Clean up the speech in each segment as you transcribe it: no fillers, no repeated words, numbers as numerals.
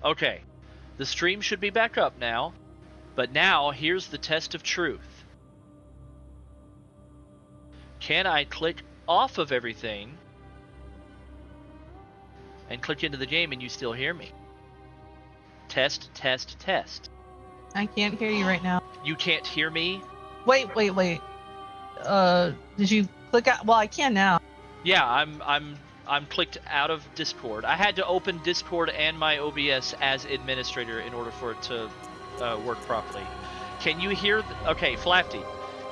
Okay, the stream should be back up now, but now here's the test of truth. Can I click off of everything and click into the game and you still hear me? Test, test, test. I can't hear you right now. You can't hear me? Wait. Did you click out? Well, I can now. Yeah, I'm clicked out of Discord. I had to open Discord and my OBS as administrator in order for it to work properly. Can you hear? Okay, Flafty,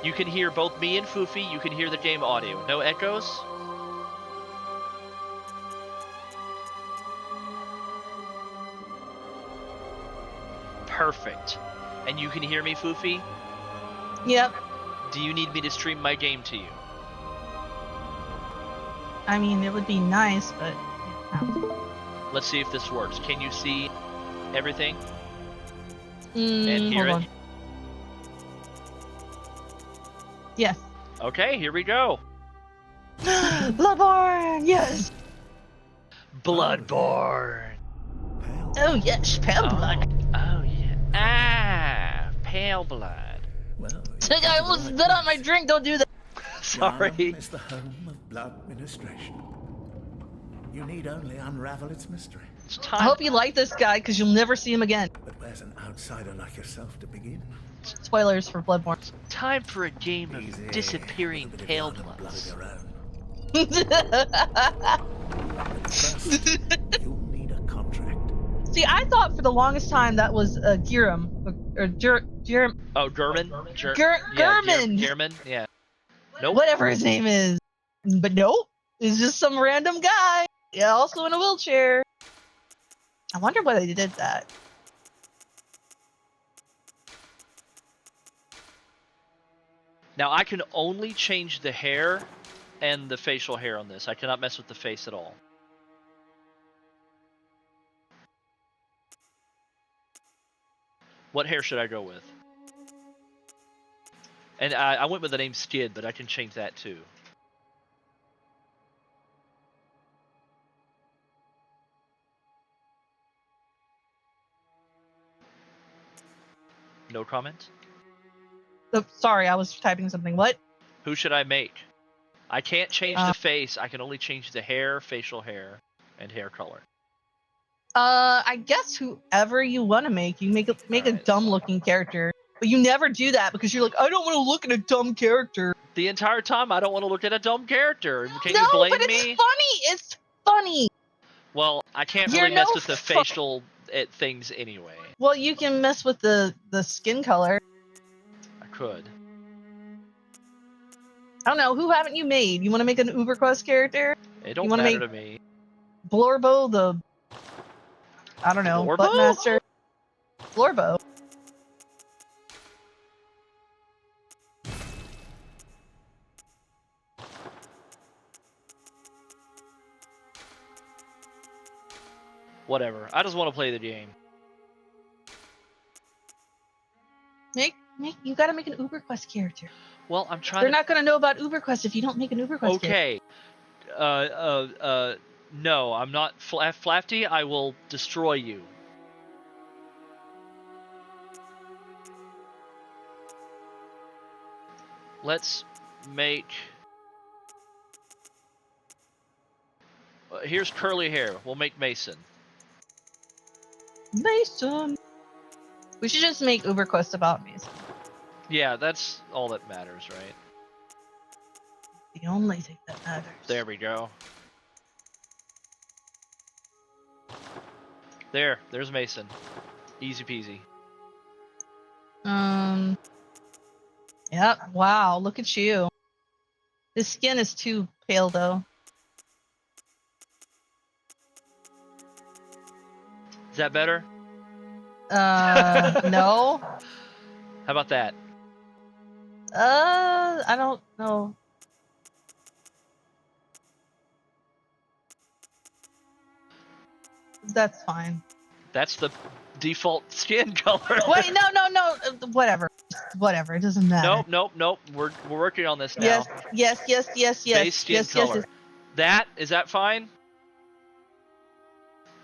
you can hear both me and Foofy. You can hear the game audio. No echoes? Perfect. And you can hear me, Foofy? Yep. Do you need me to stream my game to you? I mean, it would be nice, but. Let's see if this works. Can you see everything? And hear hold it? on. Yes. Okay, here we go. Bloodborne, yes. Bloodborne. Oh yes, pale blood. Oh yeah. Ah, pale blood. Well, I almost spit on my drink. Don't do that. Sorry. Yarnum is the home of blood administration. You need only unravel its mystery. It's I time. hope you like this guy because you'll never see him again. But where's an outsider like yourself to begin? Spoilers for Bloodborne. Time for a game Easy, of disappearing with a bit of pale Yarnum blood bloods. of your own. But first, you'll need a contract. See, I thought for the longest time that was Giram or Giram, Oh, Gurman? Gurman. Gearman? Yeah. Nope. Whatever his name is. But nope, it's just some random guy. Yeah, also in a wheelchair. I wonder why they did that. Now, I can only change the hair and the facial hair on this. I cannot mess with the face at all. What hair should I go with? And I went with the name Skidd, but I can change that too. No comment? Oh, sorry, I was typing something. What? Who should I make? I can't change the face. I can only change the hair, facial hair, and hair color. I guess whoever you want to make, you make a Alright. dumb-looking character, but you never do that because you're like, I don't want to look at a dumb character. The entire time, I don't want to look at a dumb character. Can No, you blame but it's me? funny. It's funny. Well, I can't You're really mess no with the fu- facial things anyway. Well, you can mess with the skin color. I could. I don't know. Who haven't you made? You want to make an UberQuest character? It don't wanna matter make- to me. Blorbo, the I don't know, Blorbo? Buttmaster. Blorbo. Whatever. I just want to play the game. You gotta make an UberQuest character. Well, I'm trying They're to... not gonna know about UberQuest if you don't make an UberQuest character. Okay. No, I'm not Flafty. I will destroy you. Let's make... here's curly hair. We'll make Mason. Mason. We should just make UberQuest about Mason. Yeah, that's all that matters, right? The only thing that matters. There we go. There's Mason. Easy peasy. Yep. Wow. Look at you. His skin is too pale, though. Is that better? No. How about that? I don't know. That's fine. That's the default skin color. Wait, no. Whatever. It doesn't matter. Nope. We're working on this now. Yes. Base skin color. Is that fine?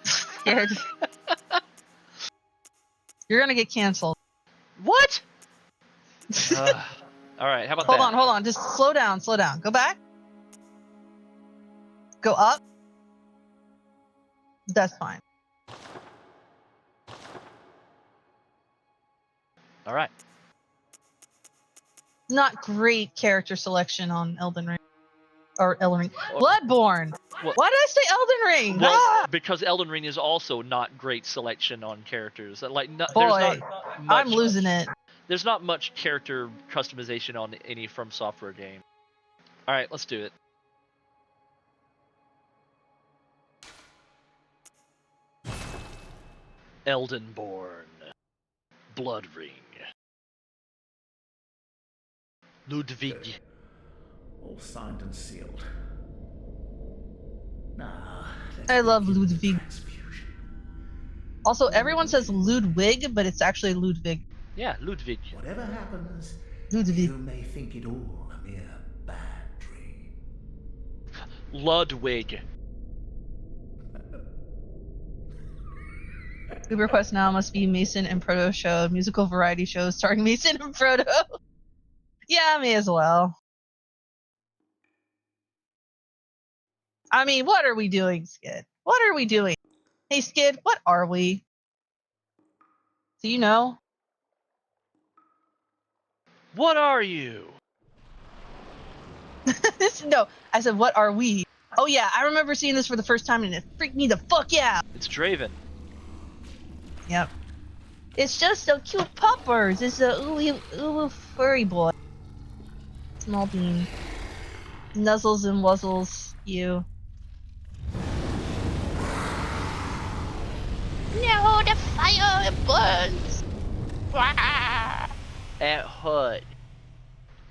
Scared. You're gonna get canceled. What? All right, how about Hold that? on, hold on. Just slow down, slow down. Go back. Go up. That's fine. All right. Not great character selection on Elden Ring. Or Elden Ring. Bloodborne! Well- Why did I say Elden Ring? Well, Ah! because Elden Ring is also not great selection on characters. Like, there's Boy, not much, I'm losing it. There's not much character customization on any From Software game. All right, let's do it. Eldenborn, Blood Ring, Ludwig. All signed and sealed. Now, I love begin the Ludwig. transfusion. Also, everyone says Ludwig, but it's actually Ludwig. Yeah, Ludwig. Whatever happens, Ludwig. you may think it all a mere bad dream. Ludwig. Food request now must be Mason and Proto show, musical variety show starring Mason and Proto. Yeah, may as well. I mean, what are we doing, Skid? What are we doing? Hey, Skid, what are we? Do you know? What are you? No, I said, what are we? Oh yeah, I remember seeing this for the first time and it freaked me the fuck out. It's Draven. Yep. It's just so cute puppers. It's a ooey furry boy. Small bean. Nuzzles and wuzzles you. No, the fire it burns. At Hut.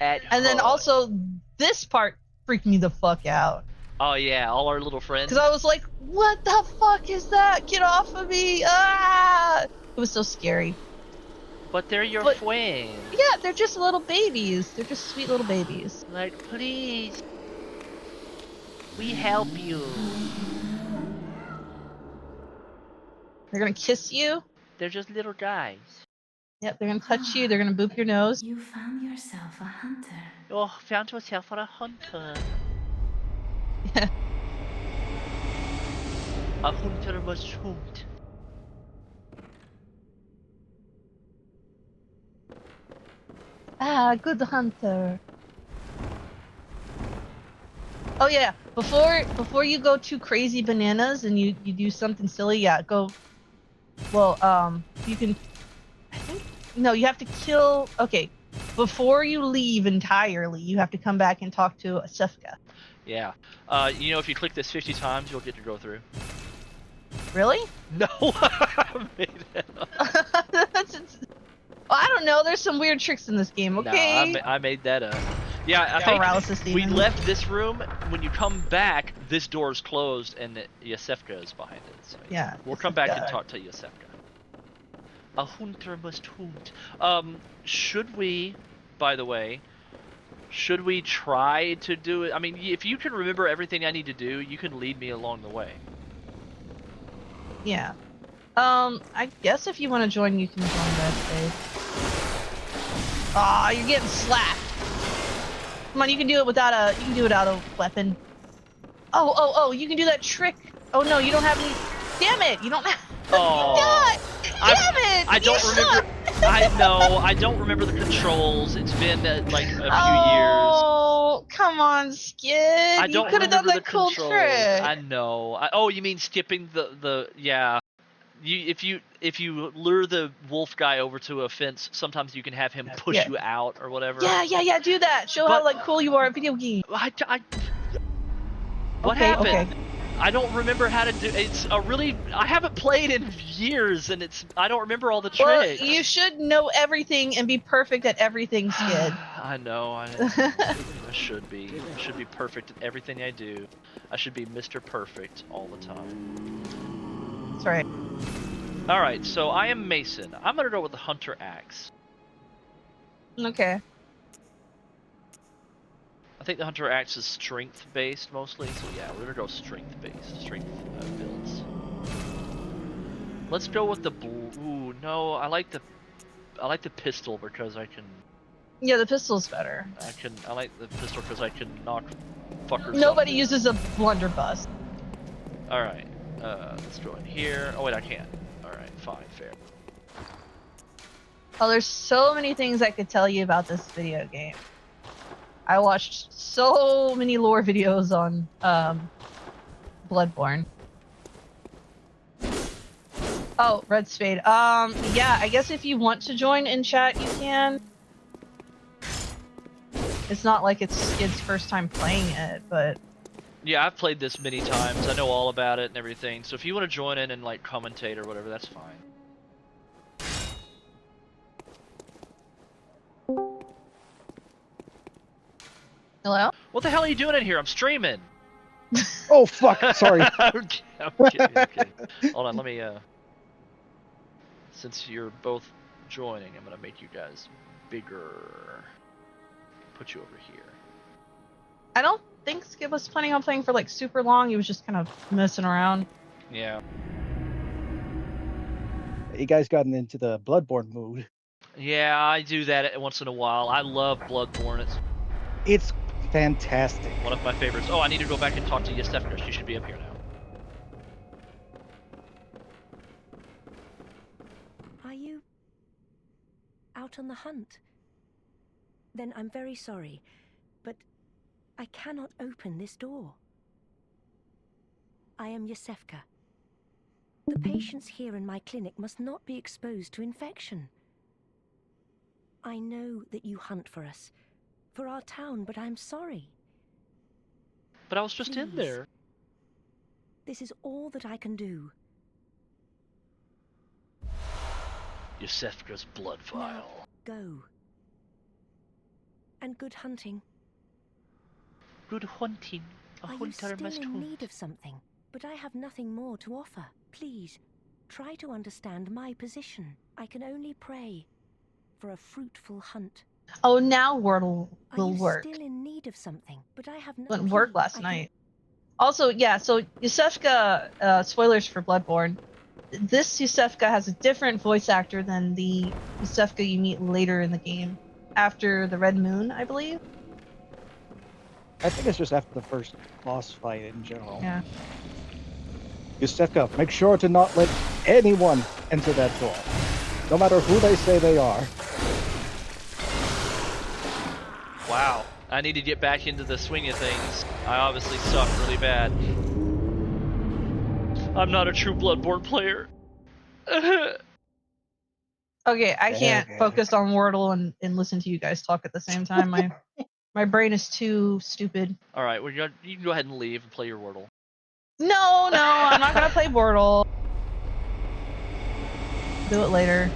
And then also this part freaked me the fuck out. Oh yeah, all our little friends. Because I was like, what the fuck is that? Get off of me! Ah! It was so scary. But they're your But- friends. Yeah, they're just little babies. They're just sweet little babies. Like, please. We help you. They're gonna kiss you. They're just little guys. Yep, they're gonna touch you. They're gonna boop your nose. You found yourself a hunter. Oh, found yourself on a hunter. Yeah. A hunter must hunt. Ah, good hunter. Oh yeah, before you go too crazy bananas and you do something silly, yeah, go. Well, you can. I think no, you have to kill. Okay, before you leave entirely, you have to come back and talk to Sefka. Yeah. You know, if you click this 50 times, you'll get to go through. Really? No, I made that up. Well, I don't know. There's some weird tricks in this game. Okay. No, I made that up. Yeah, I Paralysis think we demon. left this room. When you come back, this door is closed and Yosefka is behind it. So Yeah, we'll come back and Yosefka. talk to Yosefka. A hunter must hunt. Should we, by the way, should we try to do it? I mean, if you can remember everything I need to do, you can lead me along the way. Yeah. I guess if you want to join, you can join that space. Aw, you're getting slapped. Come on, you can do it without a weapon. Oh, you can do that trick. Oh no, you don't have any. Damn it, you don't have. Oh, God, damn it! I don't you remember. suck. I know. I don't remember the controls. It's been like a few years. Oh, come on, Skid. I don't you could have done remember that the cool controls. trick. I know. Oh, you mean skipping the yeah. If you lure the wolf guy over to a fence, sometimes you can have him push Yeah. you out or whatever. Yeah, do that. Show how like cool you are at video games. What Okay, happened? okay. I don't remember how to do. It's a really. I haven't played in years, and I don't remember all the Well, tricks. you should know everything and be perfect at everything, Skid. I know. I should be. I should be perfect at everything I do. I should be Mr. Perfect all the time. That's right. All right. So I am Mason. I'm gonna go with the Hunter Axe. Okay. I think the Hunter Axe is strength based mostly. So yeah, we're gonna go strength based. Strength builds. Let's go with the blue. Ooh, no, I like the pistol because I can. Yeah, the pistol's better. I like the pistol because I can knock fuckers. Nobody off. uses a blunderbuss. All right. Let's go in here. Oh wait, I can't. All right, fine, fair. Oh, there's so many things I could tell you about this video game. I watched so many lore videos on Bloodborne. Oh, Red Spade. Yeah, I guess if you want to join in chat, you can. It's not like it's Skid's first time playing it, but Yeah, I've played this many times. I know all about it and everything. So if you want to join in and like commentate or whatever, that's fine. hello? What the hell are you doing in here? I'm streaming. Oh fuck! Sorry. I'm kidding. Hold on, let me since you're both joining, I'm gonna make you guys bigger. Put you over here. I don't think Skid was planning on playing for like super long. He was just kind of messing around. Yeah. You guys gotten into the Bloodborne mood. Yeah, I do that once in a while. I love Bloodborne. It's It's fantastic. one of my favorites. Oh, I need to go back and talk to Yestefka. She should be up here now. Are you out on the hunt? Then I'm very sorry, but I cannot open this door. I am Yosefka. The patients here in my clinic must not be exposed to infection. I know that you hunt for us, for our town, but I'm sorry. But I was just in Please. there. This is all that I can do. Yosefka's blood vial. Go. And good hunting. Good hunting. A Are you hunter still must in hunt. need of something? But I have nothing more to offer. Please, try to understand my position. I can only pray for a fruitful hunt. Oh, now Wordle Are will you work. still in need of something? But I have Wouldn't work last night. Also, yeah, so Yusefka, spoilers for Bloodborne. This Yusefka has a different voice actor than the Yusefka you meet later in the game. After the Red Moon, I believe. I think it's just after the first boss fight in general. Yeah. Yustefka, make sure to not let anyone enter that door. No matter who they say they are. Wow. I need to get back into the swing of things. I obviously suck really bad. I'm not a true Bloodborne player. Okay, I can't Okay. focus on Wordle and listen to you guys talk at the same time. My brain is too stupid. Alright, well, you can go ahead and leave and play your Wordle. No, I'm not gonna play Wordle. Do it later.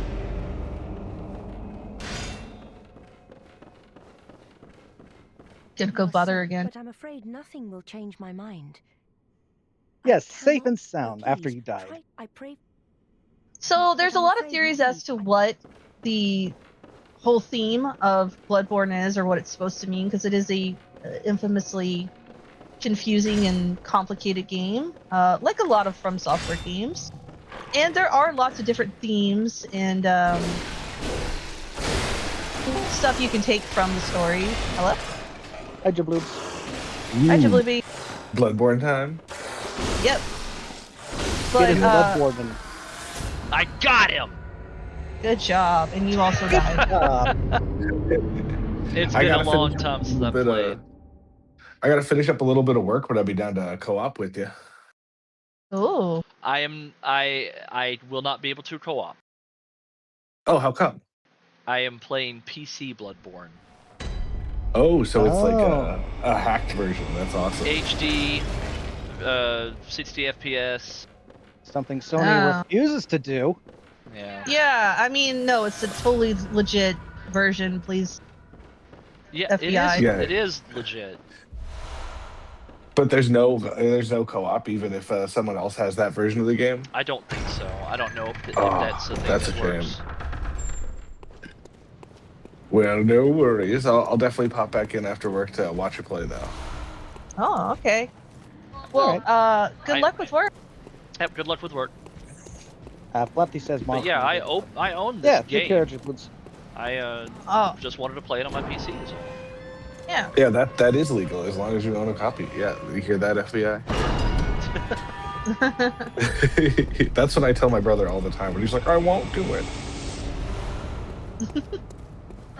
Gonna go You are bother sick, again. But I'm afraid nothing will change my mind. I Yes, safe cannot- and sound Oh, after please, you died. try- I pray. So But there's a I'm lot of afraid theories no, as to I- what the whole theme of Bloodborne is, or what it's supposed to mean, because it is a infamously confusing and complicated game, like a lot of From Software games. And there are lots of different themes and stuff you can take from the story. Hello? Hi, Jabloobs. Hi, Jablubi. Bloodborne time. Yep. Get But in Bloodborne and I got him! good job, and you also died. It's I been a gotta long finish time up a since I've little bit played. of- I gotta finish up a little bit of work, but I'll be down to co-op with you. Ooh. I will not be able to co-op. Oh, how come? I am playing PC Bloodborne. Oh, so it's like Oh. a hacked version. That's awesome. HD, 60 FPS. something Sony Oh. refuses to do. Yeah. Yeah, I mean, no, it's a totally legit version, please. Yeah, FBI. Yeah. It is legit. But there's no co-op, even if someone else has that version of the game. I don't think so. I don't know if Oh, that's a thing that's that a works. shame. Well, no worries. I'll definitely pop back in after work to watch you play, though. Oh, okay. Well, Alright. good luck with work. Yep, good luck with work. Lefty says But yeah, I own this Yeah, game. 2 carriage includes. I Oh, just wanted to play it on my PC. Is all. yeah. Yeah, that is legal as long as you own a copy. Yeah, you hear that, FBI? That's what I tell my brother all the time. When he's like, "I won't do it."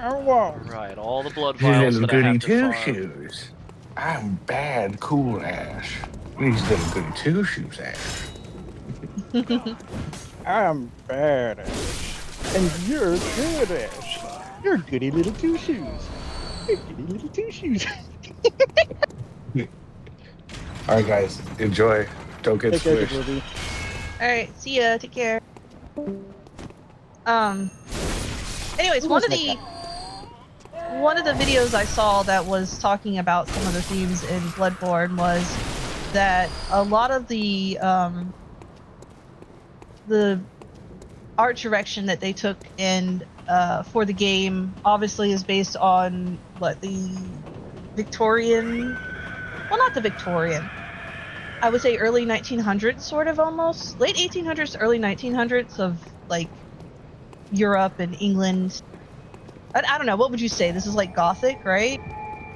Oh, wow. Right, all the blood You vials little that I goody have to two farm. shoes. I'm bad, cool Ash. These little goody two shoes, Ash. I'm bad, Ash. And you're good, Ash. You're goody little 2 shoes. You're goody little 2 shoes. All right, guys, enjoy. Don't get Take care, squished. Ruby. All right. See ya. Take care. Anyways, Who one was of that the videos I saw that was talking about some of the themes in Bloodborne was that a lot of the art direction that they took in for the game obviously is based on what the Victorian, well, not the Victorian, I would say early 1900s, sort of, almost late 1800s, early 1900s of like Europe and England. I don't know. What would you say? This is like Gothic, right?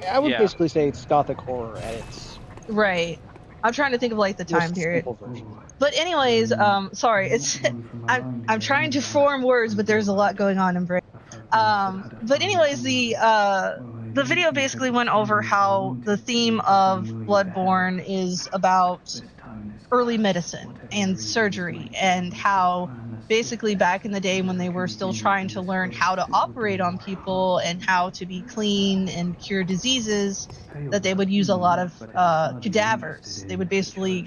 I would Yeah. basically say it's Gothic horror at its Right. I'm trying to think of like the time most period. simple version. But anyways, sorry, it's I'm trying to form words, but there's a lot going on in brain. But anyways, the video basically went over how the theme of Bloodborne is about early medicine and surgery, and how basically back in the day when they were still trying to learn how to operate on people and how to be clean and cure diseases, that they would use a lot of cadavers. They would basically,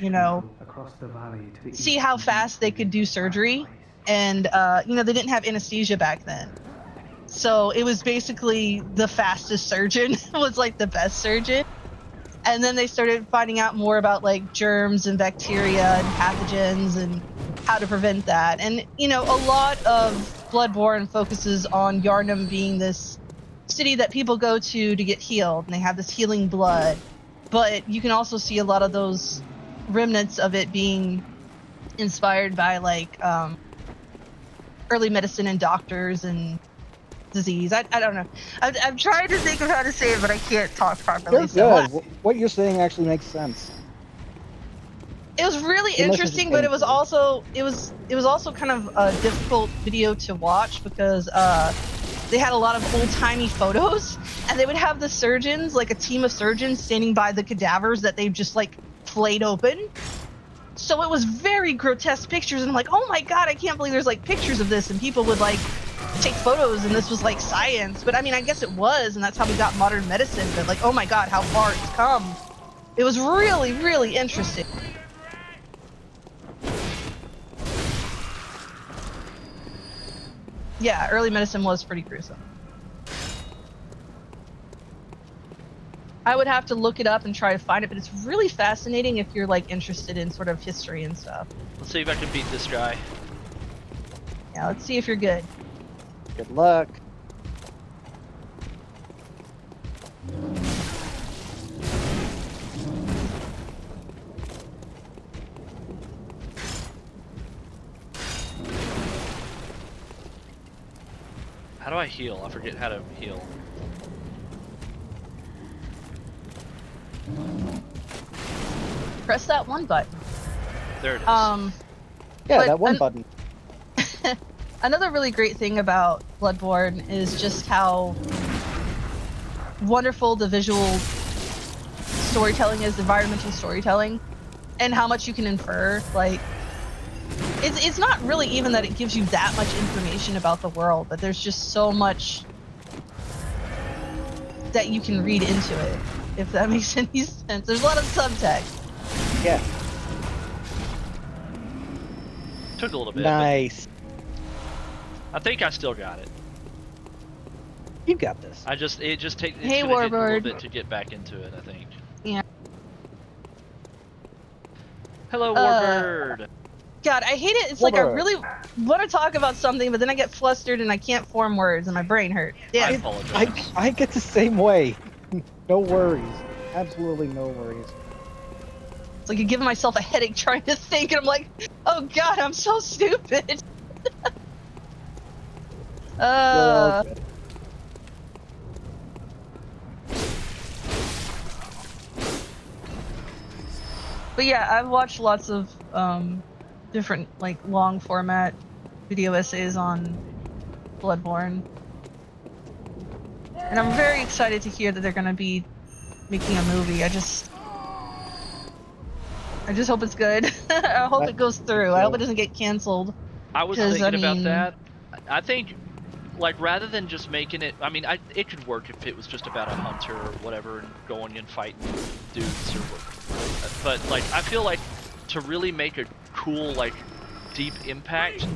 see how fast they could do surgery, and they didn't have anesthesia back then. So it was basically the fastest surgeon was like the best surgeon. And then they started finding out more about like germs and bacteria and pathogens and how to prevent that. And a lot of Bloodborne focuses on Yharnam being this city that people go to get healed, and they have this healing blood. But you can also see a lot of those remnants of it being inspired by like early medicine and doctors and disease. I don't know. I'm trying to think of how to say it, but I can't talk properly. You're So good. What you're saying actually makes sense. it was really The message is interesting, but it was painful. also kind of a difficult video to watch because they had a lot of old-timey photos, and they would have the surgeons, like a team of surgeons, standing by the cadavers that they've just like flayed open. So it was very grotesque pictures, and I'm like, oh my god, I can't believe there's like pictures of this, and people would like take photos, and this was like science. But I mean, I guess it was, and that's how we got modern medicine. But like, oh my god, how far it's come. It was really, really interesting. Yeah, early medicine was pretty gruesome. I would have to look it up and try to find it, but it's really fascinating if you're like interested in sort of history and stuff. Let's see if I can beat this guy. Yeah, let's see if you're good. Good luck. How do I heal? I forget how to heal. Press that one button. There it is. Yeah, But that one button. Another really great thing about Bloodborne is just how wonderful the visual storytelling is, the environmental storytelling, and how much you can infer. Like, it's not really even that it gives you that much information about the world, but there's just so much that you can read into it, if that makes any sense. There's a lot of subtext. Yeah. Took a little bit. Nice. I think I still got it. You got this. It just takes Hey, a little Warbird. bit to get back into it, I think. Yeah. Hello, Warbird. God, I hate it. It's like I Warbird. really want to talk about something, but then I get flustered and I can't form words and my brain hurts. I Yeah. apologize. I get the same way. No worries. Absolutely no worries. It's like I'm giving myself a headache trying to think, and I'm like, oh god, I'm so stupid. Well, good. But yeah, I've watched lots of different like long format video essays on Bloodborne, and I'm very excited to hear that they're gonna be making a movie. I just hope it's good. I hope it goes through. I hope it doesn't get canceled. I was 'Cause, thinking I about mean- that. I think, like, rather than just making it, I mean, it could work if it was just about a hunter or whatever and going and fighting dudes or what. But like, I feel like to really make a cool, like, deep impact,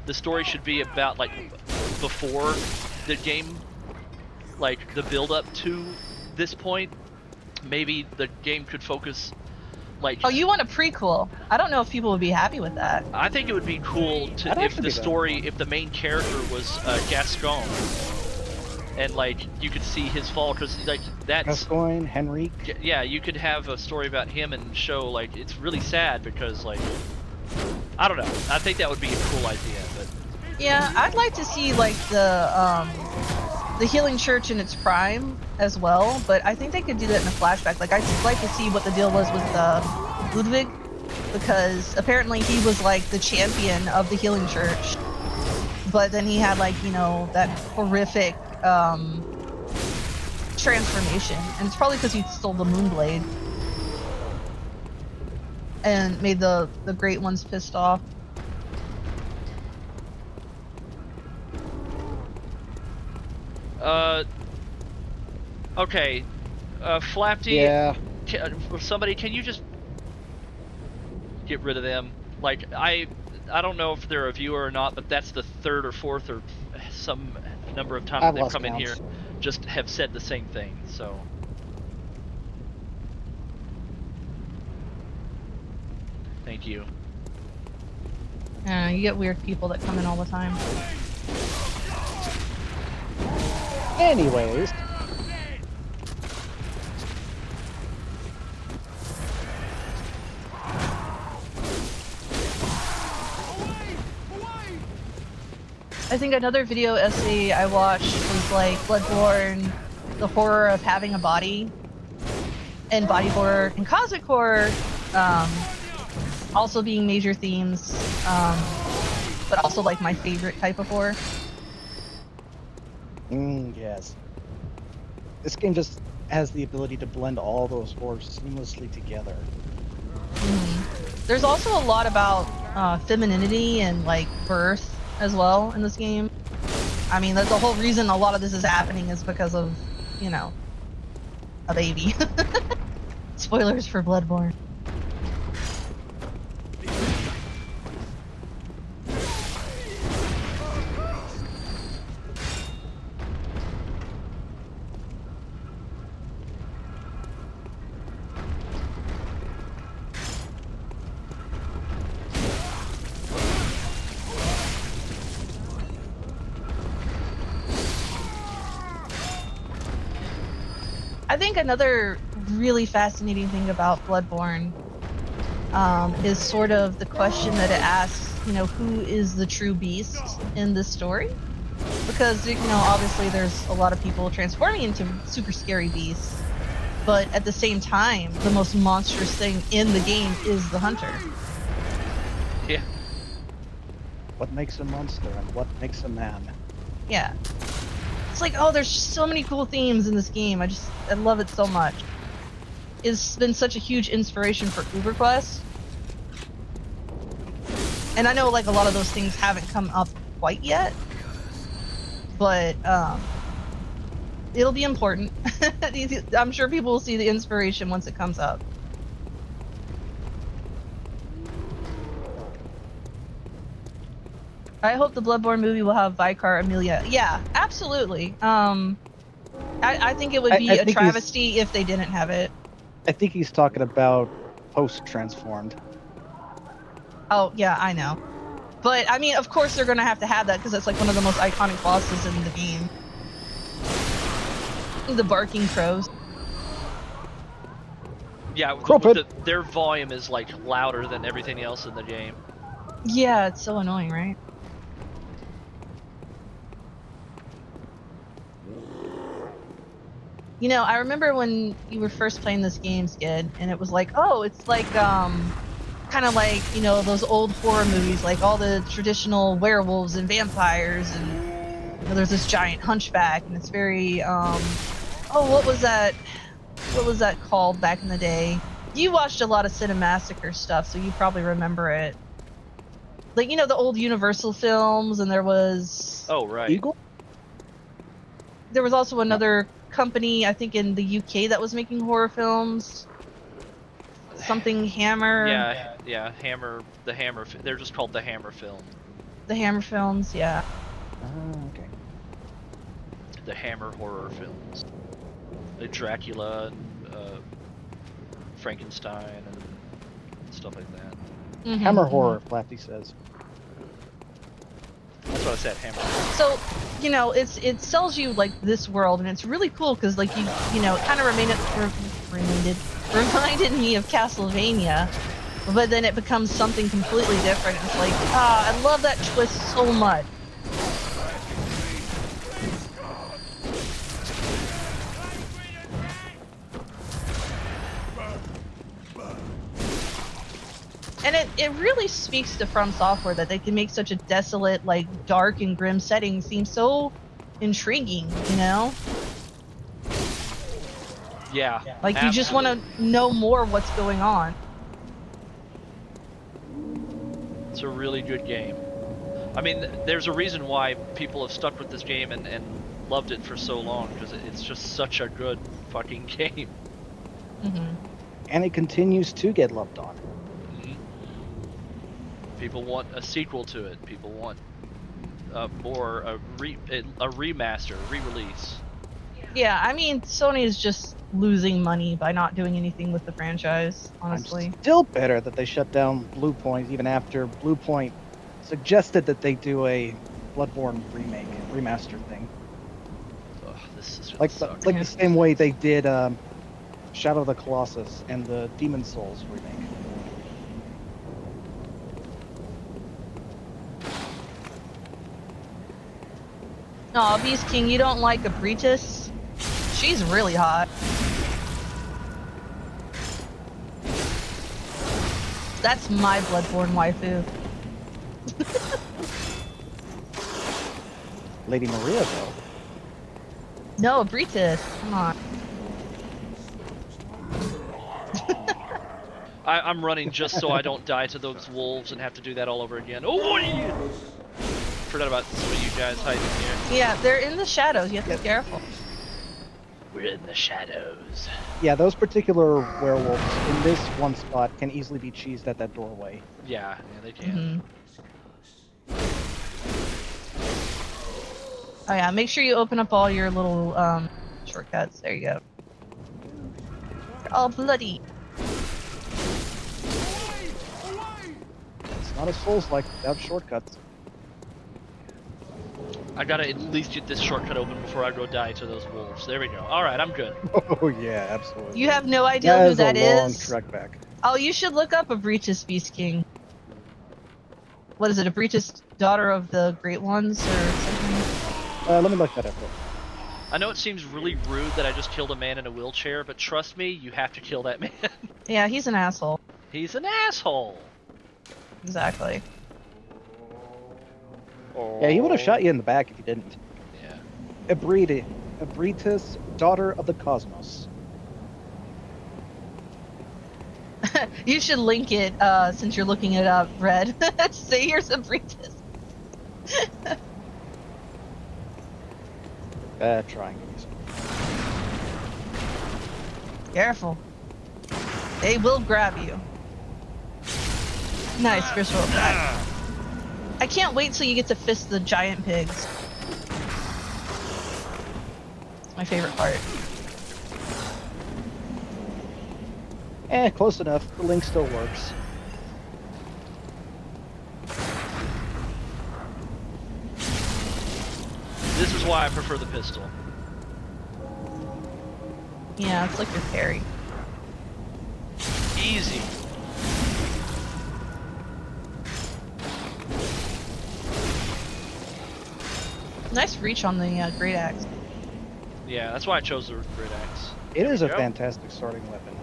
the story should be about like before the game, like the build up to this point. Maybe the game could focus. Like, Oh, you want a prequel? I don't know if people would be happy with that. I think it would be cool to I'd if actually the be down story, for it. if the main character was Gascon, and like you could see his fall, because like that's Gascoigne, Henrique. yeah, you could have a story about him and show like it's really sad because like I don't know. I think that would be a cool idea, but Yeah, I'd like to see like the Healing Church in its prime as well, but I think they could do that in a flashback. Like, I'd like to see what the deal was with Ludwig, because apparently he was like the champion of the Healing Church, but then he had like, you know, that horrific transformation, and it's probably because he stole the Moonblade and made the Great Ones pissed off. Okay, Flapty. Yeah. Somebody, can you just get rid of them? Like, I don't know if they're a viewer or not, but that's the third or fourth or some number of times I've they've lost come in counts. here, just have said the same thing. So, thank you. You get weird people that come in all the time. Anyways, I think another video essay I watched was like Bloodborne, the horror of having a body, and body horror and cosmic horror, also being major themes, but also like my favorite type of horror. yes. This game just has the ability to blend all those horrors seamlessly together. There's also a lot about femininity and like birth as well in this game. I mean, that's the whole reason a lot of this is happening is because of, you know, a baby. Spoilers for Bloodborne. I think another really fascinating thing about Bloodborne is sort of the question that it asks, you know, who is the true beast in this story? Because, you know, obviously there's a lot of people transforming into super scary beasts, but at the same time, the most monstrous thing in the game is the hunter. Yeah. What makes a monster and what makes a man? Yeah. It's like, oh, there's so many cool themes in this game. I love it so much. It's been such a huge inspiration for UberQuest. And I know like a lot of those things haven't come up quite yet, but it'll be important. I'm sure people will see the inspiration once it comes up. I hope the Bloodborne movie will have Vicar Amelia. Yeah, absolutely. I think it would be I a think travesty if they didn't have it. I think he's talking about post-transformed. Oh, yeah, I know. But, I mean, of course they're going to have that because it's like one of the most iconic bosses in the game. The barking crows. Yeah, Crumpet. their volume is like louder than everything else in the game. Yeah, it's so annoying, right? You know, I remember when you were first playing this game, Skid, and it was like, oh, it's like kind of like, you know, those old horror movies, like all the traditional werewolves and vampires, and you know, there's this giant hunchback, and it's very oh, what was that? What was that called back in the day? You watched a lot of Cinemassacre stuff, so you probably remember it. Like, you know, the old Universal films, and there was Oh, Eagle? also another company, I think in the UK, that was making horror films. Something Hammer. Yeah, Hammer. They're just called the Hammer film. The Hammer films, yeah. Okay. The Hammer horror films. Like Dracula and Frankenstein and stuff like that. Mhm, Hammer mhm. horror, Flafty says. That's what I said, Hammer. So, you know, it sells you like this world, and it's really cool because like you know, it kind of reminded me of Castlevania, but then it becomes something completely different. It's like, I love that twist so much. And it really speaks to From Software that they can make such a desolate, like dark and grim setting seem so intriguing, you know? Yeah. Like you just want to know more what's going on. It's a really good game. I mean, there's a reason why people have stuck with this game and loved it for so long, because it's just such a good fucking game. Mm-hmm. And it continues to get loved on. People want a sequel to it. People want a remaster, re-release. Yeah, I mean, Sony is just losing money by not doing anything with the franchise, honestly. I'm still bitter that they shut down Blue Point even after Blue Point suggested that they do a Bloodborne remaster thing. Ugh, this is Like the same way they did Shadow of the Colossus and the Demon Souls remake. Aw, Beast King, you don't like Abritus? She's really hot. That's my Bloodborne waifu. Lady Maria, though. No, Abritus, come on. I'm running just so I don't die to those wolves and have to do that all over again. Oh, yeah. Forgot about some of you guys hiding here. Yeah, they're in the shadows. You have to be careful. We're in the shadows. Yeah, those particular werewolves in this one spot can easily be cheesed at that doorway. Yeah, they can. Oh yeah, make sure you open up all your little shortcuts. There you go. They're all bloody. It's not a Souls-like without shortcuts. I gotta at least get this shortcut open before I go die to those wolves. There we go. Alright, I'm good. Oh yeah, absolutely. You have no idea who that is a long is? trek back. Oh, you should look up Abritus, Beast King. What is it, Abritus, daughter of the Great Ones, or something? Let me look that up. I know it seems really rude that I just killed a man in a wheelchair, but trust me, you have to kill that man. Yeah, he's an asshole. He's an asshole. Exactly. Yeah, he would have shot you in the back if you didn't. Yeah. Abritus, daughter of the cosmos. You should link it since you're looking it up, Red. Say here's Abritus. Trying to use it. Careful. They will grab you. Nice, first roll back. I can't wait till you get to fist the giant pigs. It's my favorite part. Close enough. The link still works. This is why I prefer the pistol. Yeah, it's like your parry. Easy. Nice reach on the great axe. Yeah, that's why I chose the great axe. It is a go. fantastic starting weapon.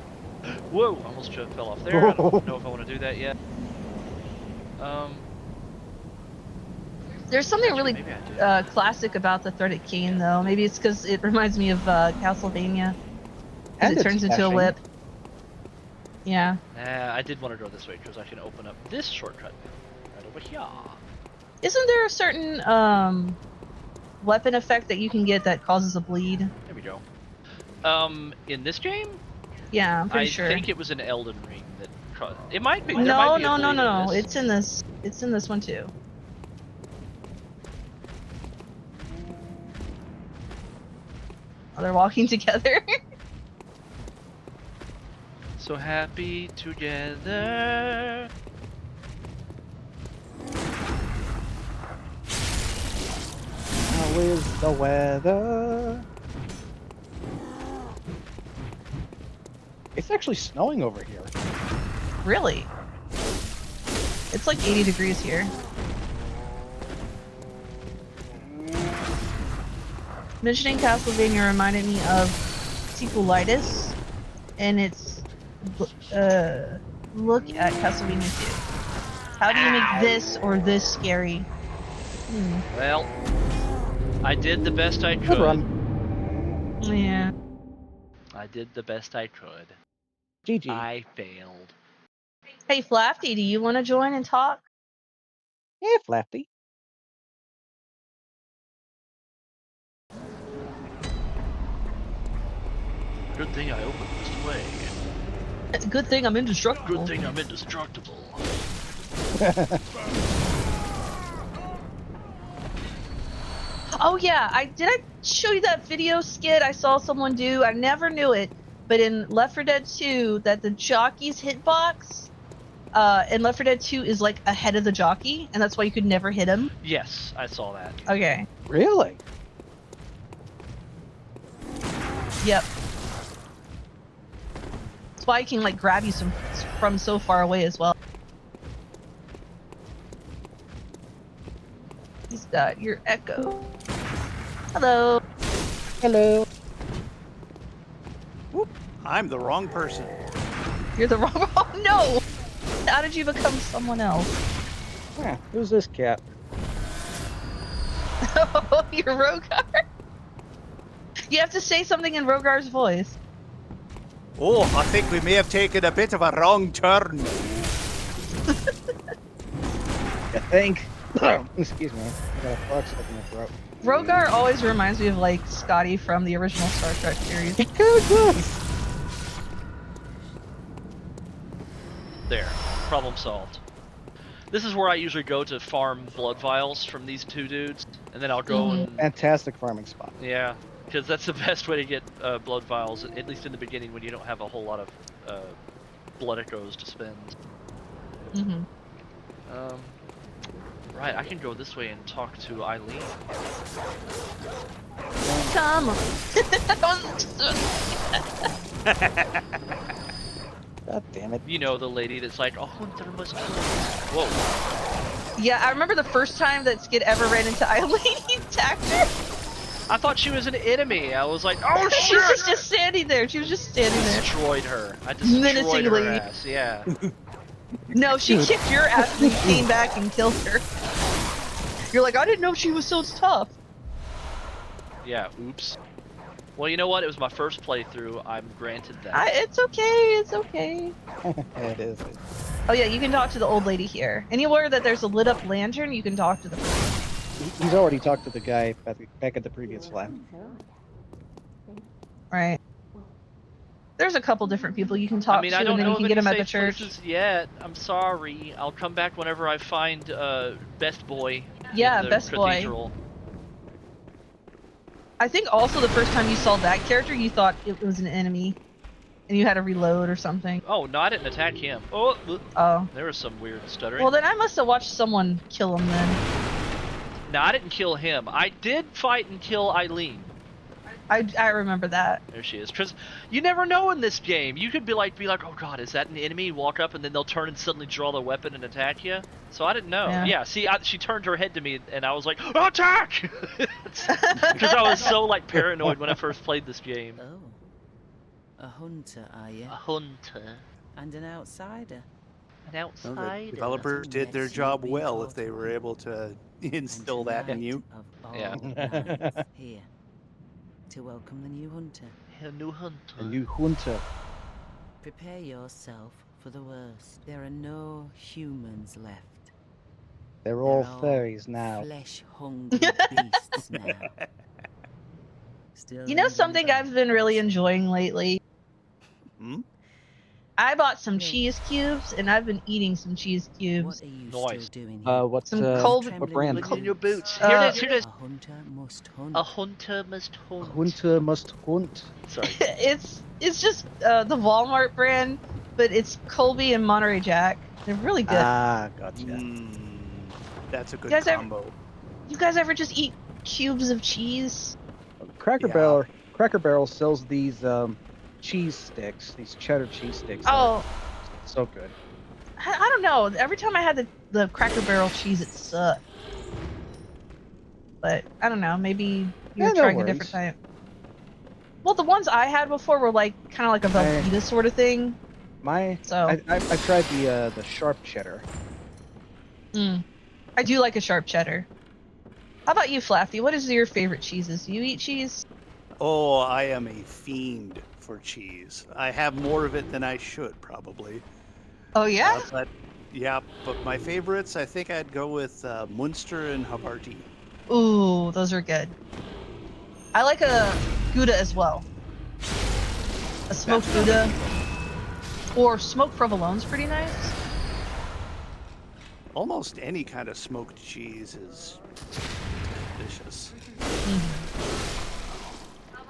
Whoa! Almost fell off there. I don't know if I want to do that yet. There's something Actually, really maybe I do. classic about the threaded cane, though. Maybe it's because it reminds me of Castlevania. Because And it it's turns into a flashing. whip. Yeah. Nah, I did want to go this way because I can open up this shortcut right over here. Isn't there a certain weapon effect that you can get that causes a bleed? There we go. In this game, Yeah, I'm pretty I sure. think it was an Elden Ring that caused. It might be. There No, might be no, a no, bleed no, in no. this. It's in this. It's in this one too. Oh, they're walking together. So happy together. How is the weather? It's actually snowing over here. Really? It's like 80 degrees here. Mentioning Castlevania reminded me of sequelitis, and it's look at Castlevania 2. How do you make this or this scary? Well, I did the best I Good could. run. Yeah. I did the best I could. GG. I failed. Hey, Flafty, do you want to join and talk? Yeah, Flafty. Good thing I opened this way. Good thing I'm indestructible. Good thing I'm indestructible. Oh yeah, did I show you that video skit I saw someone do? I never knew it, but in Left 4 Dead 2, that the jockey's hitbox in Left 4 Dead 2 is like ahead of the jockey, and that's why you could never hit him. Yes, I saw that. Okay. Really? Yep. That's why I can like grab you from so far away as well. He's got your echo. Hello. Hello. I'm the wrong person. You're the wrong. Oh no! How did you become someone else? Yeah, who's this cat? Oh, you're Rogar. You have to say something in Rogar's voice. Oh, I think we may have taken a bit of a wrong turn. I think. Excuse me. I got a frog stuck in my throat. Rogar always reminds me of like Scotty from the original Star Trek series. It kind of does. There. Problem solved. This is where I usually go to farm blood vials from these two dudes, and then I'll go and Fantastic farming spot. yeah, because that's the best way to get blood vials, at least in the beginning when you don't have a whole lot of blood echoes to spend. Mm-hmm. Right, I can go this way and talk to Eileen. Come on. God damn it. You know, the lady that's like, oh, hunter must kill. Whoa. Yeah, I remember the first time that Skid ever ran into Eileen, he attacked her. I thought she was an enemy. I was like, oh She shit! was just standing there. She was just standing there. Destroyed her. I destroyed Menacingly. her ass. Yeah. No, she kicked your ass and came back and killed her. You're like, I didn't know she was so tough. Yeah. Oops. Well, you know what? It was my first playthrough. I'm granted that. It's okay. It's okay. It is. Oh yeah, you can talk to the old lady here. Anywhere that there's a lit up lantern, you can talk to the person. He's already talked to the guy back at the previous flat. Right. There's a couple different people you can talk I mean, to, I don't and then know you can of get any them at the safe church. places yet. I'm sorry. I'll come back whenever I find Best Boy. Yeah, in the Best Boy. cathedral. I think also the first time you saw that character, you thought it was an enemy, and you had to reload or something. Oh no, I didn't attack him. Oh, Oh. there was some weird stuttering. Well, then I must have watched someone kill him then. No, I didn't kill him. I did fight and kill Eileen. I remember that. There she is. Because you never know in this game. You could be like, oh god, is that an enemy? Walk up and then they'll turn and suddenly draw the weapon and attack you. So I didn't know. Yeah. See, she turned her head to me and I was like, attack! Because I was so like paranoid when I first played this game. Oh. A hunter, are you? A hunter. And an outsider. An Well, outsider. the developers did their job well if they were able to instill that in you. Of all Yeah. lands here to welcome the new hunter. A new hunter. A new hunter. Prepare yourself for the worst. There are no humans left. They're all They're all furries now. Flesh-hungry beasts now. Still You know lingering something back. I've been really enjoying lately? Hmm? I bought some No. cheese cubes, and I've been eating some cheese cubes. What are you Nice. still doing here? What Some cold- what brand? Look in your boots. Uh, Here it is. Here it is. A hunter must hunt. A hunter must hunt. Hunter must hunt. Sorry. it's just the Walmart brand, but it's Colby and Monterey Jack. They're really good. Ah, gotcha. That's a good guys ever- combo. You guys ever just eat cubes of cheese? Cracker Yeah. Barrel sells these cheese sticks, these cheddar cheese sticks. that Oh, are so good. I don't know. Every time I had the Cracker Barrel cheese, it sucked. But I don't know. Maybe you're Yeah, no trying a worries. different type. Well, the ones I had before were like kind of like a Velveeta sort of thing. So I tried the sharp cheddar. I do like a sharp cheddar. How about you, Flafty? What is your favorite cheeses? Do you eat cheese? Oh, I am a fiend for cheese. I have more of it than I should, probably. Oh yeah. But my favorites, I think I'd go with Munster and Havarti. Ooh, those are good. I like a Gouda as well. A smoked Gouda. Or smoked provolone's pretty nice. Almost any kind of smoked cheese is delicious.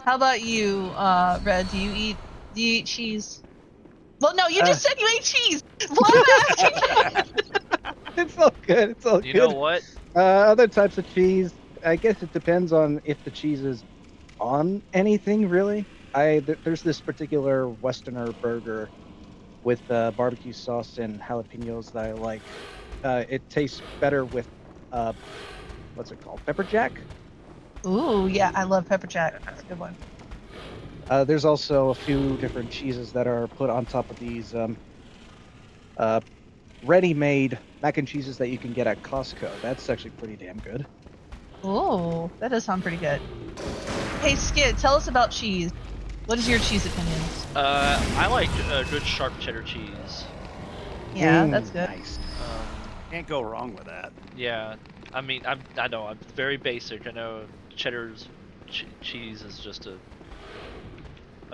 How about you, Red? Do you eat cheese? Well, no, you just said you ate cheese. What? It's all good. It's all You good. know what? Other types of cheese, I guess it depends on if the cheese is on anything, really. There's this particular Westerner burger with barbecue sauce and jalapenos that I like. It tastes better with, what's it called? Pepper jack? Ooh, yeah, I love pepper jack. That's a good one. There's also a few different cheeses that are put on top of these ready-made mac and cheeses that you can get at Costco. That's actually pretty damn good. Ooh, that does sound pretty good. Hey, Skid, tell us about cheese. What is your cheese opinions? I like good sharp cheddar cheese. Yeah, that's good. Nice. Can't go wrong with that. Yeah, I mean, I know I'm very basic. I know cheddar's cheese is just a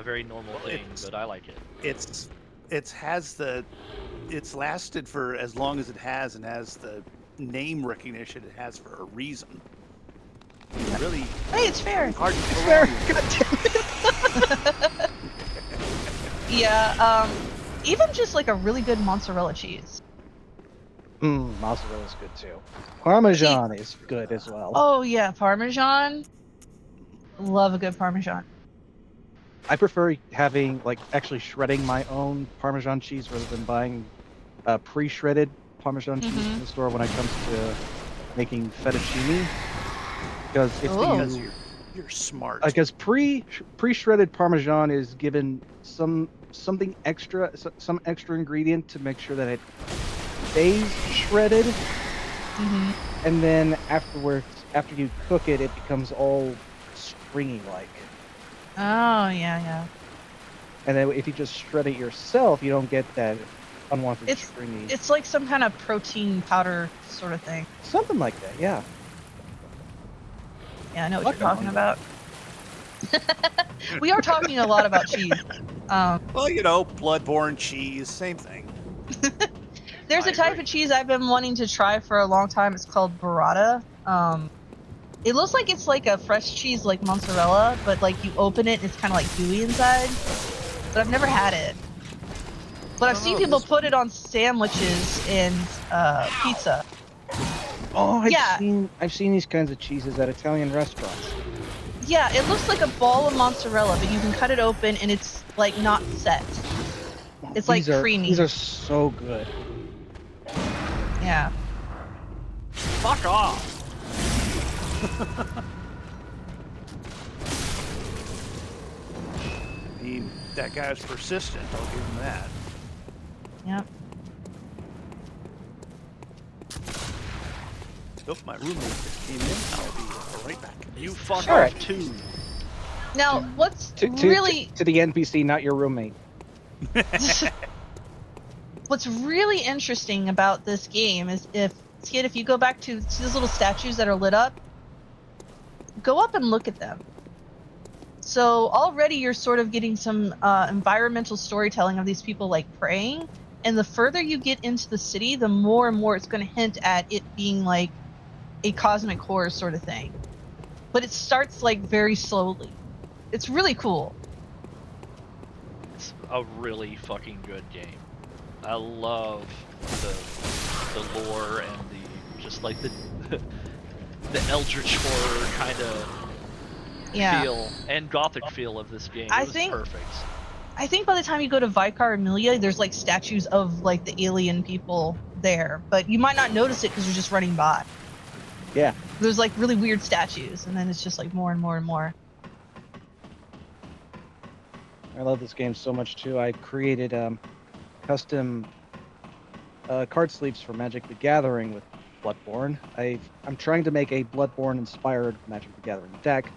very normal thing, but I like it. It's lasted for as long as it has, and has the name recognition it has for a reason. Really Hey, it's fair. hard to It's go fair. wrong with. God damn it. Yeah, even just like a really good mozzarella cheese. Mozzarella's good too. Parmesan is good as well. Oh yeah, Parmesan. Love a good Parmesan. I prefer having, actually shredding my own Parmesan cheese rather than buying pre-shredded Parmesan cheese from the store when it comes to making fettuccine. Because if Because you, you're smart. because pre-shredded Parmesan is given something extra, some extra ingredient to make sure that it stays shredded, and then afterwards, after you cook it, it becomes all stringy like. Oh yeah. And then if you just shred it yourself, you don't get that unwanted stringy. It's like some kind of protein powder sort of thing. Something like that, yeah. Yeah, I know what you're talking about. We are talking a lot about cheese. Well, Bloodborne cheese, same thing. There's I a type agree. of cheese I've been wanting to try for a long time. It's called burrata. It looks like it's like a fresh cheese like mozzarella, but like you open it and it's kind of like gooey inside. But I've never had it. But I've seen people put it on sandwiches and pizza. Oh, Yeah. I've seen these kinds of cheeses at Italian restaurants. Yeah, it looks like a ball of mozzarella, but you can cut it open and it's like not set. It's like creamy. These are so good. Yeah. Fuck off. I mean, that guy's persistent. I'll give him that. Yep. Oh, my roommate just came in. I'll be right back. You fuck Sure. off too. Now, what's To really the NPC, not your roommate. what's really interesting about this game is Skid, if you go back to see those little statues that are lit up, go up and look at them. So already you're sort of getting some environmental storytelling of these people like praying, and the further you get into the city, the more and more it's going to hint at it being like a cosmic horror sort of thing. But it starts like very slowly. It's really cool. It's a really fucking good game. I love the lore and the just like the the eldritch horror kind of feel and gothic feel of this game. It was perfect. I think by the time you go to Vicar Amelia, there's like statues of like the alien people there, but you might not notice it because you're just running by. Yeah. There's like really weird statues, and then it's just like more and more and more. I love this game so much too. I created custom card sleeves for Magic the Gathering with Bloodborne. I'm trying to make a Bloodborne inspired Magic the Gathering deck.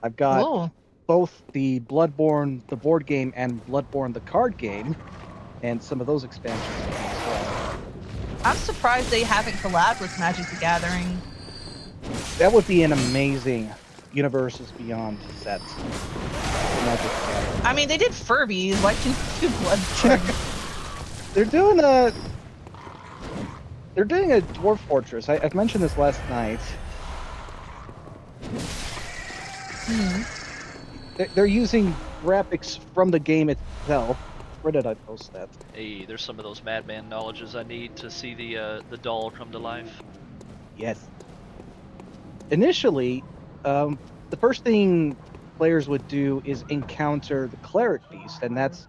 I've got both the Bloodborne the board game and Bloodborne the card game, and some of those expansions as well. I'm surprised they haven't collabed with Magic the Gathering. That would be an amazing Universes Beyond set. Magic the Gathering. I mean, they did Furby. Why can't they do Bloodborne? They're doing a Dwarf Fortress. I've mentioned this last night. They're using graphics from the game itself. Where did I post that? Hey, there's some of those madman knowledges I need to see the doll come to life. Yes. Initially, the first thing players would do is encounter the cleric beast, and that's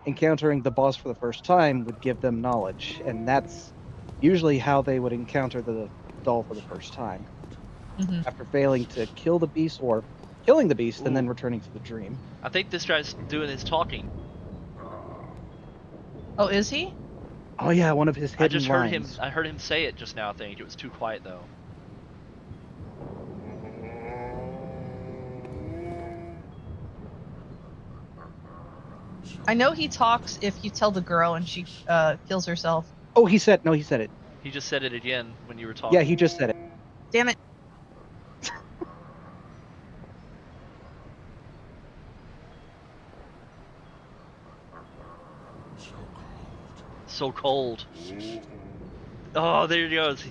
encountering the boss for the first time would give them knowledge, and that's usually how they would encounter the doll for the first time. After failing to kill the beast or killing the beast and then returning to the dream. I think this guy's doing his talking. Oh, is he? Oh yeah, one of his hidden I just heard lines. him. I heard him say it just now. I think it was too quiet though. I know he talks if you tell the girl and she kills herself. Oh, he said it. He just said it again when you were talking. Yeah, he just said it. Damn it. So cold. Oh, there he goes.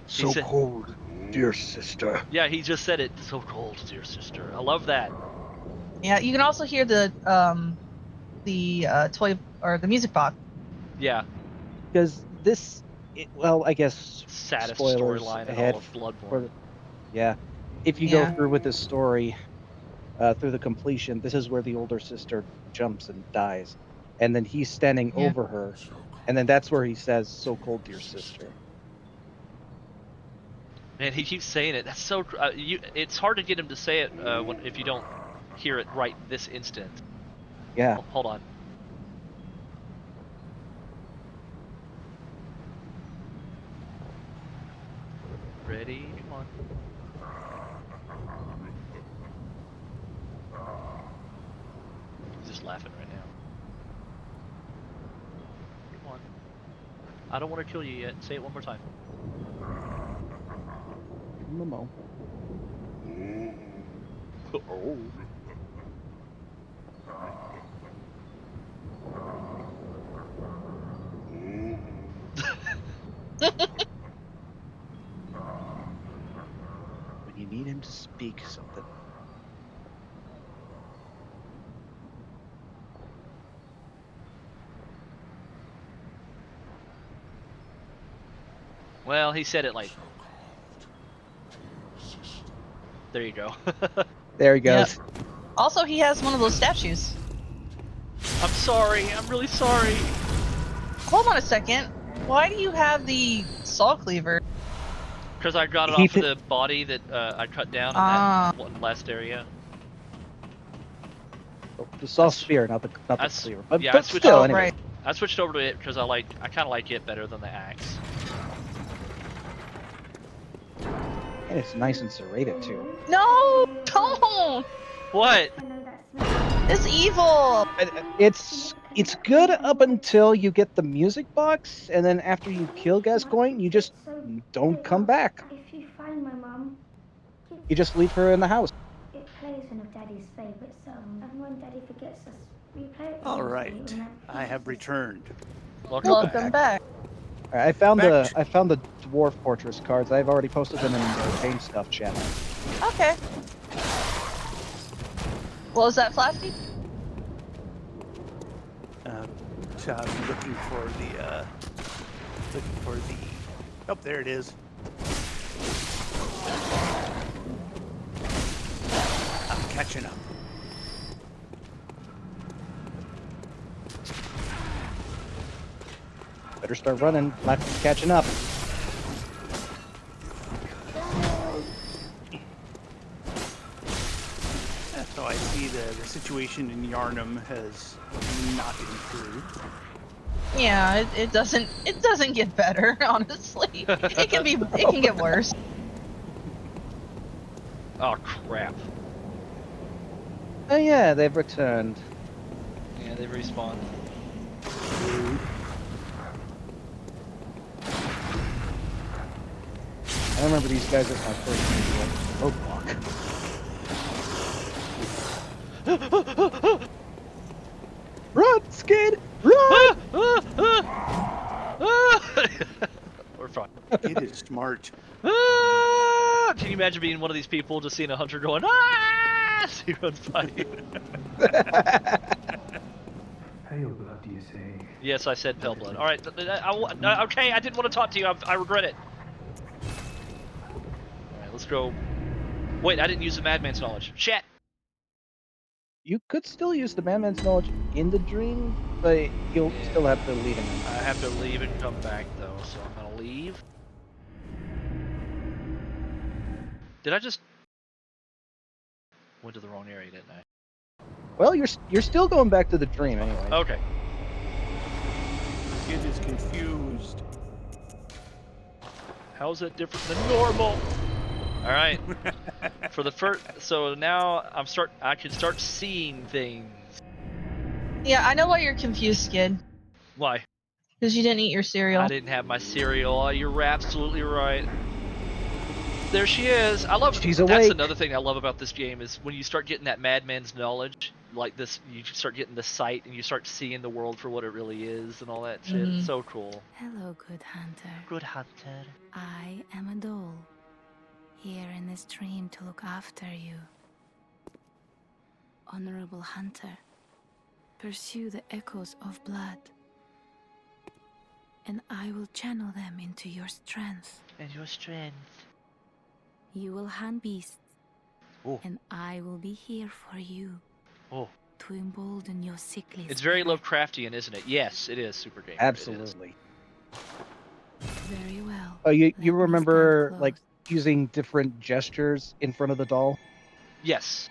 So cold, dear sister. Yeah, he just said it. So cold, dear sister. I love that. Yeah, you can also hear the toy or the music box. Yeah. Because this, well, I guess saddest spoilers storyline in ahead all of Bloodborne. Yeah, if you go through with this story, through the completion, this is where the older sister jumps and dies, and then he's standing over her, and then that's where he says, "So cold, dear sister." Man, he keeps saying it. That's so. It's hard to get him to say it if you don't hear it right this instant. Yeah. Hold on. Ready? Come on. He's just laughing right now. Come on. I don't want to kill you yet. Say it one more time. Momo. Oh. When you need him to speak something. Well, he said it like. There you go. There he goes. Yep. Also, he has one of those statues. I'm sorry. I'm really sorry. Hold on a second. Why do you have the saw cleaver? Because I got it He off of fi- the body that I cut down in Ah. that one last area. The saw That's- spear, not the that's- cleaver. But, yeah, I but switched still, Oh, anyway. right. I switched over to it because I kind of like it better than the axe. And it's nice and serrated too. No, don't. What? It's evil. It's good up until you get the music box, and then after you kill Gascoigne, you just don't come back. If you find my mum, You just leave her in the house. it plays one of Daddy's favourite songs, and when Daddy forgets us, we play it. All right, I have returned. Welcome back. All right, I found Back the dwarf fortress cards. I've already posted them in the Pain Stuff chat. Okay. What was that, Flasty? So I'm looking for the. Oh, there it is. I'm catching up. Better start running. Left catching up. So I see the situation in Yarnum has not improved. Yeah, it doesn't get better, honestly. It can get worse. Oh crap! Oh yeah, they've returned. Yeah, they respawned. I remember these guys as my first roadblock. Run, Skid! Run! We're fine. It is smart. Can you imagine being one of these people just seeing a hunter going ah? So you run by. Pale blood, do you say? Yes, I said pale blood. All right. Okay, I didn't want to talk to you. I regret it. All right, let's go. Wait, I didn't use the madman's knowledge. Shit. You could still use the madman's knowledge in the dream, but you'll still have to leave him. I have to leave and come back though, so I'm gonna leave. Did I just went to the wrong area, didn't I? Well, you're still going back to the dream anyway. Okay. It is confused. How is that different than normal? All right. For the first, so now I can start seeing things. Yeah, I know why you're confused, Skid. Why? Because you didn't eat your cereal. I didn't have my cereal. Oh, you're absolutely right. There she is. I love. She's That's awake. another thing I love about this game is when you start getting that madman's knowledge, like this, you start getting the sight and you start seeing the world for what it really is and all that shit. Mhm. It's so cool. Hello, good hunter. Good hunter. I am a doll, here in this dream to look after you. Honorable hunter, pursue the echoes of blood, and I will channel them into your strength. And your strength. You will hunt beasts, Oh. and I will be here for you. Oh. To embolden your sickly It's very spirit. Lovecraftian, isn't it? Yes, it is super game. Absolutely. Very well. Oh, you Let me remember stand like close. using different gestures in front of the doll? Yes.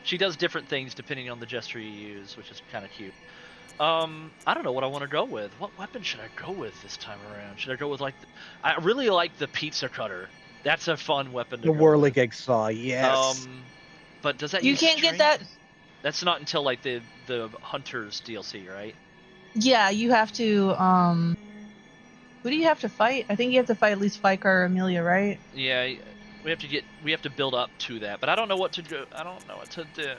She does different things depending on the gesture you use, which is kind of cute. I don't know what I want to go with. What weapon should I go with this time around? Should I go with like I really like the pizza cutter. That's a fun weapon to The go whirling with. egg saw, yes. But does that You use can't get strength? that. That's not until like the Hunters DLC, right? Yeah, you have to. Who do you have to fight? I think you have to fight at least Fikar or Amelia, right? Yeah, we have to build up to that, but I don't know what to do. I don't know what to do.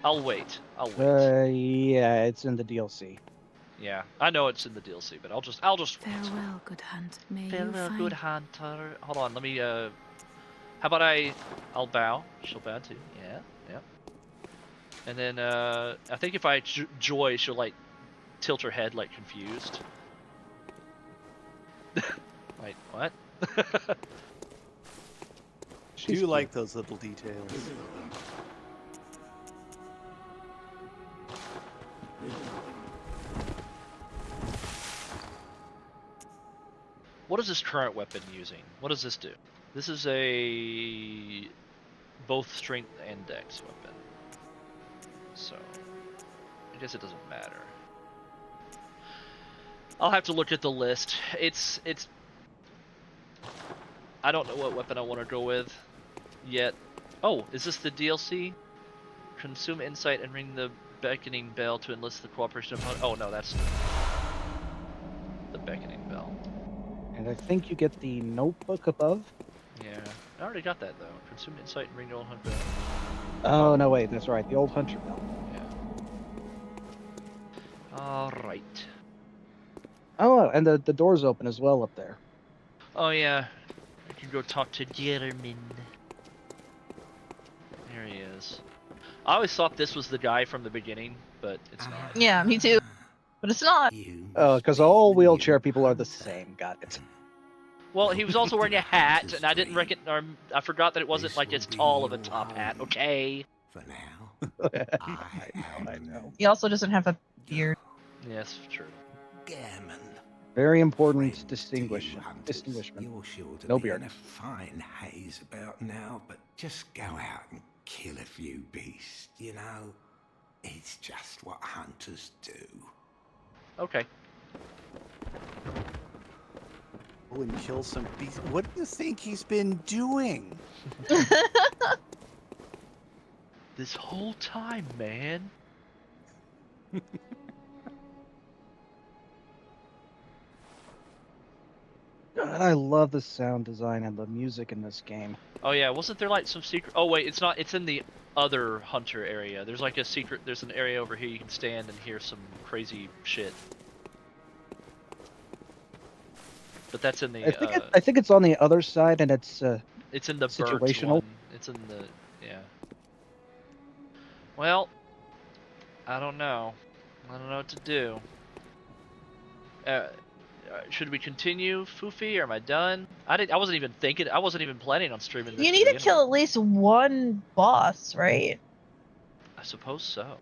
I'll wait. Yeah, it's in the DLC. Yeah, I know it's in the DLC, but I'll just wait. Farewell, good hunt. May you Farewell, find good hunter. Hold on, let me how about I'll bow. She'll bow too. Yeah, yeah. And then I think if I joy, she'll like tilt her head like confused. Wait, what? do like those little details. What is this current weapon using? What does this do? This is a both strength and dex weapon. So I guess it doesn't matter. I'll have to look at the list. It's I don't know what weapon I want to go with yet. Oh, is this the DLC? Consume insight and ring the beckoning bell to enlist the cooperation of... Oh no, that's the beckoning bell. And I think you get the notebook above. Yeah, I already got that though. Consume insight and ring the old hunter bell. Oh, no, wait, that's right. The old hunter bell. Yeah. Alright. Oh, and the door's open as well up there. Oh yeah, I can go talk to Jeremy. There he is. I always thought this was the guy from the beginning, but it's not. Yeah, me too. But it's not. Oh, because all wheelchair people are the same. Got it. Well, he was also wearing a hat, and I didn't I forgot that it wasn't like as tall of a top hat. Okay. For now. I know. He also doesn't have a beard. Yes, true. Gammon. Very important distinguishment. You're sure to No be beard. in a fine haze about now, but just go out and kill a few beasts, you know? It's just what hunters do. Okay. Go and kill some beasts. What do you think he's been doing? This whole time, man. God, I love the sound design and the music in this game. Oh yeah, wasn't there like some secret? Oh wait, it's not. It's in the other hunter area. There's like a secret. There's an area over here you can stand and hear some crazy shit. But that's in the. I think it's on the other side, and it's it's in the situational. burnt one. It's in the yeah. Well, I don't know. I don't know what to do. Should we continue, Foofy, or am I done? I wasn't even thinking. I wasn't even planning on streaming this. You need to kill at least one boss, right? I suppose so.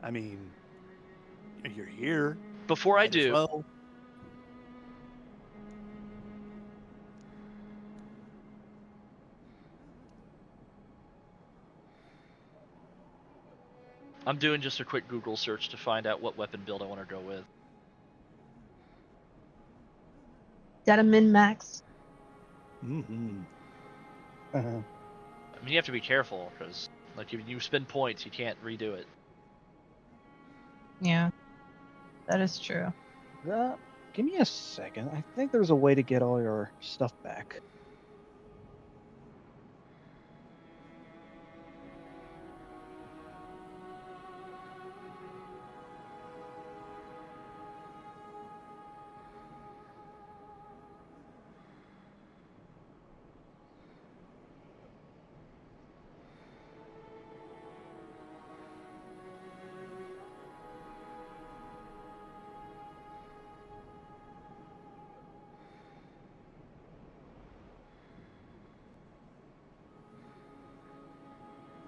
I mean, you're here. Before I do, well. I'm doing just a quick Google search to find out what weapon build I want to go with. Got a min-max. Mm-hmm. I mean, you have to be careful, because like if you spend points, you can't redo it. Yeah, that is true. Give me a second. I think there's a way to get all your stuff back.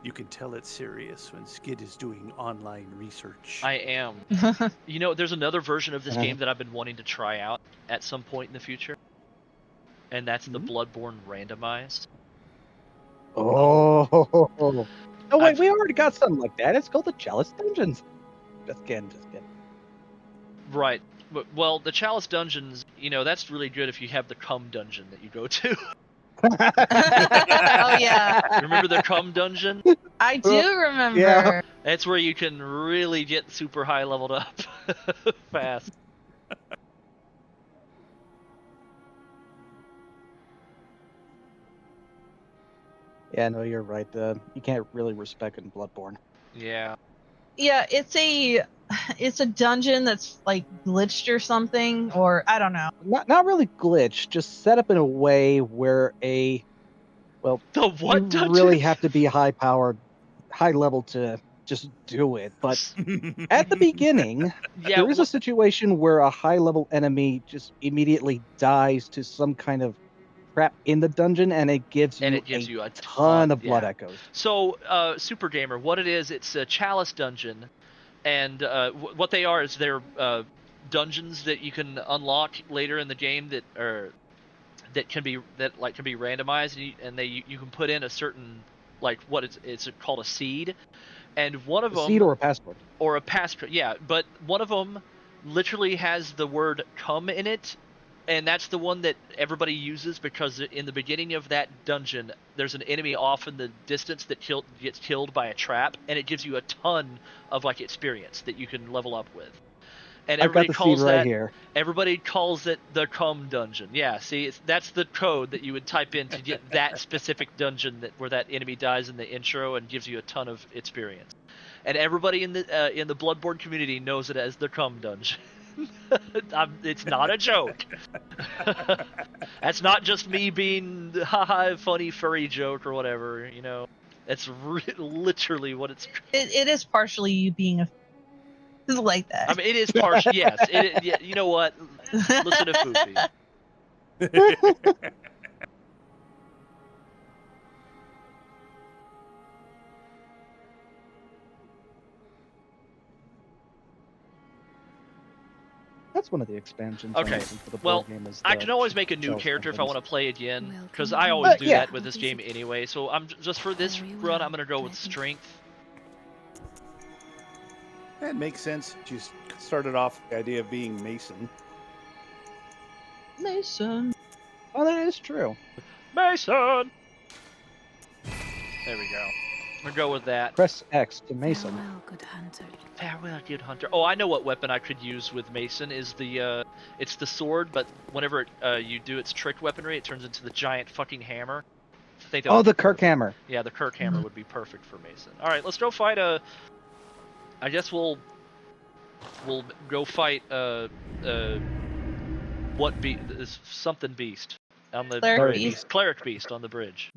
You can tell it's serious when Skidd is doing online research. I am. You know, there's another version of this game that I've been wanting to try out at some point in the future, and that's the Bloodborne randomized. Oh. Oh wait, we already got something like that. It's called the Chalice Dungeons. Just kidding. Right. Well, the Chalice Dungeons, you know, that's really good if you have the Cum Dungeon that you go to. Oh yeah. Remember the Cum Dungeon? I do remember. Yeah. That's where you can really get super high leveled up fast. Yeah, no, you're right. You can't really respec in Bloodborne. Yeah. Yeah, it's a dungeon that's like glitched or something, or I don't know. Not really glitched, just set up in a way where the what you dungeon? really have to be high level to just do it. But at the beginning, there is a situation where a high level enemy just immediately dies to some kind of crap in the dungeon, and it gives you, a ton of blood yeah. echoes. So, Super Gamer, what it is, it's a chalice dungeon, and what they are is they're dungeons that you can unlock later in the game that can be randomized, and you can put in a certain, like, what it's called a seed, and one of them, seed or a passport. Or a passport, yeah. But one of them literally has the word "come" in it, and that's the one that everybody uses because in the beginning of that dungeon, there's an enemy off in the distance that gets killed by a trap, and it gives you a ton of like experience that you can level up with. And I've got everybody the calls seed right that here. everybody calls it the "come" dungeon. Yeah, see, that's the code that you would type in to get that specific dungeon where that enemy dies in the intro and gives you a ton of experience. And everybody in the Bloodborne community knows it as the "come" dungeon. It's not a joke. That's not just me being haha funny furry joke or whatever. You know, that's literally what it's. It is partially you being a like that. I mean, it is partial. Yes, you know what? Listen to Foofy. That's one of the expansions. Okay, for the well, board game is I can always make a new Chalice character if I dungeons. want to play again, because I always do yeah. that with this game anyway. So just for this run, I'm gonna go with strength. That makes sense. You started off with the idea of being Mason. Mason. Oh, that is true. Mason. There we go. I'm gonna go with that. Press X to Mason. Farewell, good hunter. Farewell, good hunter. Oh, I know what weapon I could use with Mason is it's the sword, but whenever you do its trick weaponry, it turns into the giant fucking hammer. I think that would The be Kirk perfect. hammer. Yeah, the Kirk hammer would be perfect for Mason. All right, let's go fight I guess we'll go fight something beast on the cleric beast on the bridge.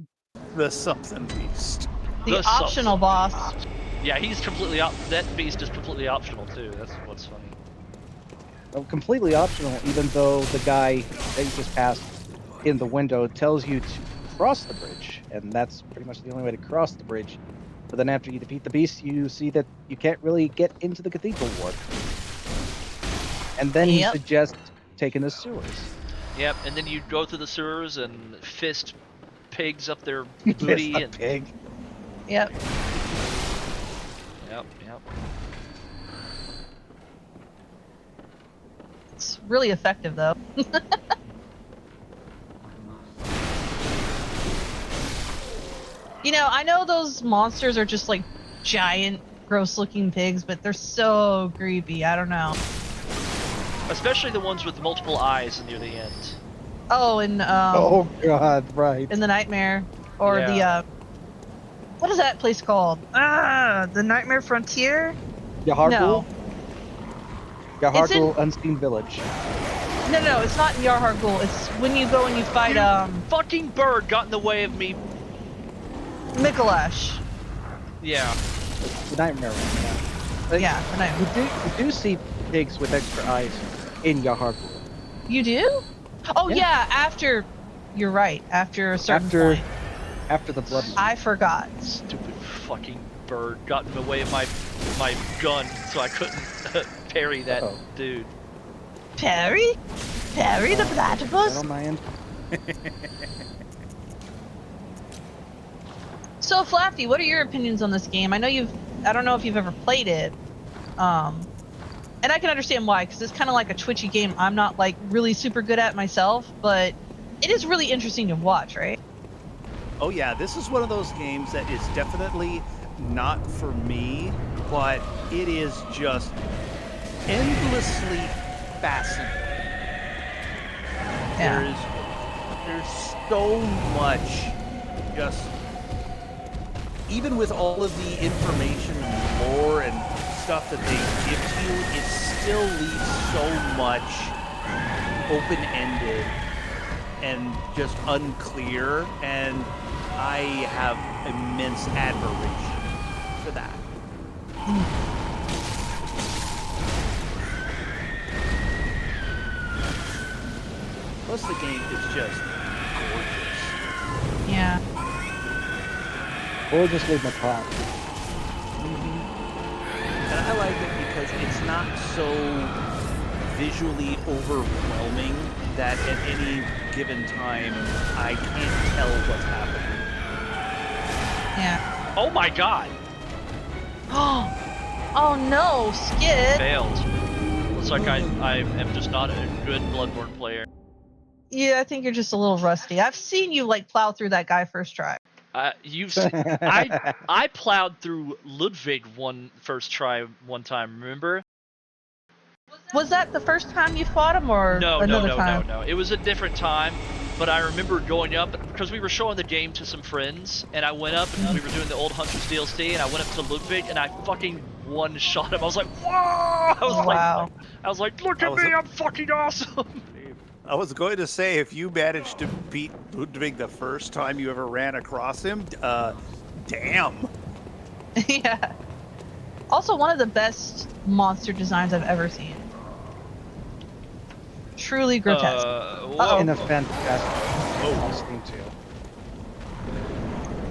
The something beast. The optional boss. Yeah, he's completely that beast is completely optional too. That's what's funny. Well, completely optional, even though the guy that you just passed in the window tells you to cross the bridge, and that's pretty much the only way to cross the bridge. But then after you defeat the beast, you see that you can't really get into the cathedral ward. And then he suggests taking the sewers. Yep, and then you go through the sewers and fist pigs up their booty Fist a pig. Yep. Yep. It's really effective though. You know, I know those monsters are just like giant, gross-looking pigs, but they're so creepy. I don't know. Especially the ones with multiple eyes near the end. Oh, and oh god, right. In the Nightmare, or the what is that place called? The Nightmare Frontier. Yahargul. No. Yahargul Unseen Village. No, it's not in Yahargul. It's when you go and you fight fucking bird got in the way of me. Mikolash. Yeah. It's the Nightmare one. Yeah, the Nightmare. You do see pigs with extra eyes in Yahargul. You do? Oh yeah. After, you're right. After a certain point. After the blood. I forgot. Stupid fucking bird got in the way of my gun, so I couldn't parry that dude. Parry? Parry the platypus? On my end. So Flappy, what are your opinions on this game? I don't know if you've ever played it. And I can understand why, because it's kind of like a twitchy game I'm not like really super good at myself, but it is really interesting to watch, right? Oh yeah, this is one of those games that is definitely not for me, but it is just endlessly fascinating. Yeah. There's so much, just even with all of the information and lore and stuff that they give to you, it still leaves so much open-ended and just unclear, and I have immense admiration for that. Plus the game is just gorgeous. Yeah. Or just leave my pot. And I like it because it's not so visually overwhelming that at any given time I can't tell what's happening. Yeah. Oh my god! Oh no, Skidd! Failed. Looks like I am just not a good Bloodborne player. Yeah, I think you're just a little rusty. I've seen you like plow through that guy first try. You've seen, I plowed through Ludwig first try one time, remember? Was that the first time you fought him or another time? No. It was a different time, but I remember going up because we were showing the game to some friends, and I went up and we were doing the old Hunter's DLC, and I went up to Ludwig and I fucking one-shot him. I was like, whoa! I was like, look at me, I'm fucking awesome. I was going to say, if you managed to beat Ludwig the first time you ever ran across him, damn. Yeah. Also, one of the best monster designs I've ever seen. Truly grotesque. In a fantastic costume too.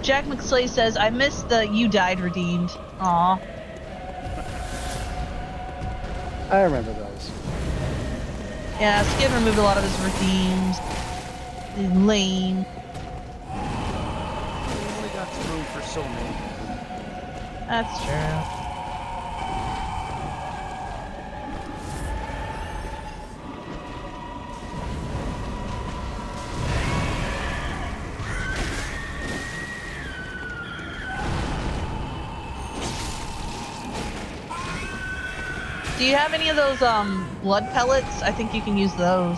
Jack McSlay says, I miss the you died redeemed. Aw. I remember those. Yeah, Skidd removed a lot of his redeems. He's lame. We only got room for so many. That's true. Do you have any of those blood pellets? I think you can use those.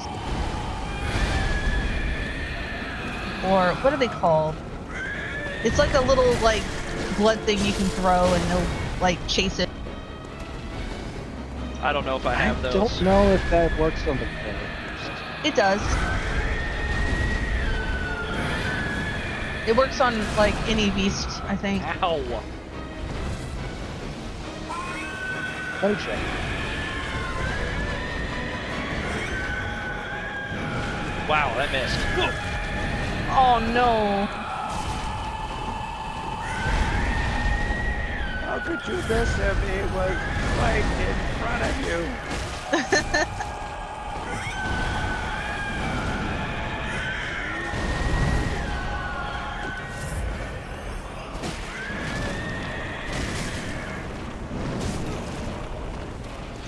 Or what are they called? It's like a little like blood thing you can throw and they'll like chase it. I don't know if I have those. I don't know if that works on the pillars. It does. It works on like any beast, I think. Ow. Let me check. Wow, that missed. Oh no. How could you miss him? He was right in front of you.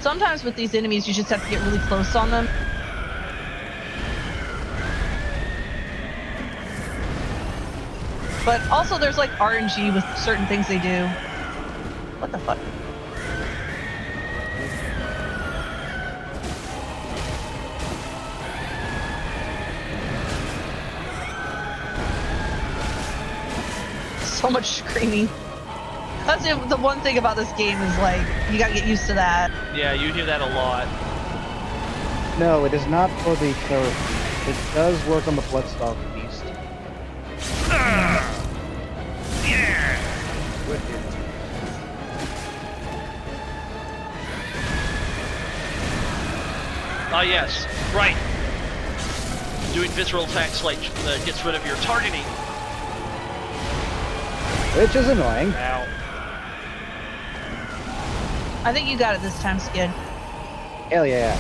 Sometimes with these enemies, you just have to get really close on them. But also there's like RNG with certain things they do. What the fuck? So much screaming. That's the one thing about this game is like, you gotta get used to that. Yeah, you hear that a lot. No, it is not for the therapy. It does work on the Bloodstalk beast. Yeah! Ah, yes. Right. Doing visceral attacks like gets rid of your targeting. Which is annoying. Ow. I think you got it this time, Skidd. Hell yeah.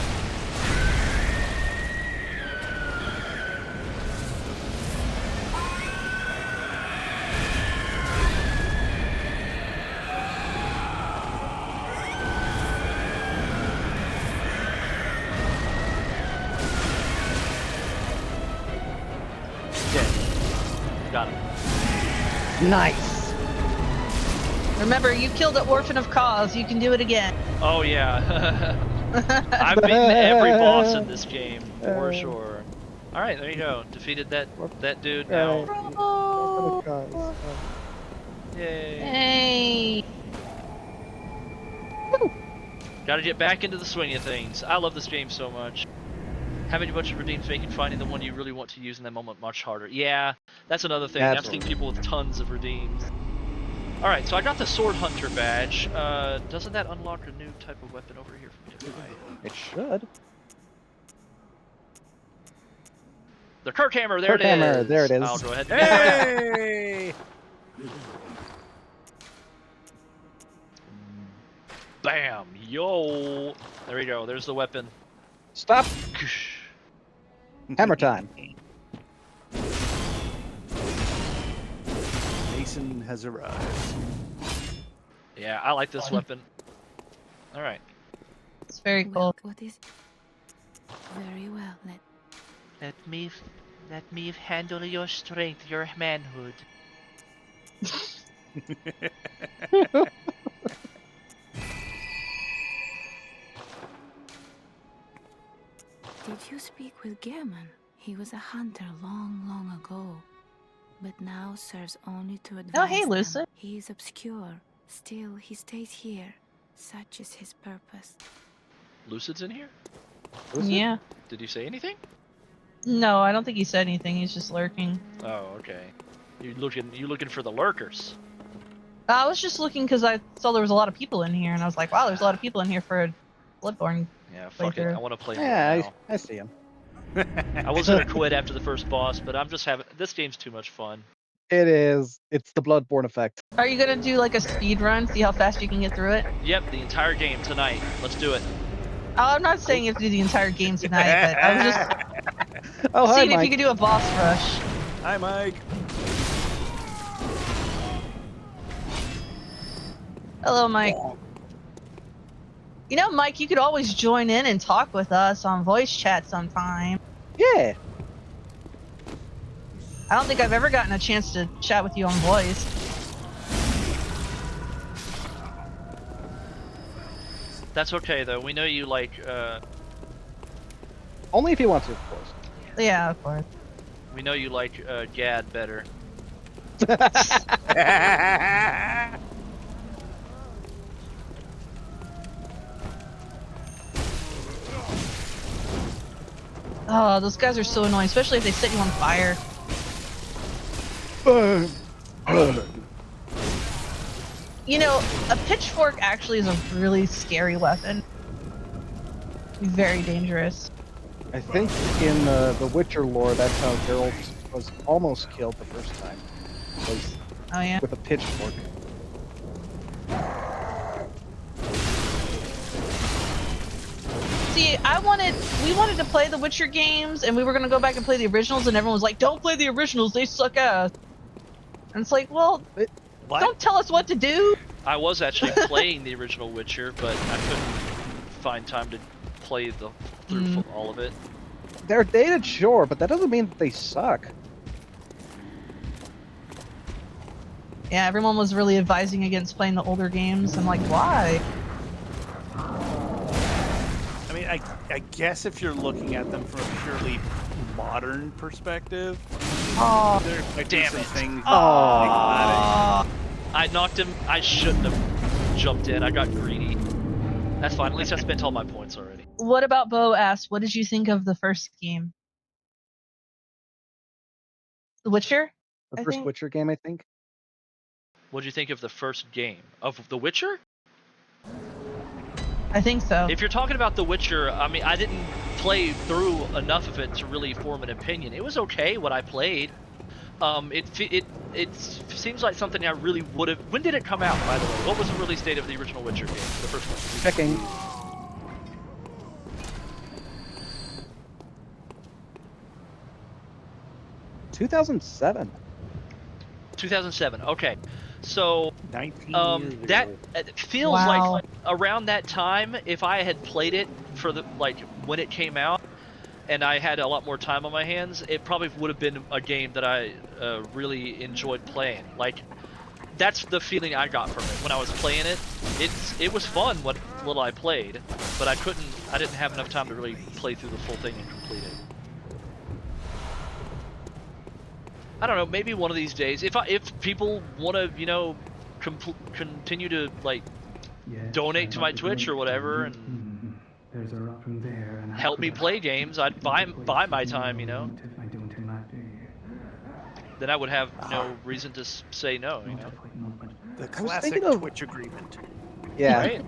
Got him. Nice. Remember, you killed an orphan of cause. You can do it again. Oh yeah. I've beaten every boss in this game for sure. All right, there you go. Defeated that dude. Now. Bravo! Yay! Hey! Got to get back into the swing of things. I love this game so much. Having a bunch of redeems making finding the one you really want to use in that moment much harder. Yeah, that's another thing. I've seen people with tons of redeems. Alright, so I got the Sword Hunter badge. Doesn't that unlock a new type of weapon over here for me to buy? It should. The Kirk hammer, there Kirk it is. hammer, there it is. I'll go ahead and get that. Hey! Bam! Yo! There we go. There's the weapon. Stop. Hammer time. Mason has arrived. Yeah, I like this weapon. All right. It's very cool. Well, what is? Very well. Let me handle your strength, your manhood. Did you speak with Gehrman? He was a hunter long, long ago, but now serves only to advise Oh, hey, them. Lucid. He is obscure. Still, he stays here. Such is his purpose. Lucid's in here? Yeah. Did he say anything? No, I don't think he said anything. He's just lurking. Oh, okay. You looking for the lurkers? I was just looking because I saw there was a lot of people in here, and I was like, wow, there's a lot of people in here for a Bloodborne. Yeah, fuck it. I want to play more Yeah, now. I see him. I was gonna quit after the first boss, but I'm just having this game's too much fun. It is. It's the Bloodborne effect. Are you gonna do like a speed run? See how fast you can get through it? Yep, the entire game tonight. Let's do it. Oh, I'm not saying you have to do the entire game tonight, but I was just Oh, hi, seeing if Mike. you could do a boss rush. Hi, Mike. Hello, Mike. You know, Mike, you could always join in and talk with us on voice chat sometime. Yeah. I don't think I've ever gotten a chance to chat with you on voice. That's okay though. We know you like. Only if you want to, of course. Yeah, of course. We know you like Gad better. Oh, those guys are so annoying, especially if they set you on fire. You know, a pitchfork actually is a really scary weapon. Very dangerous. I think in the Witcher lore, that's how Geralt was almost killed the first time. Was Oh yeah. with a pitchfork. See, we wanted to play the Witcher games, and we were gonna go back and play the originals, and everyone was like, "Don't play the originals, they suck ass." And it's like, well, What? don't tell us what to do. I was actually playing the original Witcher, but I couldn't find time to play through all of it. They're dated, sure, but that doesn't mean that they suck. Yeah, everyone was really advising against playing the older games. I'm like, why? I mean, I guess if you're looking at them from a purely modern perspective, Oh, there might be damn some it. things. I knocked him. I shouldn't have jumped in. I got greedy. That's fine. At least I spent all my points already. what about Bo asked, what did you think of the first game? The Witcher? The I first think. Witcher game, I think. What did you think of the first game of The Witcher? I think so. If you're talking about The Witcher, I mean, I didn't play through enough of it to really form an opinion. It was okay what I played. It seems like something I really would have. When did it come out, by the way? What was the release date of the original Witcher game? The first one. Checking. (2007). 2007. Okay, so 19 years that ago. it feels Wow. like around that time, if I had played it for the when it came out, and I had a lot more time on my hands, it probably would have been a game that I really enjoyed playing. Like, that's the feeling I got from it when I was playing it. It was fun what little I played, but I didn't have enough time to really play through the full thing and complete it. I don't know, maybe one of these days, if people want to, continue to Yes, donate I to got my the Twitch or link. whatever and There's a rock from there, and help me play games, I'd buy my time, If I don't in that day. then I would have no reason to say no, The I was classic thinking of- Twitch agreement. Yeah. Right?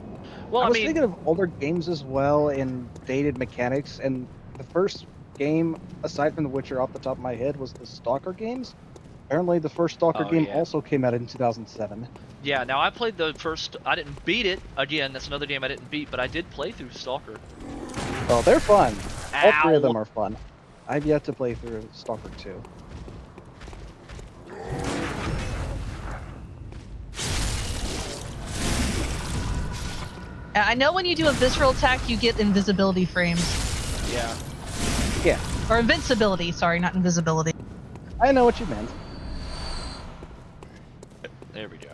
Well, I I was mean, thinking of older games as well in dated mechanics, and the first game aside from The Witcher off the top of my head was the Stalker games. Apparently, the first Stalker Oh, game yeah. also came out in 2007. Yeah, now I played the first. I didn't beat it. Again, that's another game I didn't beat, but I did play through Stalker. Oh, they're fun. All three of them Ow. are fun. I've yet to play through Stalker 2. I know when you do a visceral attack, you get invisibility frames. Yeah. Yeah, Or invincibility, sorry, not invisibility. I know what you meant. There we go.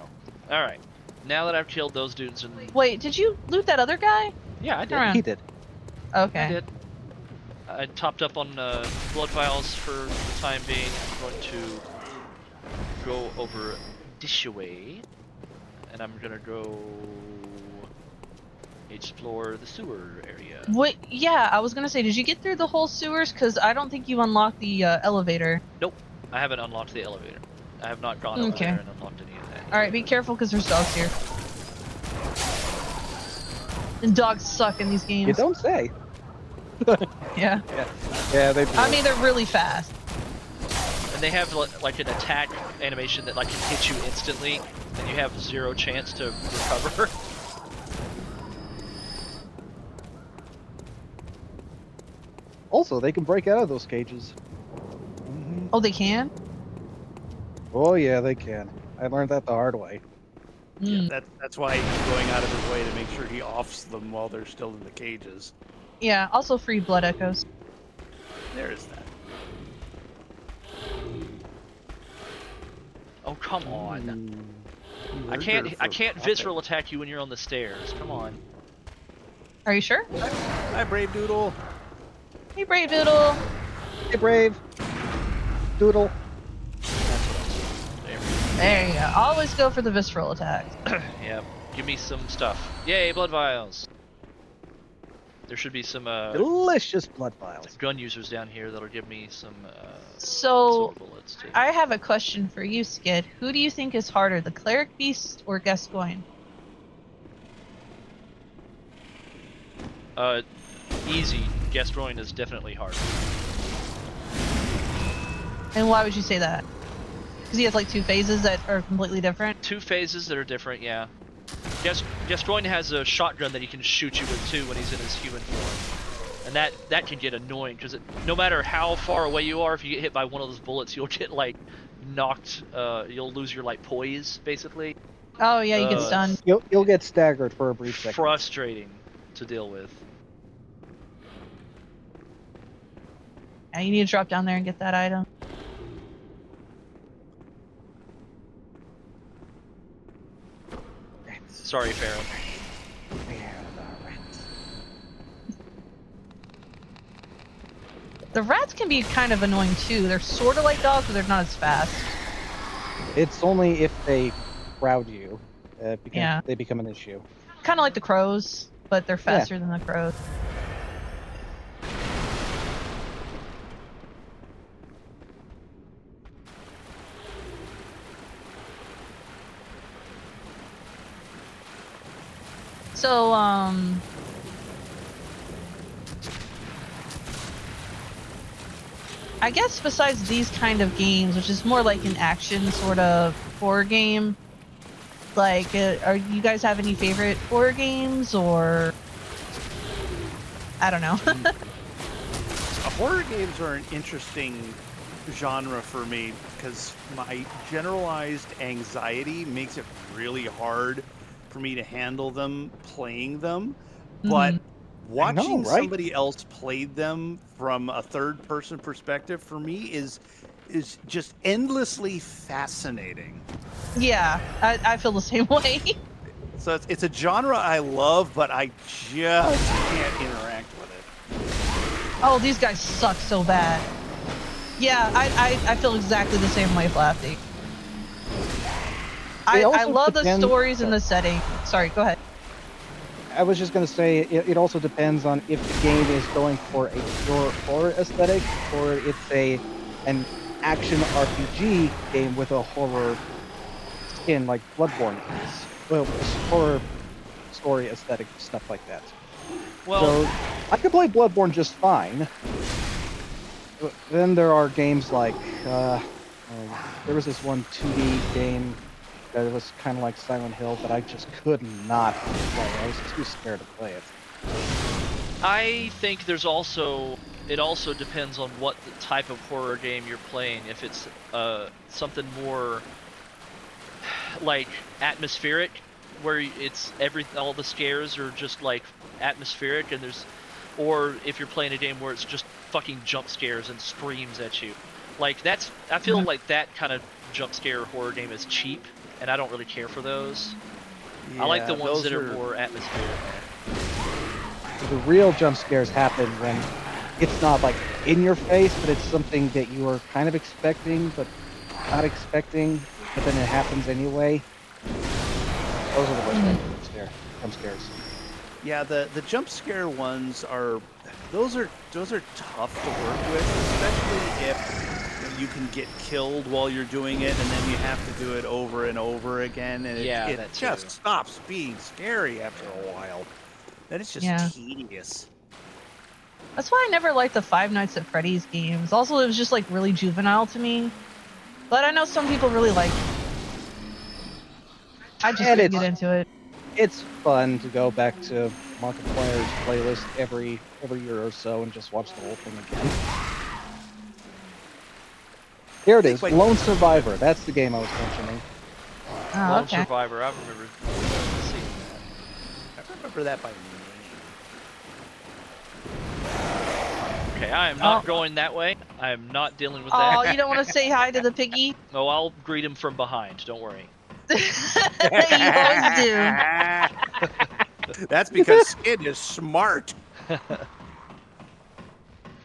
All right. Now that I've killed those dudes and Wait, did you loot that other guy? yeah, I did. Turn around. He did. Okay. I did. I topped up on blood vials for the time being. I'm going to go over this way, and I'm gonna go explore the sewer area. Wait, yeah, I was gonna say, did you get through the whole sewers? Because I don't think you unlocked the elevator. Nope, I haven't unlocked the elevator. I have not gone over Okay. there and unlocked any of that. Alright, be careful because there's dogs here. And dogs suck in these games. You don't say. Yeah. Yeah, they do. I mean, they're really fast. And they have like an attack animation that like can hit you instantly, and you have 0 chance to recover. Also, they can break out of those cages. Oh, they can? Oh yeah, they can. I learned that the hard way. Mm. That's why he's going out of his way to make sure he offs them while they're still in the cages. Yeah, also free blood echoes. There is that. Oh come on! I Murder can't for visceral attack you when you're on the stairs. Come on. Are you sure? Hi, Brave Doodle. Hey, Brave Doodle. Hey, Brave. Doodle. There you go. Always go for the visceral attack. Yeah, give me some stuff. Yay, blood vials. There should be some Delicious blood vials. gun users down here that'll give me some So, silver bullets too. I have a question for you, Skid. Who do you think is harder, the Cleric Beast or Gascoigne? Easy. Gastroin is definitely hard. And why would you say that? Because he has like 2 phases that are completely different? 2 phases that are different, yeah. Gastroin has a shotgun that he can shoot you with too when he's in his human form. And that can get annoying, because no matter how far away you are, if you get hit by one of those bullets, you'll get like knocked, you'll lose your like poise, basically. Oh yeah, you get stunned. You'll get staggered for a brief second. Frustrating to deal with. Yeah, you need to drop down there and get that item. Sorry, Pharaoh. The rats can be kind of annoying too. They're sort of like dogs, but they're not as fast. It's only if they crowd you, Yeah. they become an issue. Kind of like the crows, but they're faster than the crows. So, I guess besides these kind of games, which is more like an action sort of horror game, like, are you guys have any favorite horror games, or I don't know. Horror games are an interesting genre for me because my generalized anxiety makes it really hard for me to handle them playing them. But watching somebody else play them from a third-person perspective for me is just endlessly fascinating. Yeah, I feel the same way. So it's a genre I love, but I just can't interact with it. Oh, these guys suck so bad. Yeah, I feel exactly the same way, Flafty. I love the stories and the setting. Sorry, go ahead. I was just going to say, it also depends on if the game is going for a pure horror aesthetic, or it's an action RPG game with a horror skin, like Bloodborne is. Well, horror story aesthetic, stuff like that. Well, so, I could play Bloodborne just fine. Then there are games like there was this one 2D game that was kind of like Silent Hill that I just could not play. I was too scared to play it. I think it also depends on what the type of horror game you're playing. If it's something more like atmospheric, where it's all the scares are just like atmospheric, or if you're playing a game where it's just fucking jump scares and screams at you, like I feel like that kind of jump scare horror game is cheap, and I don't really care for those. I like the ones that are more atmospheric. The real jump scares happen when it's not like in your face, but it's something that you are kind of expecting, but not expecting, but then it happens anyway. Those are the worst kinds of jump scares. Yeah, the jump scare ones are those are tough to work with, especially if you can get killed while you're doing it, and then you have to do it over and over again, and it just stops being scary after a while. Then it's just tedious. That's why I never liked the Five Nights at Freddy's games. Also, it was just like really juvenile to me. But I know some people really like it. I just didn't get into it. It's fun to go back to Markiplier's playlist every year or so and just watch the whole thing again. Here it is, Lone Survivor. That's the game I was mentioning. Lone Survivor, I remember seeing that. I remember that by name. Okay, I am not going that way. I am not dealing with that. Oh, you don't want to say hi to the piggy? No, I'll greet him from behind. Don't worry. You always do. That's because Skidd is smart.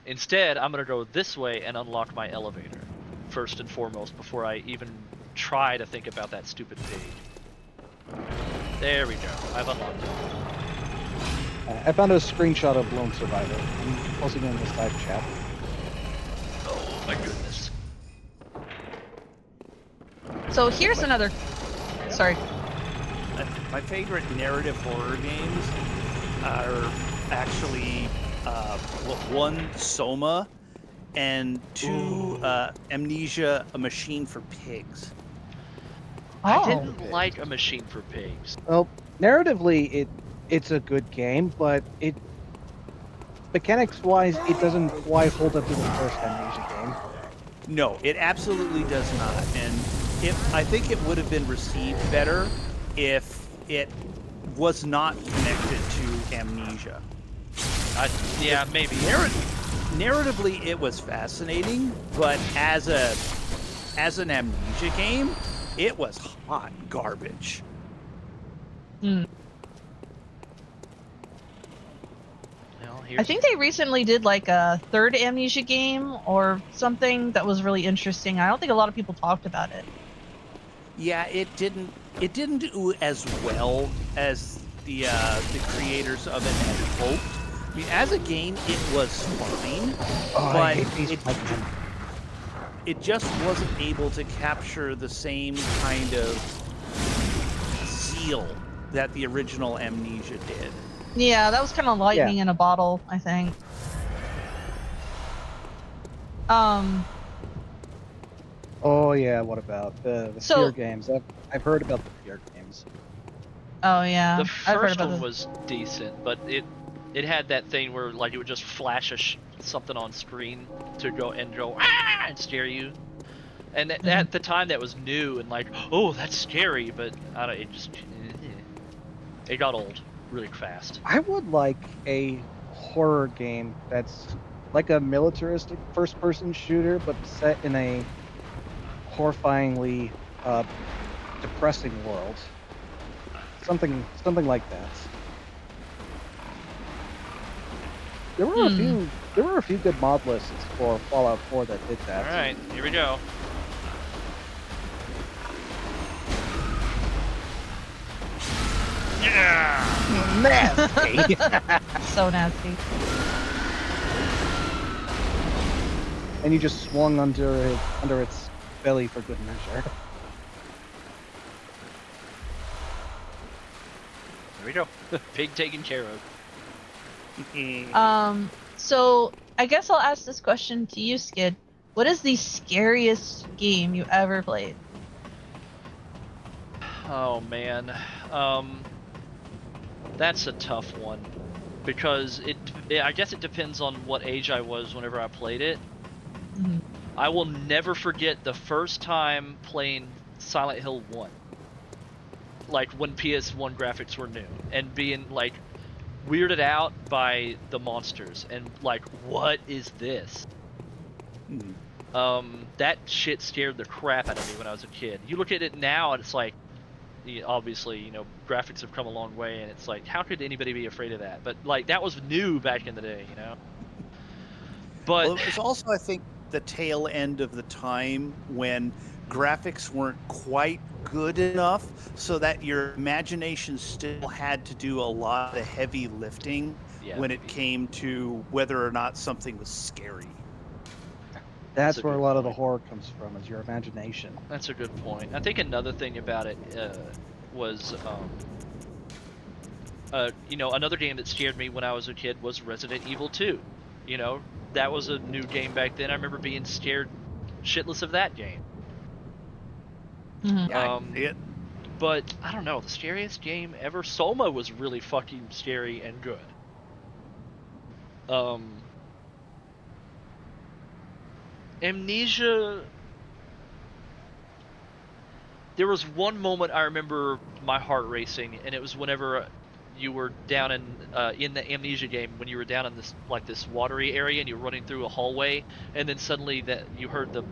Instead, I'm going to go this way and unlock my elevator, first and foremost, before I even try to think about that stupid pig. There we go. I've unlocked it. I found a screenshot of Lone Survivor. I'm posting it in the side chat. Oh my goodness. So here's another... Sorry. My favorite narrative horror games are actually one, Soma, and two, Amnesia, A Machine for Pigs. I didn't like A Machine for Pigs. Well, narratively, it's a good game, but mechanics-wise, it doesn't quite hold up to the first Amnesia game. No, it absolutely does not, and I think it would have been received better if it was not connected to Amnesia. Yeah, maybe. Narratively, it was fascinating, but as an Amnesia game, it was hot garbage. I think they recently did like a third Amnesia game or something that was really interesting. I don't think a lot of people talked about it. Yeah, it didn't do as well as the creators of it had hoped. I mean, as a game, it was fine, but it just wasn't able to capture the same kind of zeal that the original Amnesia did. Yeah, that was kind of lightning in a bottle, I think. Oh yeah, what about the Fear games? I've heard about the Fear games. Oh yeah, the first one was decent, but it had that thing where like it would just flash something on screen to go and scare you. And at the time that was new and like, oh, that's scary, but I don't. It got old really fast. I would like a horror game that's like a militaristic first-person shooter, but set in a horrifyingly depressing world. Something like that. There were a few good mod lists for Fallout 4 that did that. All right, here we go. Yeah! Nasty! So nasty. And you just swung under its belly for good measure. There we go. Pig taken care of. So I guess I'll ask this question to you, Skid. What is the scariest game you ever played? Oh man, that's a tough one because I guess it depends on what age I was whenever I played it. Mhm. I will never forget the first time playing Silent Hill 1. Like when PS1 graphics were new and being like weirded out by the monsters and like, what is this? That shit scared the crap out of me when I was a kid. You look at it now and it's like, obviously, you know, graphics have come a long way and it's like, how could anybody be afraid of that? But like, that was new back in the day, you know? But well, it was also, I think, the tail end of the time when graphics weren't quite good enough so that your imagination still had to do a lot of heavy lifting when it came to whether or not something was scary. That's where a lot of the horror comes from, is your imagination. That's a good point. I think another thing about it was, you know, another game that scared me when I was a kid was Resident Evil 2. You know, that was a new game back then. I remember being scared shitless of that game. But I don't know, the scariest game ever. Soma was really fucking scary and good. Amnesia. There was one moment I remember my heart racing, and it was whenever you were down in the Amnesia game, when you were down in this watery area and you were running through a hallway, and then suddenly that you heard the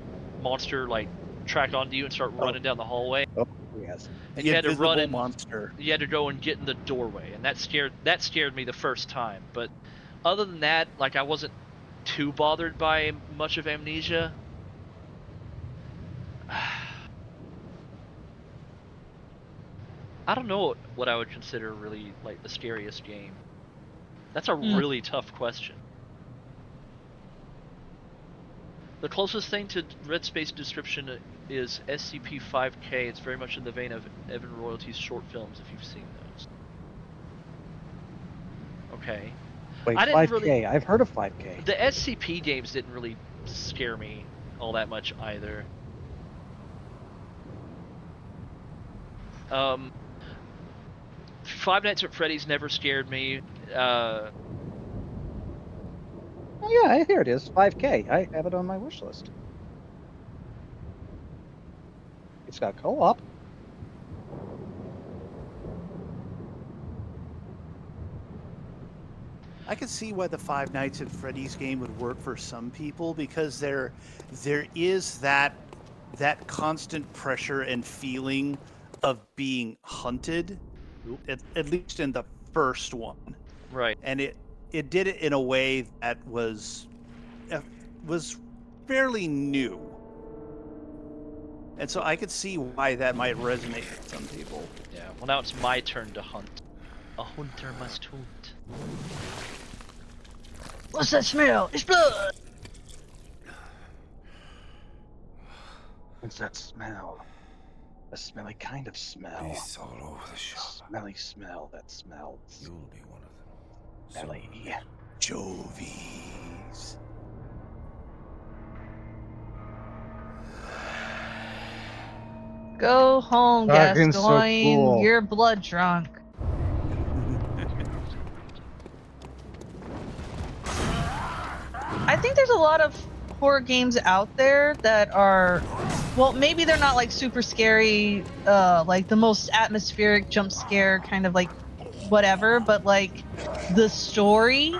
monster like track onto you and start running down the hallway. Oh yes. And The you had to run invisible and monster. you had to go and get in the doorway, and that scared me the first time. But other than that, like, I wasn't too bothered by much of Amnesia. I don't know what I would consider really like the scariest game. That's a really tough question. The closest thing to Red Space description is SCP-5K. It's very much in the vein of Evan Royalty's short films, if you've seen those. Okay. Wait, I didn't 5K. really... I've heard of 5K. The SCP games didn't really scare me all that much either. Five Nights at Freddy's never scared me. Oh, yeah, here it is. 5K. I have it on my wish list. It's got co-op. I can see why the Five Nights at Freddy's game would work for some people, because there is that constant pressure and feeling of being hunted, at least in the first one. Right. And it did it in a way that was fairly new. And so I could see why that might resonate with some people. Yeah, well, now it's my turn to hunt. A hunter must hunt. What's that smell? It's blood! What's that smell? A smelly kind of smell. Beasts all over the shop. Smelly smell that smells. You'll be one of them. Smelly. Jovies. Go home, Dragon's so Gascoigne. cool. You're blood drunk. I think there's a lot of horror games out there that are, well, maybe they're not like super scary, like the most atmospheric jump scare kind of like whatever, but like the story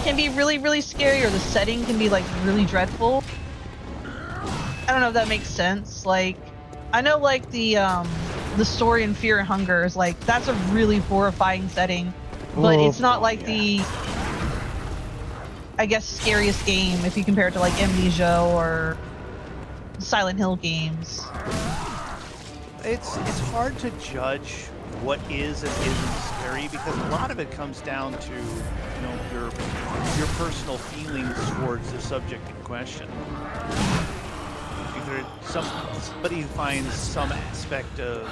can be really, really scary, or the setting can be like really dreadful. I don't know if that makes sense. Like, I know like the story in Fear and Hunger is like, that's a really horrifying setting, but it's not like the, I guess, scariest game if you compare it to like Amnesia or Silent Hill games. It's hard to judge what is and isn't scary, because a lot of it comes down to, you know, your personal feelings towards the subject in question. Either somebody who finds some aspect of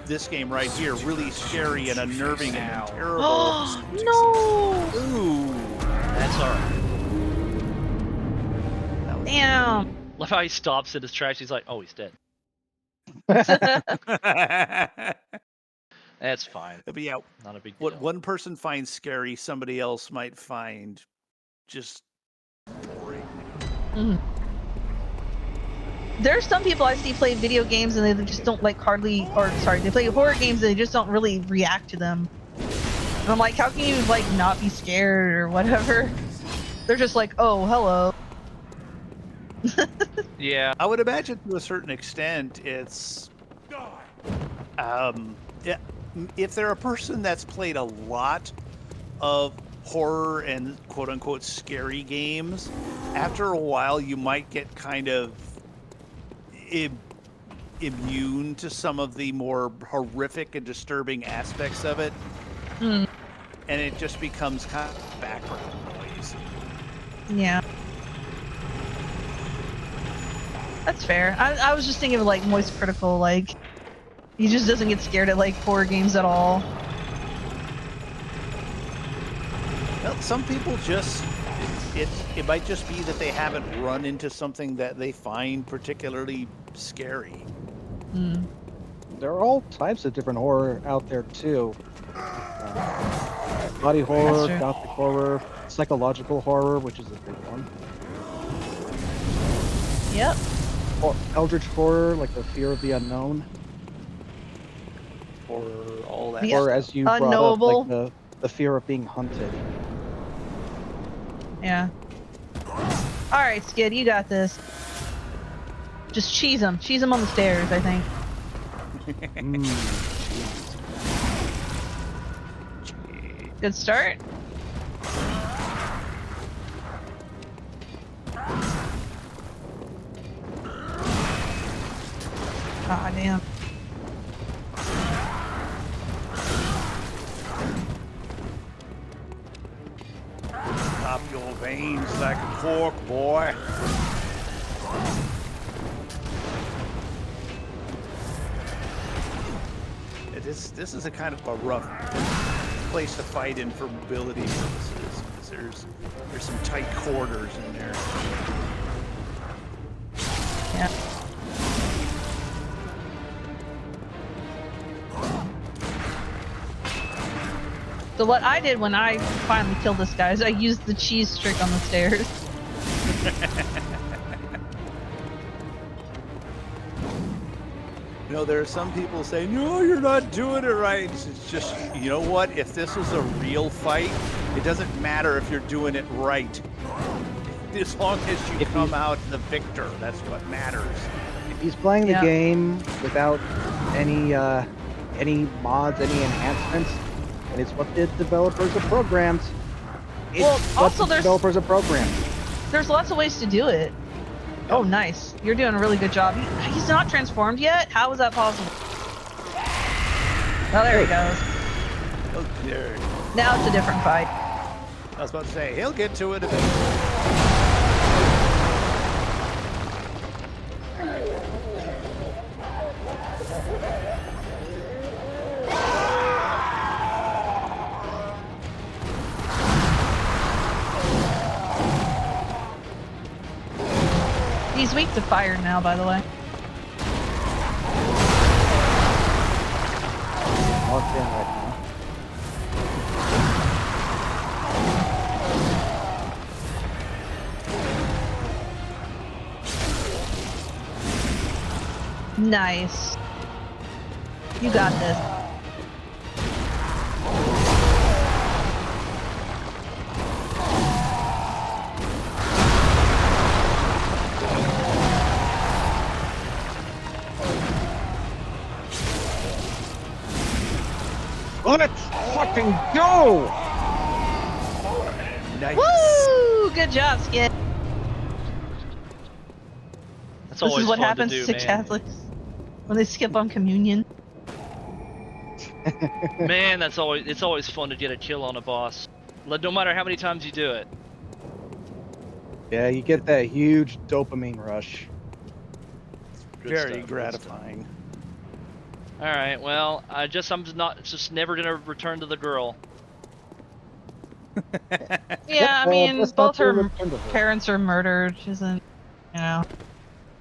this game right here really scary and unnerving and terrible. No! Ooh. That's alright. Damn. Love how he stops in his tracks. He's like, oh, he's dead. That's fine. But yeah, Not a big what deal. one person finds scary, somebody else might find just boring. Mm. There's some people I see play video games and they just don't like hardly, or sorry, they play horror games and they just don't really react to them. And I'm like, how can you like not be scared or whatever? They're just like, oh, hello. Yeah. I would imagine to a certain extent it's yeah, if they're a person that's played a lot of horror and quote unquote scary games, after a while you might get kind of immune to some of the more horrific and disturbing aspects of it. Mm. And it just becomes kind of background noise. Yeah. That's fair. I was just thinking of like Moist Critical, like he just doesn't get scared at like horror games at all. Well, some people just it might just be that they haven't run into something that they find particularly scary. Mm. There are all types of different horror out there too. Body horror, gothic horror, psychological horror, which is a big one. Yep. Or eldritch horror, like the fear of the unknown. Or all that. Yeah. Or as you brought up, like the fear of being hunted. Yeah. All right, Skid, you got this. Just cheese him. Cheese him on the stairs, I think. Good start. Ah, damn. Pop your veins like a cork, boy. This is a kind of a rough place to fight in for mobility purposes. There's some tight corridors in there. Yeah. So what I did when I finally killed this guy is I used the cheese trick on the stairs. You know, there are some people saying, no, you're not doing it right. It's just, you know what? If this was a real fight, it doesn't matter if you're doing it right. As long as you come out the victor, that's what matters. If he's playing the game without any mods, any enhancements, and it's what the developers have programmed. Developers have programmed. There's lots of ways to do it. Oh, nice. You're doing a really good job. He's not transformed yet? How is that possible? Oh, there he goes. Oh, there. Now it's a different fight. I was about to say, he'll get to it eventually. He's weak to fire now, by the way. Locked in right now. Nice. You got this. Let's fucking go! Nice. Woo! Good job, Skid. That's This always is what fun happens to do, to man. Catholics when they skip on communion. Man, it's always fun to get a kill on a boss. No matter how many times you do it. Yeah, you get that huge dopamine rush. Very gratifying. All right, well, I'm just never gonna return to the girl. Yeah, I mean, that's both not her too dependable. parents are murdered. She isn't. You know,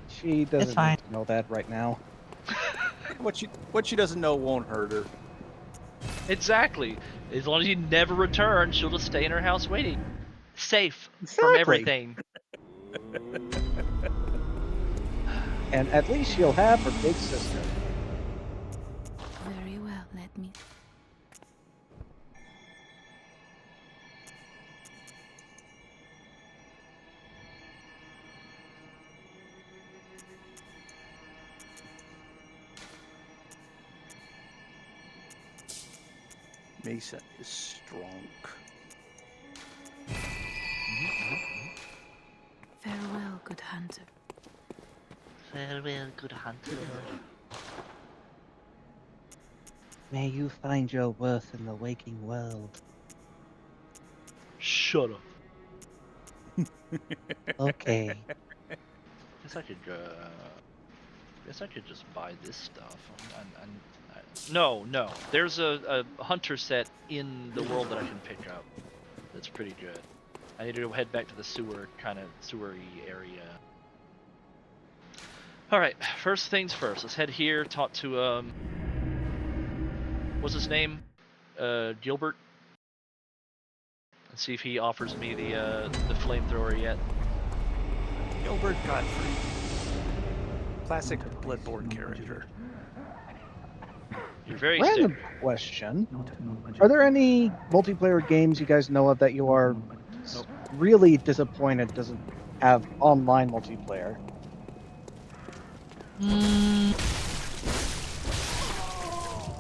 She doesn't fine. need to know that right now. What she doesn't know won't hurt her. Exactly. As long as you never return, she'll just stay in her house waiting. Safe from Exactly. everything. And at least she'll have her big sister. Very well, let me. Mesa is strong. Farewell, good hunter. Farewell, good hunter. May you find your worth in the waking world. Shut up. Okay. Guess I could just buy this stuff. No. There's a hunter set in the world that I can pick up. That's pretty good. I need to go head back to the sewery area. Alright, first things first. Let's head here, talk to, what's his name? Gilbert? And see if he offers me the flamethrower yet. Gilbert Godfrey. Classic Bloodborne character. You're very Random sick. question. Are there any multiplayer games you guys know of that you are really disappointed doesn't have online multiplayer?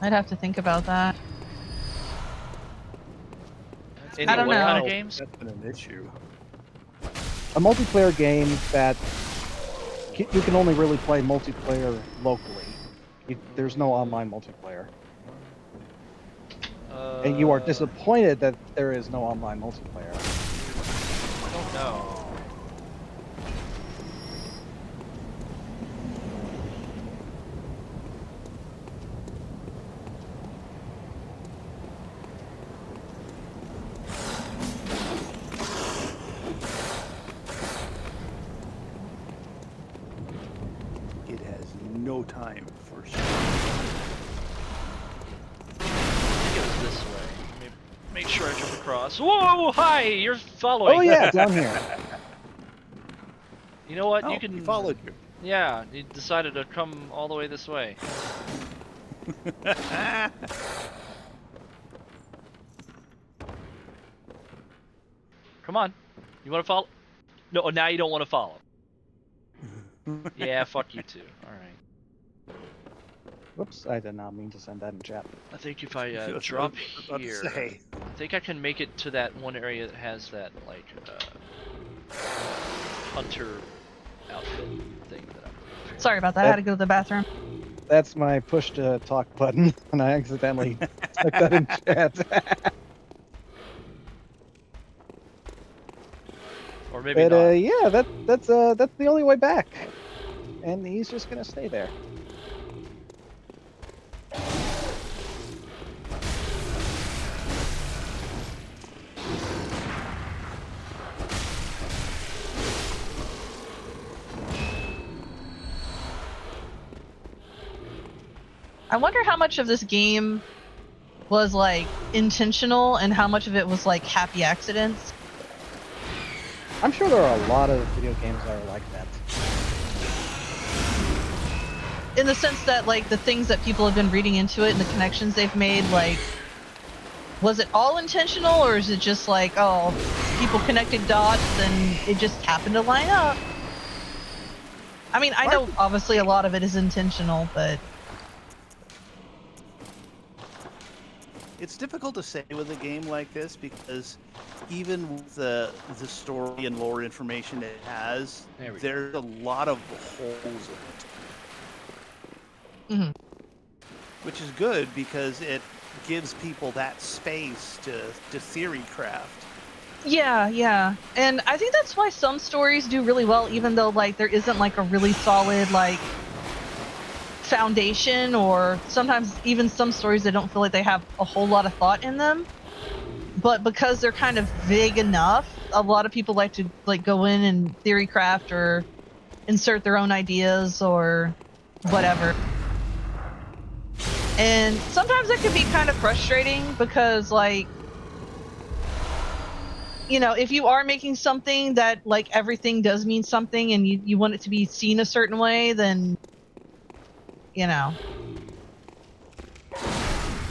I'd have to think about that. Any I don't what know. kind of games? That's been an issue. A multiplayer game that you can only really play multiplayer locally. There's no online multiplayer. And you are disappointed that there is no online multiplayer. I don't know. It has no time for I think it was this way. Let me make sure I jump across. Whoa, hi! You're following. Oh yeah, down here. You know what? Oh, you can. he followed you. Yeah, he decided to come all the way this way. Come on. You want to follow? No, now you don't want to follow. Yeah, fuck you too. Alright. Whoops, I did not mean to send that in chat. I think if I That's what drop I was about to here, say. I think I can make it to that one area that has that, like, hunter outfit thing that I'm looking for. Sorry about that. I had to go to the bathroom. That's my push to talk button, and I accidentally stuck that in chat. Or maybe But not. yeah, that's the only way back, and he's just gonna stay there. I wonder how much of this game was like intentional and how much of it was like happy accidents. I'm sure there are a lot of video games that are like that. In the sense that like the things that people have been reading into it and the connections they've made, like, was it all intentional or is it just like, oh, people connected dots and it just happened to line up? I mean, I know obviously a lot of it is intentional, but It's difficult to say with a game like this because even with the story and lore information it has, there's a lot of holes in it. Which is good because it gives people that space to theory craft. yeah. And I think that's why some stories do really well, even though like there isn't like a really solid like foundation, or sometimes even some stories that don't feel like they have a whole lot of thought in them. But because they're kind of vague enough, a lot of people like to like go in and theory craft or insert their own ideas or whatever. And sometimes it can be kind of frustrating because, like, you know, if you are making something that, like, everything does mean something and you want it to be seen a certain way, then, you know.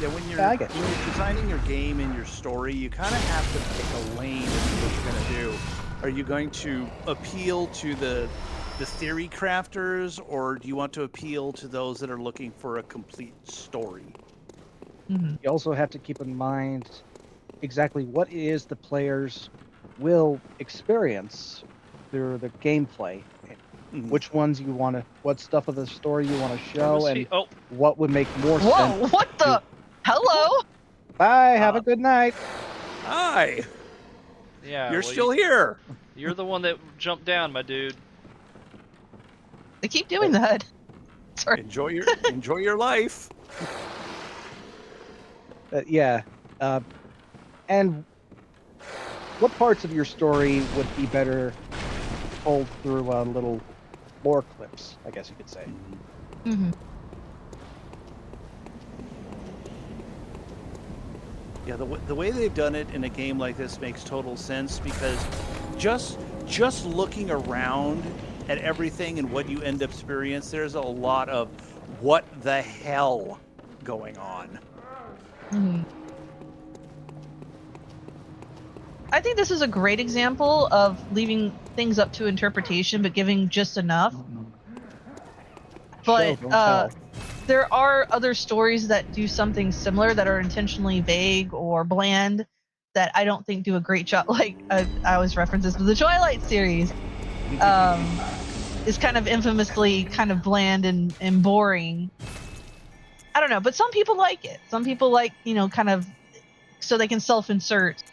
Yeah, when you're, Yeah, I get when you're designing your game and your story, you kind of have to pick a lane as to what you're going to do. Are you going to appeal to the theory crafters, or do you want to appeal to those that are looking for a complete story? Mm-hmm. You also have to keep in mind exactly what it is the players will experience through the gameplay. Which ones you want to, what stuff of the story you want to show, and what would make more sense. Whoa, what the? Hello? Bye, have a good night. Hi. Yeah, You're well, still here. You're the one that jumped down, my dude. They keep doing that. Sorry. Enjoy your life. Yeah. And what parts of your story would be better told through little lore clips, I guess you could say. Mm-hmm. Yeah, the way they've done it in a game like this makes total sense, because just looking around at everything and what you end up experiencing, there's a lot of what the hell going on. Mm-hmm. I think this is a great example of leaving things up to interpretation, but giving just enough. But Show, don't tell. there are other stories that do something similar that are intentionally vague or bland that I don't think do a great job. Like I always reference this, but the Twilight series is kind of infamously kind of bland and boring. I don't know, but some people like it. Some people like, you know, kind of so they can self-insert.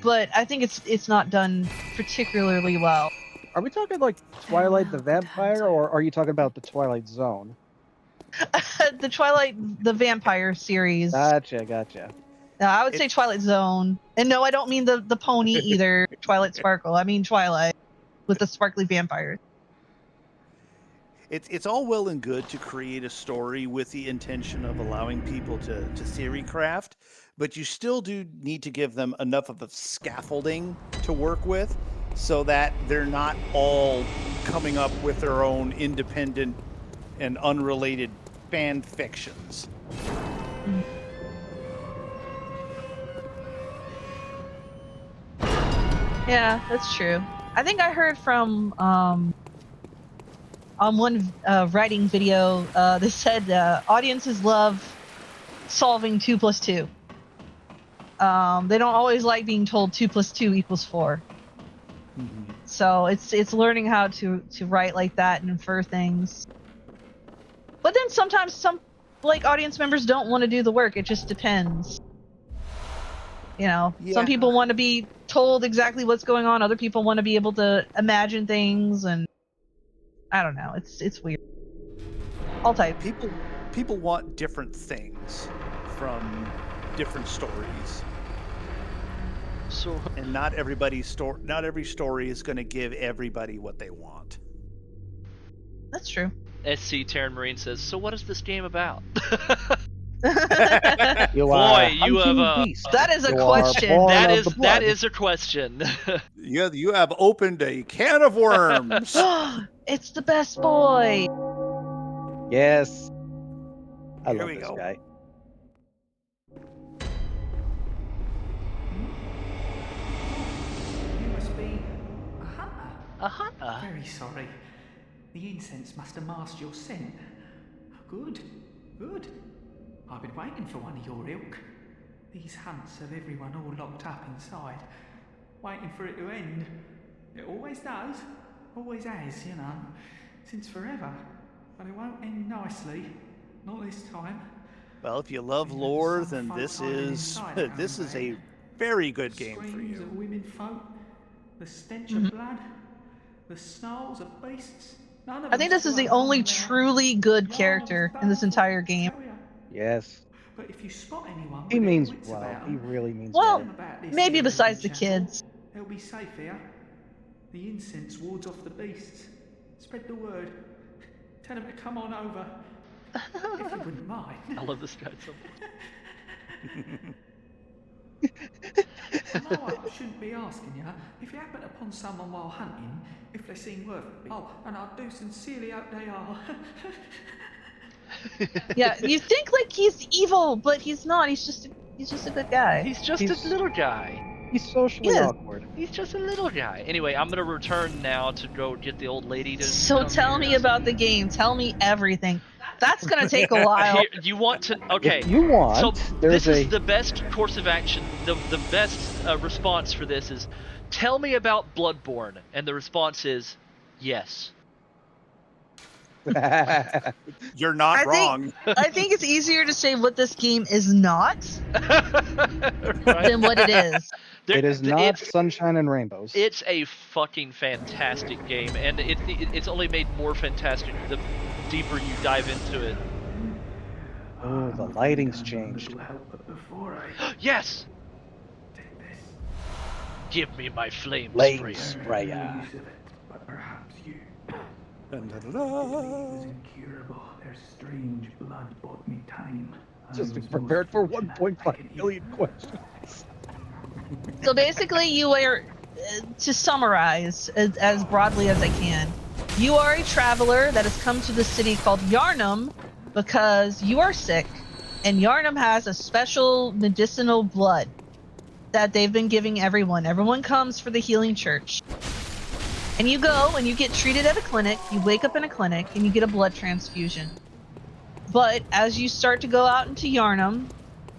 But I think it's not done particularly well. Are we talking like Twilight the Vampire, or are you talking about the Twilight Zone? The Twilight the Vampire series. Gotcha. No, I would say Twilight Zone. And no, I don't mean the pony either, Twilight Sparkle. I mean Twilight with the sparkly vampires. It's all well and good to create a story with the intention of allowing people to theory craft, but you still do need to give them enough of a scaffolding to work with so that they're not all coming up with their own independent and unrelated fan fictions. Yeah, that's true. I think I heard from on one writing video, they said audiences love solving 2 + 2. They don't always like being told 2 + 2 = 4. So it's learning how to write like that and infer things. But then sometimes some like audience members don't want to do the work. It just depends. You know, some people want to be told exactly what's going on. Other people want to be able to imagine things, and I don't know. It's weird. All types. People want different things from different stories. So, and not every story is going to give everybody what they want. That's true. SC Terran Marine says, so what is this game about? Boy, you have a... That is a question. That is a question. You have opened a can of worms. It's the best boy. Yes. I Here love we this go. guy. You must be a hunter. A hunter? Very sorry. The incense must have masked your scent. Good. I've been waiting for one of your ilk. These hunts have everyone all locked up inside, waiting for it to end. It always does. Always has, you know, since forever. But it won't end nicely. Not this time. Well, if you love lore, then this is a very good game for Screams you. of women folk, the stench of blood, the snarls of beasts. None of I think this is the only truly good character in this entire game. Yes. But if you spot anyone He with their means wits well. about He them, really means well. about this Maybe here besides the chapel, kids. they'll be safe here. The incense wards off the beasts. Spread the word. Tell him to come on over. If you wouldn't mind. I love this guy so much. I know I shouldn't be asking you. If you happen upon someone while hunting, if they seem worth it. Oh, and I do sincerely hope they are. Yeah, you think like he's evil, but he's not. He's just a good guy. He's just a little guy. He's socially Yes. awkward. He's just a little guy. Anyway, I'm gonna return now to go get the old lady to. So come tell here. me about the game. Tell me everything. That's gonna take a while. Here, you want to? Okay. If you want, So there's this is the best course of action. The best response for this is, tell me about Bloodborne, and the response is, yes. You're not wrong. I think it's easier to say what this game is not than what it is. It is not sunshine and rainbows. It's a fucking fantastic game, and it's only made more fantastic the deeper you dive into it. Oh, the lighting's changed. Yes! Give me my flame sprayer. But perhaps you. It was incurable. Their strange blood bought me time. Just be prepared for 1.5 million questions. So basically, you are, to summarize as broadly as I can, you are a traveler that has come to the city called Yarnum because you are sick, and Yarnum has a special medicinal blood that they've been giving everyone. Everyone comes for the healing church. And you go and you get treated at a clinic, you wake up in a clinic, and you get a blood transfusion. But as you start to go out into Yarnum,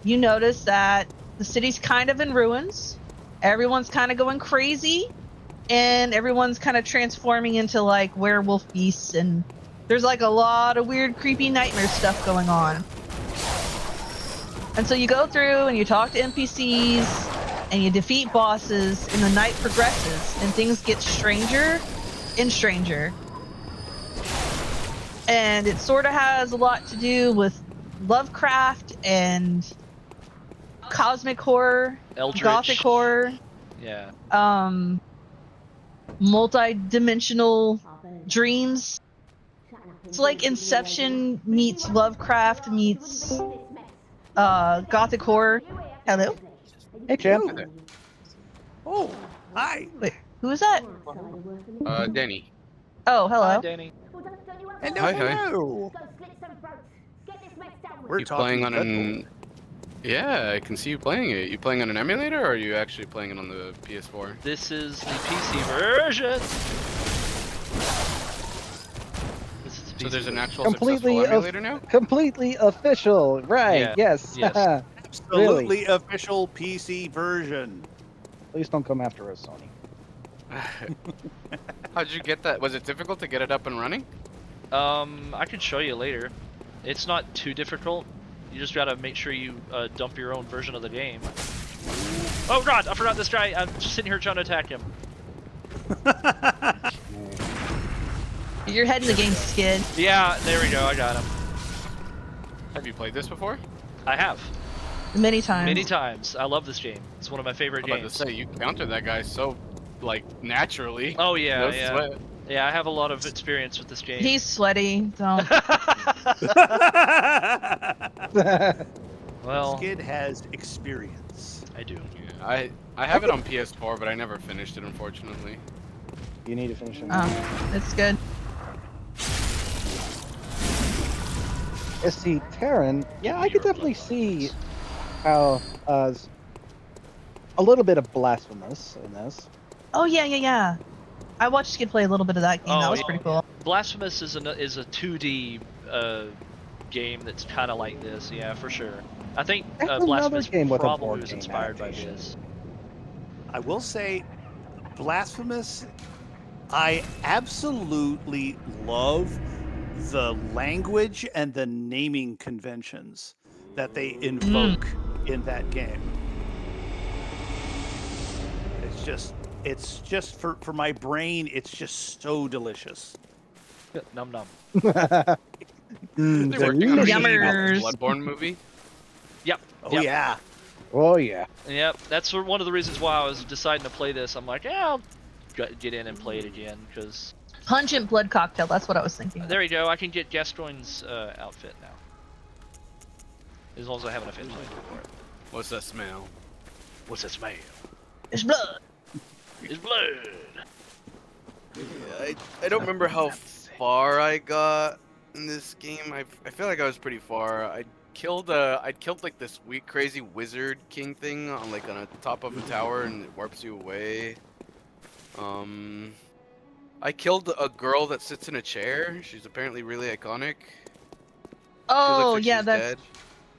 you notice that the city's kind of in ruins. Everyone's kind of going crazy, and everyone's kind of transforming into like werewolf beasts, and there's like a lot of weird, creepy nightmare stuff going on. And so you go through and you talk to NPCs, and you defeat bosses, and the night progresses, and things get stranger and stranger. And it sort of has a lot to do with Lovecraft and cosmic horror, Eldritch. gothic horror, Yeah. multi-dimensional dreams. It's like Inception meets Lovecraft meets gothic horror. Hello? Hey, Jen. Oh, hi. Wait, who is that? Danny. Oh, hello. Hi, Danny. Hello, Hi, hi. hello. We're You talking playing on Bloodborne. an? Yeah, I can see you playing it. You playing on an emulator, or are you actually playing it on the PS4? This is the PC version. This is the So PC there's an version. actual Completely, successful emulator now. completely official, right? Yeah, Yes. yes. Absolutely Really? official PC version. Please don't come after us, Sony. How'd you get that? Was it difficult to get it up and running? I could show you later. It's not too difficult. You just gotta make sure you dump your own version of the game. Oh god, I forgot this guy. I'm just sitting here trying to attack him. You're heading the game, Skid. Yeah, there we go. I got him. Have you played this before? I have. Many times. Many times. I love this game. It's one of my favorite I'm about games. to say you counter that guy so, like, naturally. Oh yeah, No yeah. sweat. Yeah, I have a lot of experience with this game. He's sweaty, don't. Well, Skid has experience. I do. Yeah, I have it on PS4, but I never finished it, unfortunately. You need to finish it. It's good. See, Terran, yeah, I could definitely see how a little bit of blasphemous in this. Oh yeah. I watched Skid play a little bit of that game. Oh, That was yeah. pretty cool. Blasphemous is a 2D game that's kind of like this. Yeah, for sure. I think That's another Blasphemous game with a probably board was game inspired by adaptation. this. I will say, Blasphemous, I absolutely love the language and the naming conventions that they invoke in that game. It's just for my brain, it's just so delicious. Num num. They're working on a Yummers. Bloodborne movie. Yep. Oh yep. yeah. Oh yeah. Yep. That's one of the reasons why I was deciding to play this. I'm like, yeah, I'll get in and play it again because Pungent blood cocktail. That's what I was thinking. There you go. I can get Gascoigne's outfit now. As long as I have enough insight for it. What's that smell? What's that smell? It's blood. It's blood. Yeah, I don't remember how far I got in this game. I feel like I was pretty far. I'd killed like this weak crazy wizard king thing on like on a top of a tower and it warps you away. I killed a girl that sits in a chair. She's apparently really iconic. Oh like yeah, she's that's dead.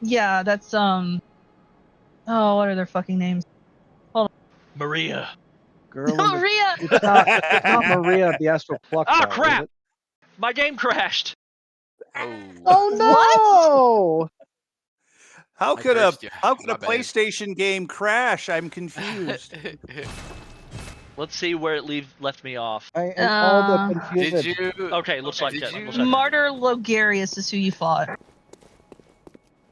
yeah, that's Oh, what are their fucking names? Hold on. Maria. Girl in the- Maria. It's not Maria the Astral Pluck. Oh Doll, is crap! it? My game crashed. Oh no! How I could cursed you. a My bad. PlayStation game crash? I'm confused. Let's see where it left me off. I am all the confusion. Did you? Okay, looks like did that. you- Looks like that. Martyr Logarius is who you fought.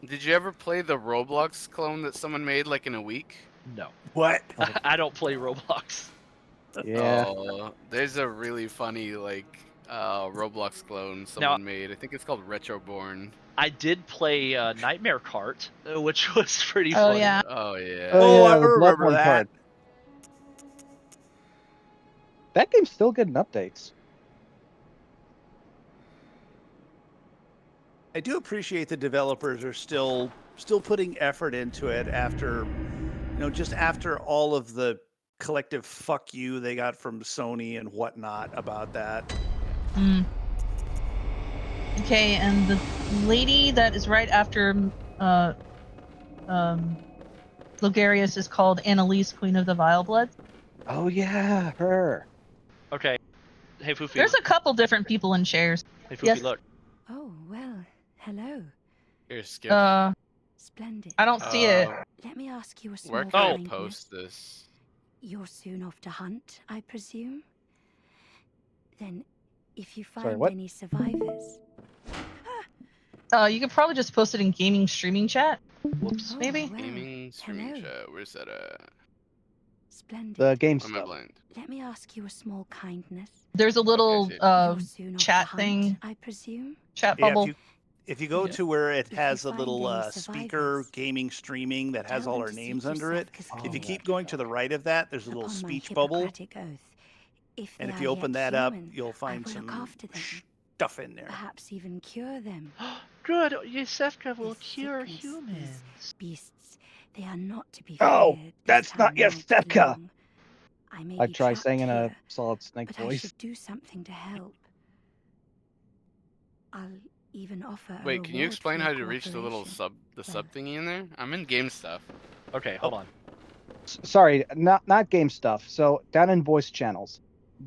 Did you ever play the Roblox clone that someone made like in a week? No. What? I don't play Roblox. Yeah. Oh, there's a really funny like Roblox clone someone made. I think it's called Retroborn. I did play Nightmare Cart, which was pretty Oh funny. yeah. Oh yeah. Oh, I the remember Bloodborne that. card. That game's still getting updates. I do appreciate the developers are still putting effort into it after, just after all of the collective fuck you they got from Sony and whatnot about that. Mm. Okay, and the lady that is right after Logarius is called Annalise, Queen of the Vile Bloods. Oh yeah, her. Okay. Hey, Foofy. There's a couple different people in chairs. Hey, Foofy, Yes. look. Oh, well, hello. Here's Skidd. Splendid. I don't see it. Let me ask you a small Where can I kindness. post this? You're soon off to hunt, I presume? Then, if you Sorry, find what? any survivors... You could probably just post it in gaming streaming chat. Whoops. Maybe. well, Gaming streaming hello. chat. Where's that at? Splendid. The game Why am I stuff. blind? Let me ask you a small kindness. There's a little Okay, You're soon off chat to thing, hunt, I presume? chat Yeah, bubble. if you go Yeah. to where it If you has a find little any speaker survivors, gaming streaming that has tell all them our to names seek under your it, self-custody. if you keep going to the right of that, there's a little Upon my speech bubble, Hippocratic oath, if and they if are you open yet that up, human, you'll I find will look some after them. stuff in there. Perhaps even cure them. Good. Yusefka will This cure sickness, humans. these beasts, they are not to be Oh, feared. this that's not time won't be Yusefka. long. I may I'd be try trapped saying in a here, Solid Snake but I voice. should do something to help. I'll even offer a Wait, can you reward explain for how your to reach the little cooperation. sub thingy in there? I'm in game stuff. Okay, hold on. Sorry, not game stuff. So down in voice channels,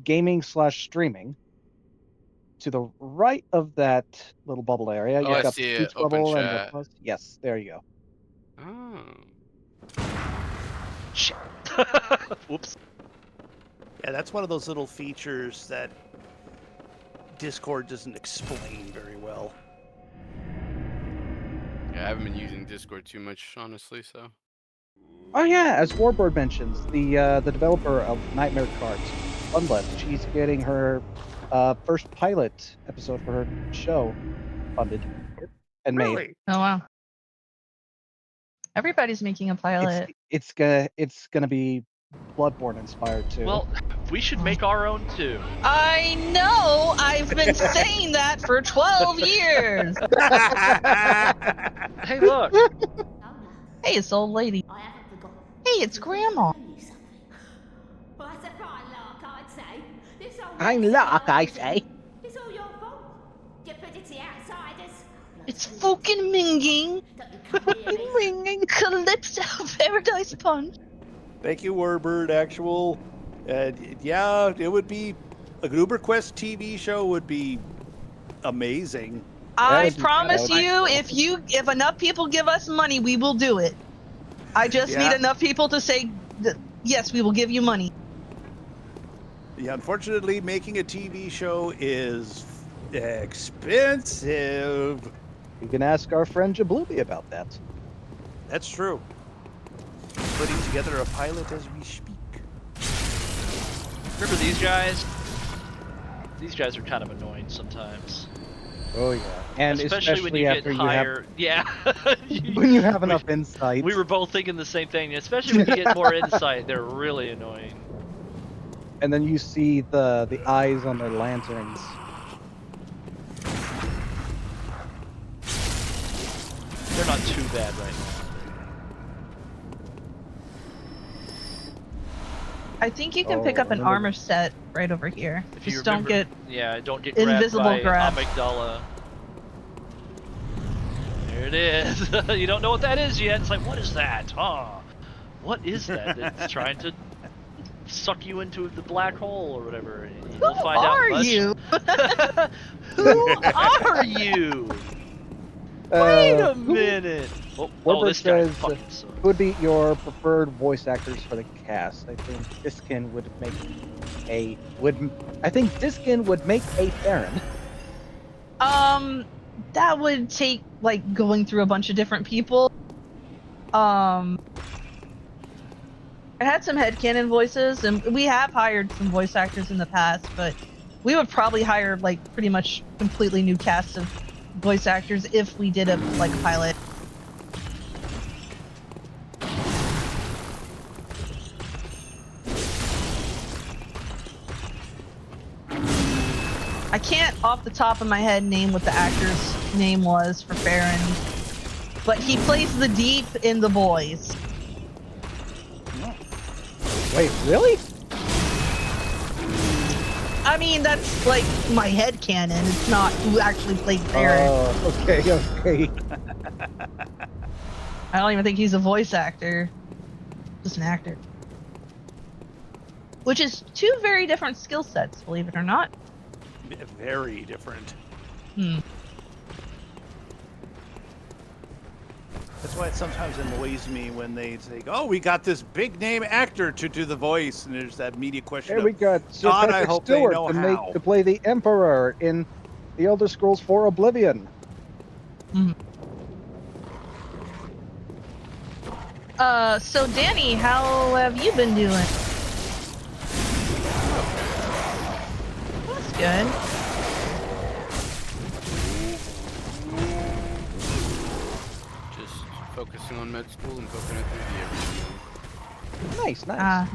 gaming/streaming. To the right of that little bubble area, Oh, you've I got see the it. speech Open bubble and the chat. plus. Yes, there you go. Oh. Shit. Whoops. Yeah, that's one of those little features that Discord doesn't explain very well. Yeah, I haven't been using Discord too much, honestly, so. Oh yeah, as Warbird mentions, the developer of Nightmare Cards, Unless, she's getting her first pilot episode for her show funded and made. Really? Oh wow. Everybody's making a pilot. It's gonna be Bloodborne inspired too. Well, we should make our own too. I know. I've been saying that for 12 years. Hey, look. Hey, it's old lady. I haven't forgotten. Hey, it's grandma. Tell you something. Well, that's a fine lark, I'd say. This old I'm mess lark, I of say. It's all your fault. You put it to the outsiders. It's fucking minging. Don't you come near me. Ringing Calypso Paradise Punch. Thank you, Warbird. Actual, yeah, it would be a GuberQuest TV show would be amazing. I would be- promise that would be you, cool. if enough people give us money, we will do it. I just Yeah. need enough people to say, yes, we will give you money. Yeah, unfortunately, making a TV show is expensive. You can ask our friend Jablubi about that. That's true. Putting together a pilot as we speak. Remember these guys? these guys are kind of annoying sometimes. Oh yeah, and especially when you get after higher. Yeah. when you have enough insight. We were both thinking the same thing. Especially when you get more insight, they're really annoying. And then you see the eyes on their lanterns. They're not too bad right now. I think you can pick up an armor set right over here. If Just you don't remember, get yeah, don't get invisible grabbed by grabs. amygdala. There it is. You don't know what that is yet. It's like, what is that? What is that? It's trying to suck you into the black hole or whatever. You'll find out much. You? Who are you? Wait a minute. Oh, this guy fucking sucks. Who would be your preferred voice actors for the cast? I think Diskin would make a Farron. That would take like going through a bunch of different people. I had some headcanon voices, and we have hired some voice actors in the past, but we would probably hire like pretty much completely new casts of voice actors if we did a pilot. I can't off the top of my head name what the actor's name was for Farron, but he plays the Deep in The Boys. Wait, really? I mean, that's like my headcanon. It's not who actually played Farron. Oh, okay. I don't even think he's a voice actor. Just an actor. Which is two very different skill sets, believe it or not. Very different. That's why it sometimes annoys me when they say, "Oh, we got this big name actor to do the voice," and there's that media question. Here we got Sir God, Patrick I hope Stewart they know how. to play the Emperor in The Elder Scrolls IV: Oblivion. So Danny, how have you been doing? That's good. Just focusing on med school and poking it through the everything. Nice. Yeah.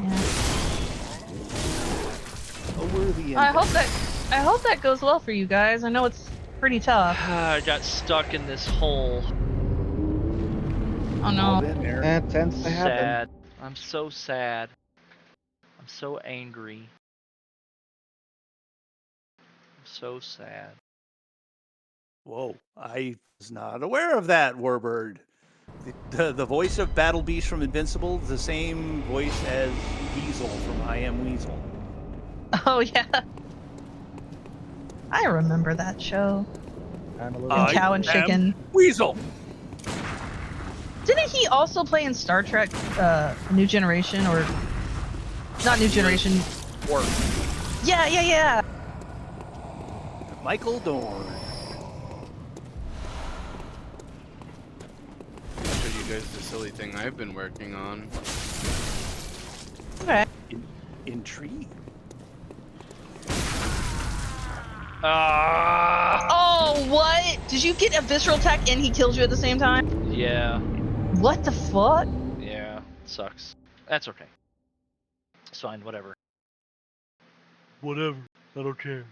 A worthy I hope that goes well for you guys. I know it's pretty tough. I got stuck in this hole. Oh no. That tends to happen. Sad. I'm so sad. I'm so angry. I'm so sad. Whoa, I was not aware of that, Warbird. The voice of Battle Beast from Invincible, the same voice as Weasel from I Am Weasel. Oh yeah. I remember that show. And Cow and Chicken. Weasel. Didn't he also play in Star Trek New Generation, or not New Generation? Or Yeah. Michael Dorn. I'll show you guys the silly thing I've been working on. Okay. Intrigue. Oh, what? Did you get a visceral attack and he kills you at the same time? Yeah. What the fuck? Yeah. Sucks. That's okay. It's fine. Whatever. Whatever. I don't care.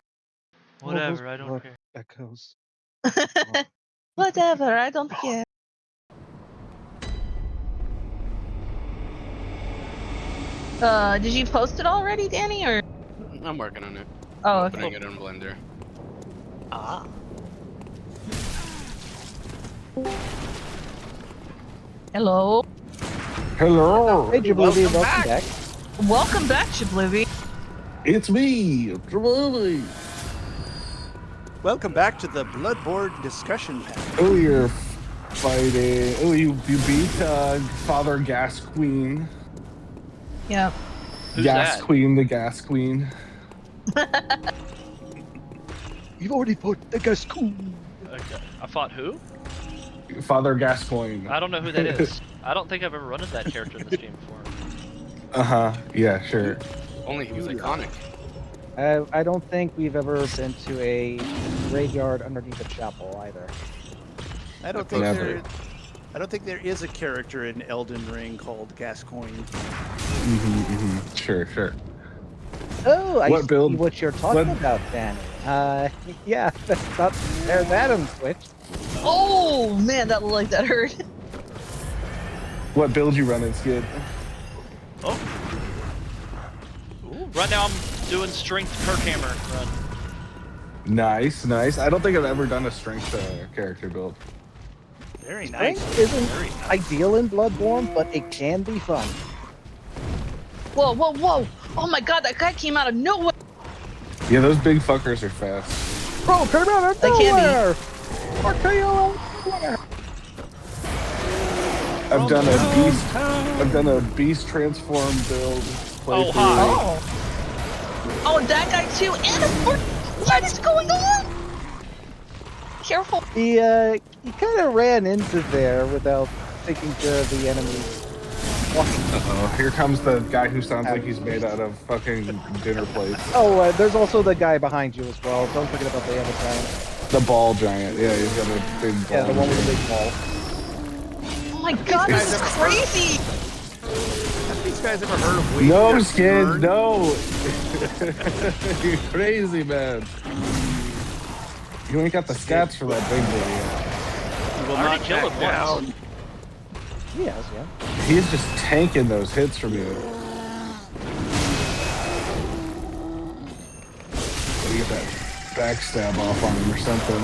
Whatever. I don't care. Echoes. Whatever. I don't care. Did you post it already, Danny, or? I'm working on it. Oh, I'm okay. opening it in Blender. Ah. Hello. Hello. Hey, Jabluvi, welcome back. Welcome back, Jabluvi. It's me, Jabluvi. Welcome back to the Bloodborne discussion panel. Oh, you're fighting. Oh, you beat Father Gas Queen. Yep. Who's Gas that? Queen, the Gas Queen. You've already fought the Gas Queen. Okay. I fought who? Father Gascoigne. I don't know who that is. I don't think I've ever run into that character in this game before. Yeah, sure. Only he was iconic. I don't think we've ever been to a graveyard underneath a chapel either. I don't think Never. there. I don't think there is a character in Elden Ring called Gascoigne. Sure, sure. Oh, I What see build- what you're talking what- about, Danny. Yeah, that's not there's Adam Switch. Oh man, that looked like that hurt. What build you running, Skid? Oh. Ooh, right now I'm doing strength per hammer run. Nice, nice. I don't think I've ever done a strength character build. Very nice. Strength isn't Very nice. ideal in Bloodborne, but it can be fun. Whoa, whoa, whoa! Oh my god, that guy came out of nowhere. Yeah, those big fuckers are fast. Bro, come out of They can be. nowhere! RKO nowhere! I've done a beast. I've done a beast transform build. Oh, playthrough. hi. Oh, that guy too, and a fork. What is going on? Careful. He kind of ran into there without taking care of the enemy. Uh-oh, here comes the guy who sounds like he's made out of fucking dinner plates. Oh, there's also the guy behind you as well. Don't forget about the other guy. The ball giant. Yeah, he's got a big ball. Yeah, the one with the big ball. Oh my god, this is crazy. Have these guys ever heard of Wade No, Their Skid, Turn? no! You're crazy, man. You ain't got the stats for that big boy yet. You will I already not killed back him down. once. Yes, yeah. He's just tanking those hits from you. You get that backstab off on him or something.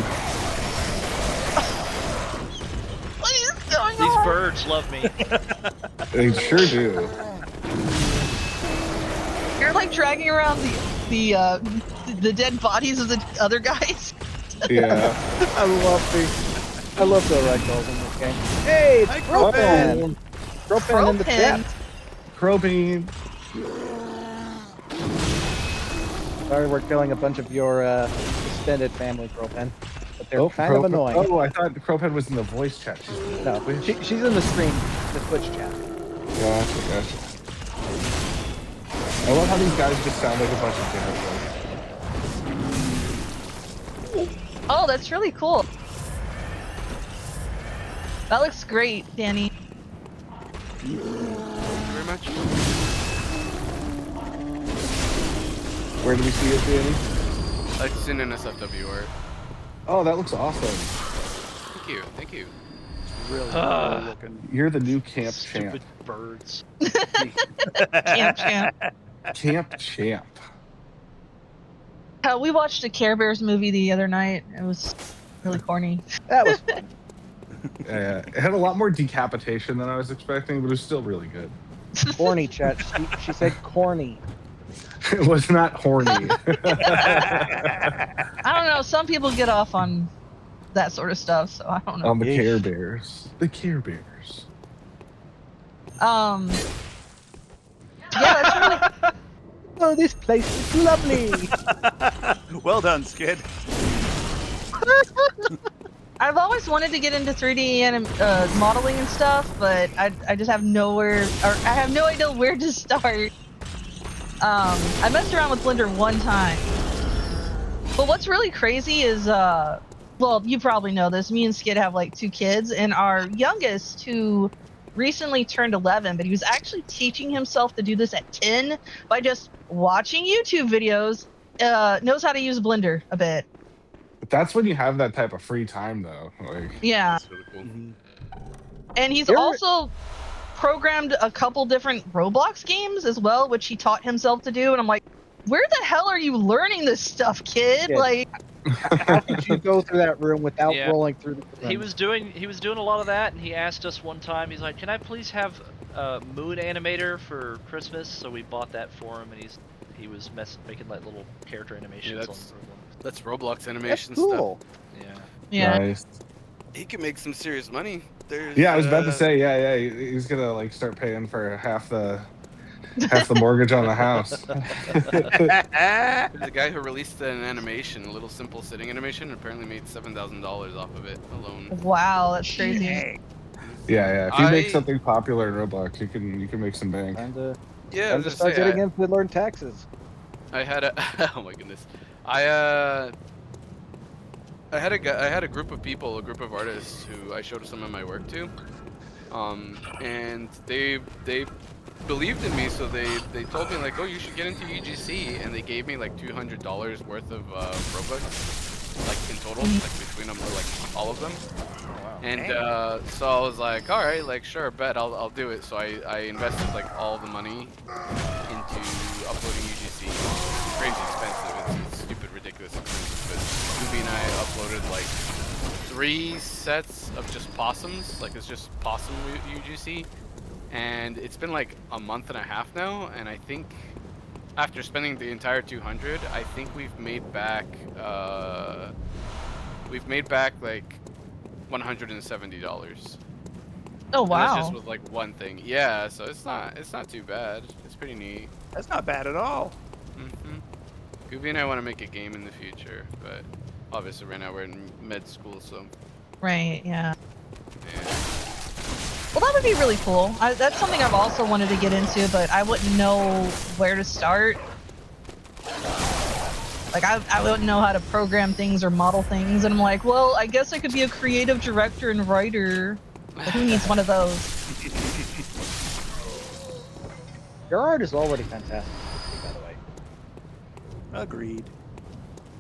What is going These on? birds love me. They sure do. You're like dragging around the dead bodies of the other guys. Yeah. I love the ragdolls in this game. Hey, it's Hi, Cropan! Cropan in the chat. Crowbean. Sorry, we're killing a bunch of your extended family, Cropan. But they're kind of annoying. Oh, I thought Crowpen was in the voice chat. She's in the No, Twitch. she's in the stream, the Twitch chat. Gotcha, gotcha. I love how these guys just sound like a bunch of dinner plates. Oh, that's really cool. That looks great, Danny. Thank you very much. Where do we see it, Danny? It's in NSFW art. Oh, that looks awesome. Thank you, thank you. Really cool looking. You're the new camp Stupid champ. birds. Camp champ. Camp champ. We watched a Care Bears movie the other night. It was really corny. That was fun. It had a lot more decapitation than I was expecting, but it was still really good. Corny, chat. She said corny. It was not horny. I don't know. Some people get off on that sort of stuff, so I don't know. On the Care Bears. The Care Bears. Yeah, that's really. Oh, this place is lovely. Well done, Skid. I've always wanted to get into 3D modeling and stuff, but I just have nowhere, or I have no idea where to start. I messed around with Blender one time, but what's really crazy is, well, you probably know this. Me and Skid have like 2 kids, and our youngest, who recently turned 11, but he was actually teaching himself to do this at 10 by just watching YouTube videos. Knows how to use Blender a bit. But that's when you have that type of free time, though. Like, Yeah. That's really cool. And he's You're- also programmed a couple different Roblox games as well, which he taught himself to do. And I'm like, where the hell are you learning this stuff, kid? Yeah. Like, How could you go through that room without Yeah. rolling through the He room? was doing a lot of that, and he asked us one time. He's like, "Can I please have a moon animator for Christmas?" So we bought that for him, and he was making like little character animations on that's- Roblox. That's Roblox That's animation cool. Yeah. yeah. Nice. stuff. He can make some serious money. There's, Yeah, I was about to say, yeah, he's gonna like start paying for half the mortgage on the house. There's a guy who released an animation, a little simple sitting animation, and apparently made $7,000 off of it alone. Wow, that's crazy. Yeah. If you make I- something popular in Roblox, you can make some bank. And Yeah, I time was to gonna start say, getting in to learn taxes. I had a oh my goodness. I had a group of people, a group of artists who I showed some of my work to. And they believed in me, so they told me like, oh, you should get into UGC, and they gave me like $200 worth of Robux, like in total, like between them, or like all of them. Oh, wow. And so I was like, all right, like sure, bet I'll do it. So I invested like all the money into uploading UGC. It's crazy expensive. It's stupid, ridiculous expensive. But Ruby and I uploaded like 3 sets of just possums. Like it's just possum UGC. And it's been like a month and a half now, and I think after spending the entire 200, I think we've made back like $170. Oh And wow. that's just with like one thing. Yeah, so it's not too bad. It's pretty neat. That's not bad at all. Gooby and I want to make a game in the future, but obviously right now we're in med school, so Right. Yeah. yeah. Well, that would be really cool. That's something I've also wanted to get into, but I wouldn't know where to start. Like, I wouldn't know how to program things or model things, and I'm like, well, I guess I could be a creative director and writer. But who needs one of those? Your art is already fantastic, by the way. Agreed.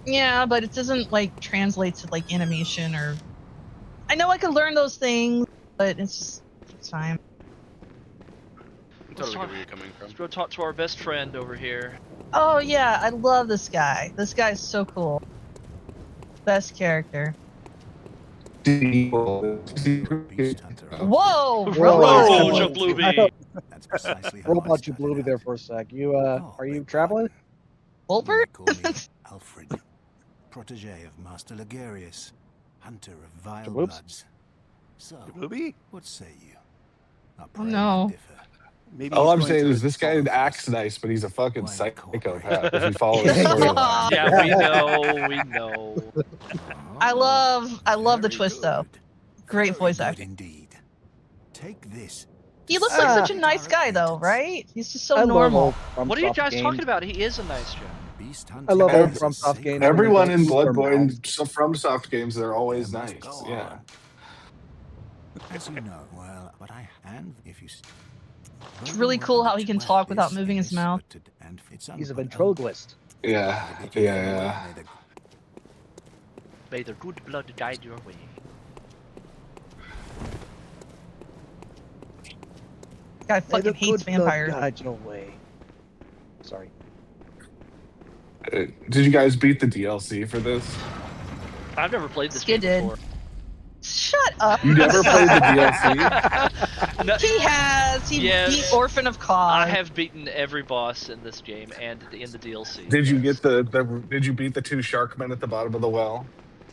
Yeah, but it doesn't, like, translate to, like, animation or... I know I could learn those things, but it's just... It's time. I'm totally get where you're coming from. Let's go talk to our best friend over here. Oh, yeah, I love this guy. This guy's so cool. Best character. Whoa! Whoa, Jablubi! That's precisely how Robot Jablubi there for a sec. You, are you traveling? Wolper? Alfred, protege of Master Ligarius, hunter of vile Jabloops? bloods. So, Jablubi? what say you? Oh, no. Maybe All he's I'm going saying to is this guy acts nice, but he's a fucking psychopath if we follow his Yeah. storyline. Yeah, we know. I love the twist, though. Great voice acting. Indeed. Take this. He looks like such a nice guy, though, right? He's just so normal. What are you guys talking about? He is a nice guy. I love old FromSoft games. Everyone in Bloodborne from soft games, they're always nice. Yeah. As you know, well, but I and if you. It's really cool how he can talk without moving his mouth. He's a ventriloquist. Yeah. May the good blood guide your way. Guy fucking hates vampires. Guide your way. Sorry. Did you guys beat the DLC for this? I've never played this Skidd game did. before. Shut up. You never played the DLC? No, He has. He Yes. beat Orphan of Cod. I have beaten every boss in this game and in the DLC. Did you get Did you beat the 2 sharkmen at the bottom of the well?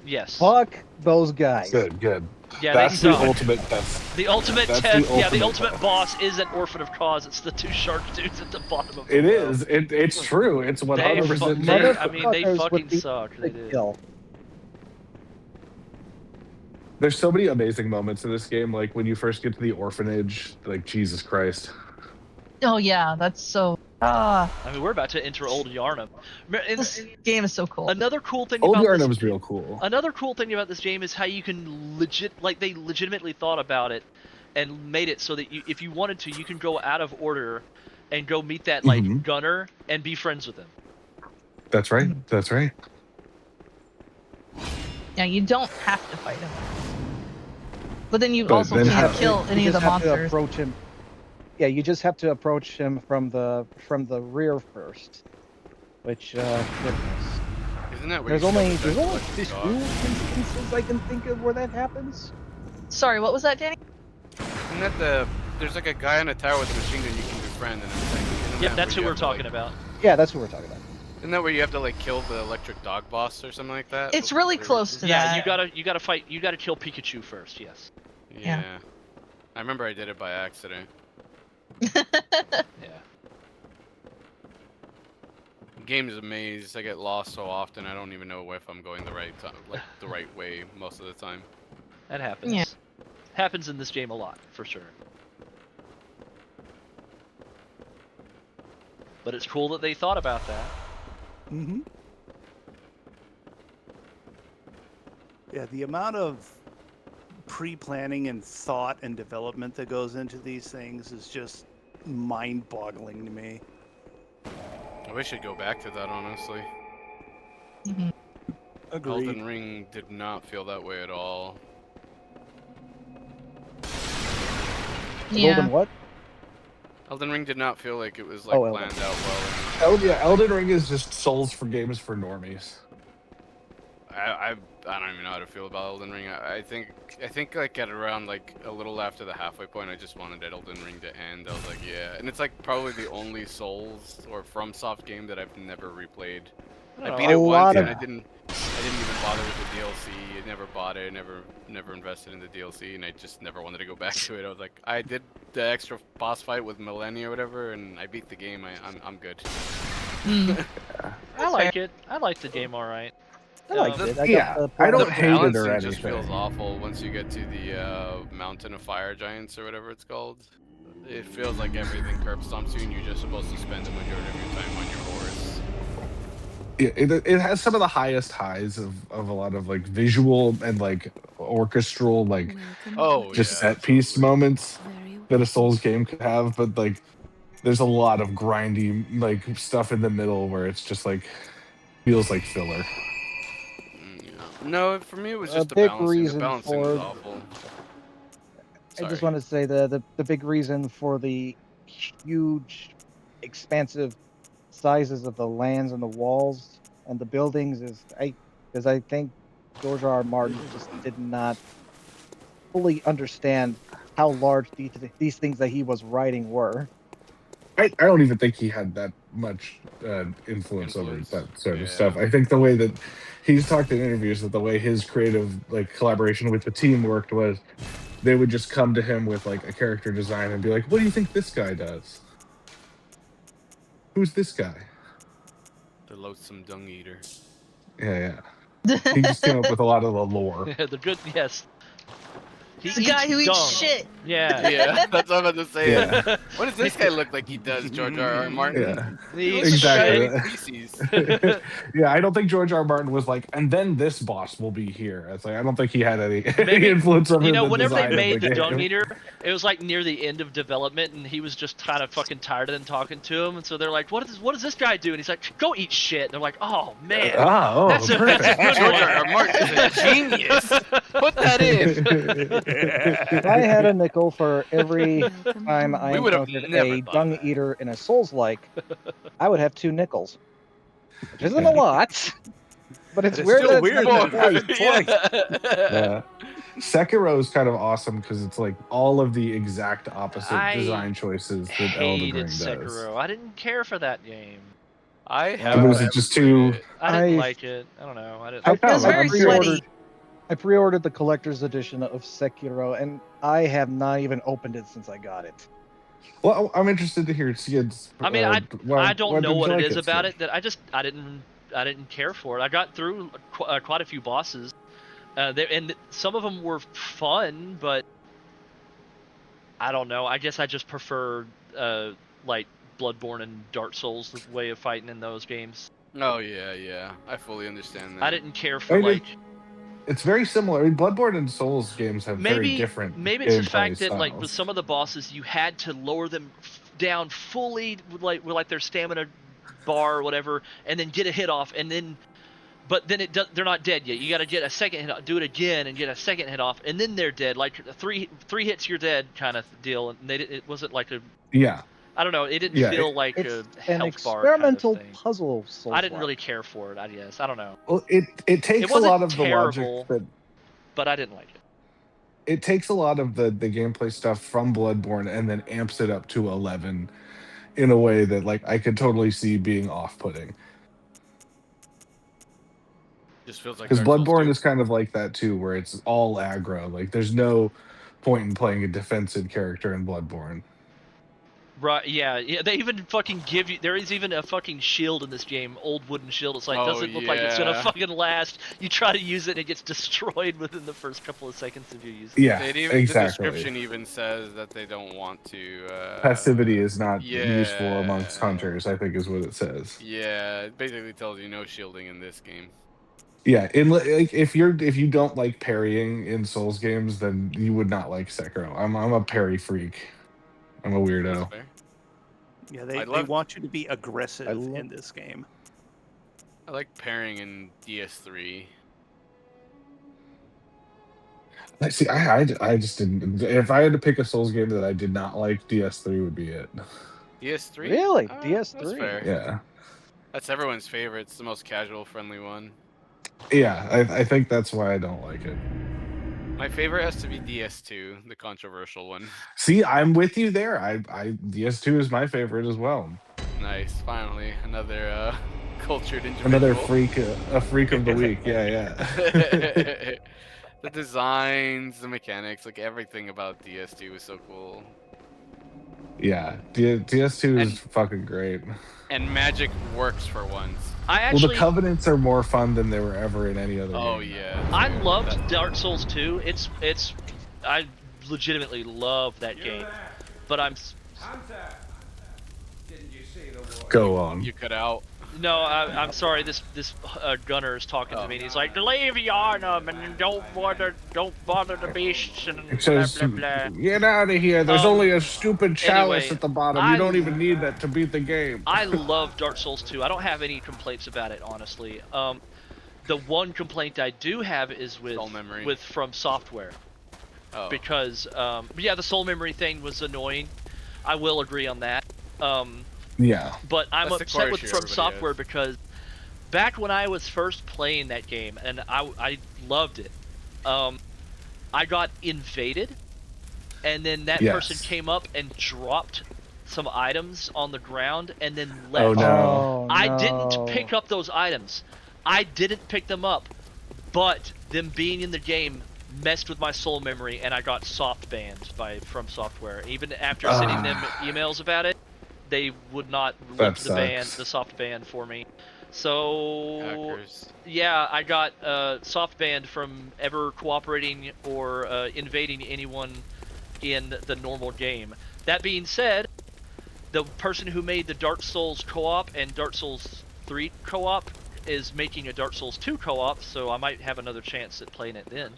Yes. Fuck those guys. Good. Yeah, That's they the suck. ultimate test. The ultimate That's test. the Yeah, the ultimate ultimate boss is an Orphan of Cause. It's the 2 shark dudes at the bottom of the It well. is. It's true. It's 100% They, true. I mean, they fucking suck. They do. There's so many amazing moments in this game, like when you first get to the orphanage, like Jesus Christ. Oh yeah, that's so. I mean, we're about to enter Old Yarnum. This game is so cool. Another cool thing Old about Yarnum's real cool. Another cool thing about this game is how you can they legitimately thought about it and made it so that if you wanted to, you can go out of order and go meet that gunner and be friends with him. That's right. That's right. Yeah, you don't have to fight him. But then you also can't kill any of the monsters. Approach him. Yeah, you just have to approach him from the rear first. Which goodness. Isn't that There's where only you two start to like dog? instances I can think of where that happens. Sorry, what was that, Danny? Isn't that there's like a guy on a tower with a machine gun you can befriend and everything. Yep, that's who we're talking about. Yeah, that's what we're talking about. Isn't that where you have to like kill the electric dog boss or something like that? It's really close to Yeah, that. you gotta fight. You gotta kill Pikachu first. Yes. Yeah. I remember I did it by accident. Yeah. The game is a maze. I get lost so often. I don't even know if I'm going the right time, like the right way most of the time. That happens. Yeah. Happens in this game a lot, for sure. But it's cool that they thought about that. Mm-hmm. Yeah, the amount of pre-planning and thought and development that goes into these things is just mind-boggling to me. I wish I'd go back to that, honestly. Mhm. Agreed. Elden Ring did not feel that way at all. Yeah. Golden what? Elden Ring did not feel like it was like Oh, planned out well. Yeah, Elden Ring is just Souls for games for normies. I don't even know how to feel about Elden Ring. I think like at around like a little after the halfway point, I just wanted Elden Ring to end. I was like, yeah, and it's like probably the only Souls or FromSoft game that I've never replayed. I beat it once and I didn't even bother with the DLC. I never bought it. Never invested in the DLC, and I just never wanted to go back to it. I was like, I did the extra boss fight with Millennia or whatever, and I beat the game. I'm good. I like it. I like the game all right. I liked it. I don't the hate it or balancing anything. just feels awful once you get to the Mountain of Fire Giants or whatever it's called. It feels like everything curb stomps you, and you're just supposed to spend the majority of your time on your horse. Yeah, it has some of the highest highs of a lot of like visual and like orchestral like set piece moments that a Souls game could have, but like there's a lot of grindy like stuff in the middle where it's just like feels like filler. No, for me it was A just the big balancing. The reason balancing was for- awful. I just want to say the big reason for the huge, expansive sizes of the lands and the walls and the buildings is because I think George R. R. Martin just did not fully understand how large these things that he was writing were. I don't even think he had that much influence over that sort of stuff. I think the way that he's talked in interviews that the way his creative like collaboration with the team worked was they would just come to him with like a character design and be like, "What do you think this guy does? Who's this guy?" The loathsome dung eater. Yeah. He just came up with a lot of the lore. The good, yes. He's the guy who eats dung. shit. Yeah. Yeah, that's what I'm about to say. Yeah. What does this guy look like he does, George R. R. Martin? Yeah. He looks Exactly. like a species. Yeah, I don't think George R. R. Martin was like, and then this boss will be here. It's like I don't think he had any influence over the whenever they design made of the the Dung game. Eater, it was like near the end of development, and he was just kind of fucking tired of them talking to him, and so they're like, "What does this guy do?" And he's like, "Go eat shit." And they're like, "Oh man, that's a good George one." R. R. Martin is a genius. Put that in. If I had a nickel for every time I We would have encountered never a thought dung eater in a Souls-like, I would have 2 nickels. Which isn't a lot, but it's weird that it's never been twice. Yeah. Sekiro is kind of awesome because it's like all of the exact opposite design choices that Elden Ring Hated does. Sekiro. I didn't care for that game. I But was it just too? I didn't like it. I don't know. I didn't. I like it. was very sweaty. I pre-ordered the collector's edition of Sekiro, and I have not even opened it since I got it. Well, I'm interested to hear Skidd's. I mean, I don't know what it is about Skid? it that I didn't care for it. I got through quite a few bosses, and some of them were fun, but I don't know. I guess I just prefer like Bloodborne and Dark Souls, the way of fighting in those games. Oh yeah. I fully understand that. I didn't care for It's very similar. I mean, Bloodborne and Souls games have very different. Maybe it's the gameplay fact that like styles. with some of the bosses you had to lower them down fully with like their stamina bar or whatever, and then get a hit off, and then they're not dead yet. You got to get a second hit, do it again, and get a second hit off, and then they're dead. Like three hits, you're dead kind of deal. And it wasn't like a I don't know. It didn't feel like a health bar. Experimental puzzle. I didn't really care for it. I guess I don't know. Well, it takes a lot of the logic that, but I didn't like it. It takes a lot of the gameplay stuff from Bloodborne and then amps it up to 11 in a way that like I could totally see being off-putting. Just feels like Because Bloodborne is kind of like that too, where it's all aggro. Like there's no point in playing a defensive character in Bloodborne. Right, yeah, they even fucking give you, there is even a fucking shield in this game, old wooden shield. It's like, doesn't look like it's gonna fucking last. You try to use it and it gets destroyed within the first couple of seconds of you using it. Yeah, exactly. The description even says that they don't want to... Passivity is not useful amongst hunters, I think is what it says. Yeah, it basically tells you no shielding in this game. Yeah, like if you don't like parrying in Souls games, then you would not like Sekiro. I'm a parry freak. I'm a weirdo. Yeah, they want you to be aggressive in this game. I like pairing in DS3. I see. I just didn't. If I had to pick a Souls game that I did not like, DS3 would be it. DS3? Really? DS3? That's fair. Yeah. That's everyone's favorite. It's the most casual, friendly one. Yeah, I think that's why I don't like it. My favorite has to be DS2, the controversial one. See, I'm with you there. I DS2 is my favorite as well. Nice, finally another cultured individual. Another freak, a freak of the week. Yeah. The designs, the mechanics, like everything about DS2 was so cool. Yeah, DS2 is fucking great. And magic works for once. Well, the Covenants are more fun than they were ever in any other game. Oh yeah. I loved Dark Souls 2. I legitimately love that game, but Go on. You cut out. No, I'm sorry. This gunner is talking to me, and he's like, "Leave Yarnum and don't bother the beasts and It says, blah blah blah." get out of here. There's only a stupid chalice anyway, at the bottom. You don't even need that to beat the game. I love Dark Souls 2. I don't have any complaints about it, honestly. The one complaint I do have is with From Software. Oh. Because yeah, the soul memory thing was annoying. I will agree on that. Yeah. But I'm upset with From Software because back when I was first playing that game, and I loved it, I got invaded, and then that person came up and dropped some items on the ground and then left. Oh no. I didn't pick up those items. I didn't pick them up, but them being in the game messed with my soul memory, and I got soft banned From Software. Even after sending them emails about it, they would not lift the soft ban for me. So Hackers. yeah, I got soft banned from ever cooperating or invading anyone in the normal game. That being said, the person who made the Dark Souls co-op and Dark Souls 3 co-op is making a Dark Souls 2 co-op, so I might have another chance at playing it then.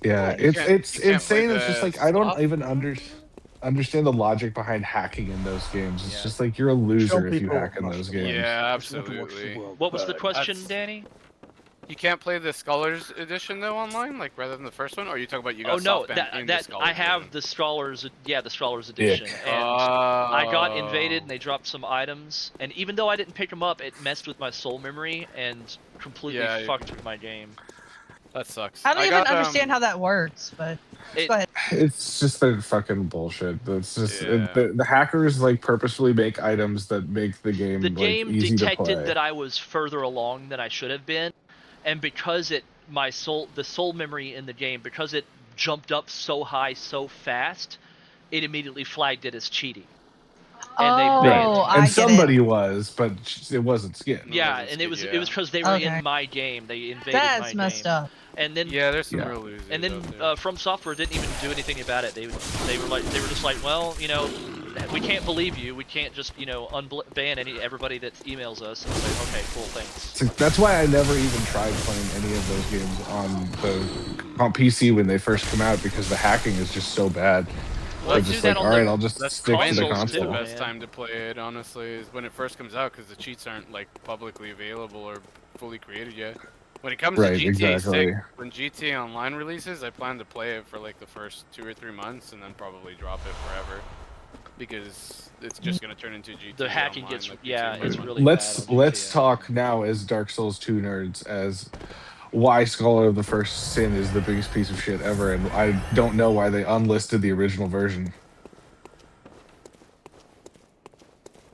Yeah, it's insane. It's just like I don't even understand the logic behind hacking in those games. It's just like you're a loser if you hack in those games. Yeah, absolutely. What was the question, Danny? You can't play the Scholars Edition though online, like rather than the first one, or are you talking about you got soft banned in the Scholars I have the Scholars, the Scholars Edition, and I got invaded and they dropped some items, and even though I didn't pick them up, it messed with my soul memory and completely fucked with my game. That sucks. I don't even understand how that works, but go ahead. It's just that fucking bullshit. It's just the hackers like purposefully make items that make the game easy detected to play. that I was further along than I should have been, and because the soul memory in the game, because it jumped up so high so fast, it immediately flagged it as cheating. And they banned me. And somebody was, but it wasn't Skidd. Yeah, and it was because they were in my game. They invaded my game. That's messed up. And then there's some real losers. And then From Software didn't even do anything about it. They were just like, well, we can't believe you. We can't just ban everybody that emails us. And say, okay, cool, thanks. That's why I never even tried playing any of those games on PC when they first come out, because the hacking is just so bad. Well, just like, all right, I'll just stick to the console. The best time to play it, honestly, is when it first comes out, because the cheats aren't like publicly available or fully created yet. When it comes to GTA 6, when GTA Online releases, I plan to play it for like the first 2 or 3 months and then probably drop it forever, because it's just going to turn into GTA. The hacking Online, gets like it's really Let's talk now as Dark Souls 2 nerds as why Scholar of the First Sin is the biggest piece of shit ever, and I don't know why they unlisted the original version.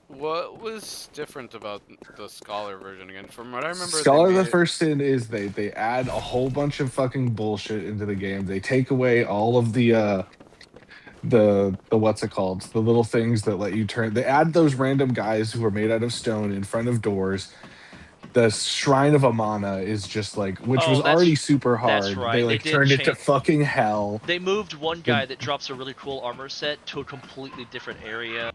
What was different about the Scholar version again? From what I remember, Scholar of the First Sin is they add a whole bunch of fucking bullshit into the game. They take away all of the the what's it called? The little things that let you turn. They add those random guys who are made out of stone in front of doors. The Shrine of Amana is just like, which was Oh, already super that's hard. They right. They like did turned it to change. fucking hell. They moved one guy that drops a really cool armor set to a completely different area.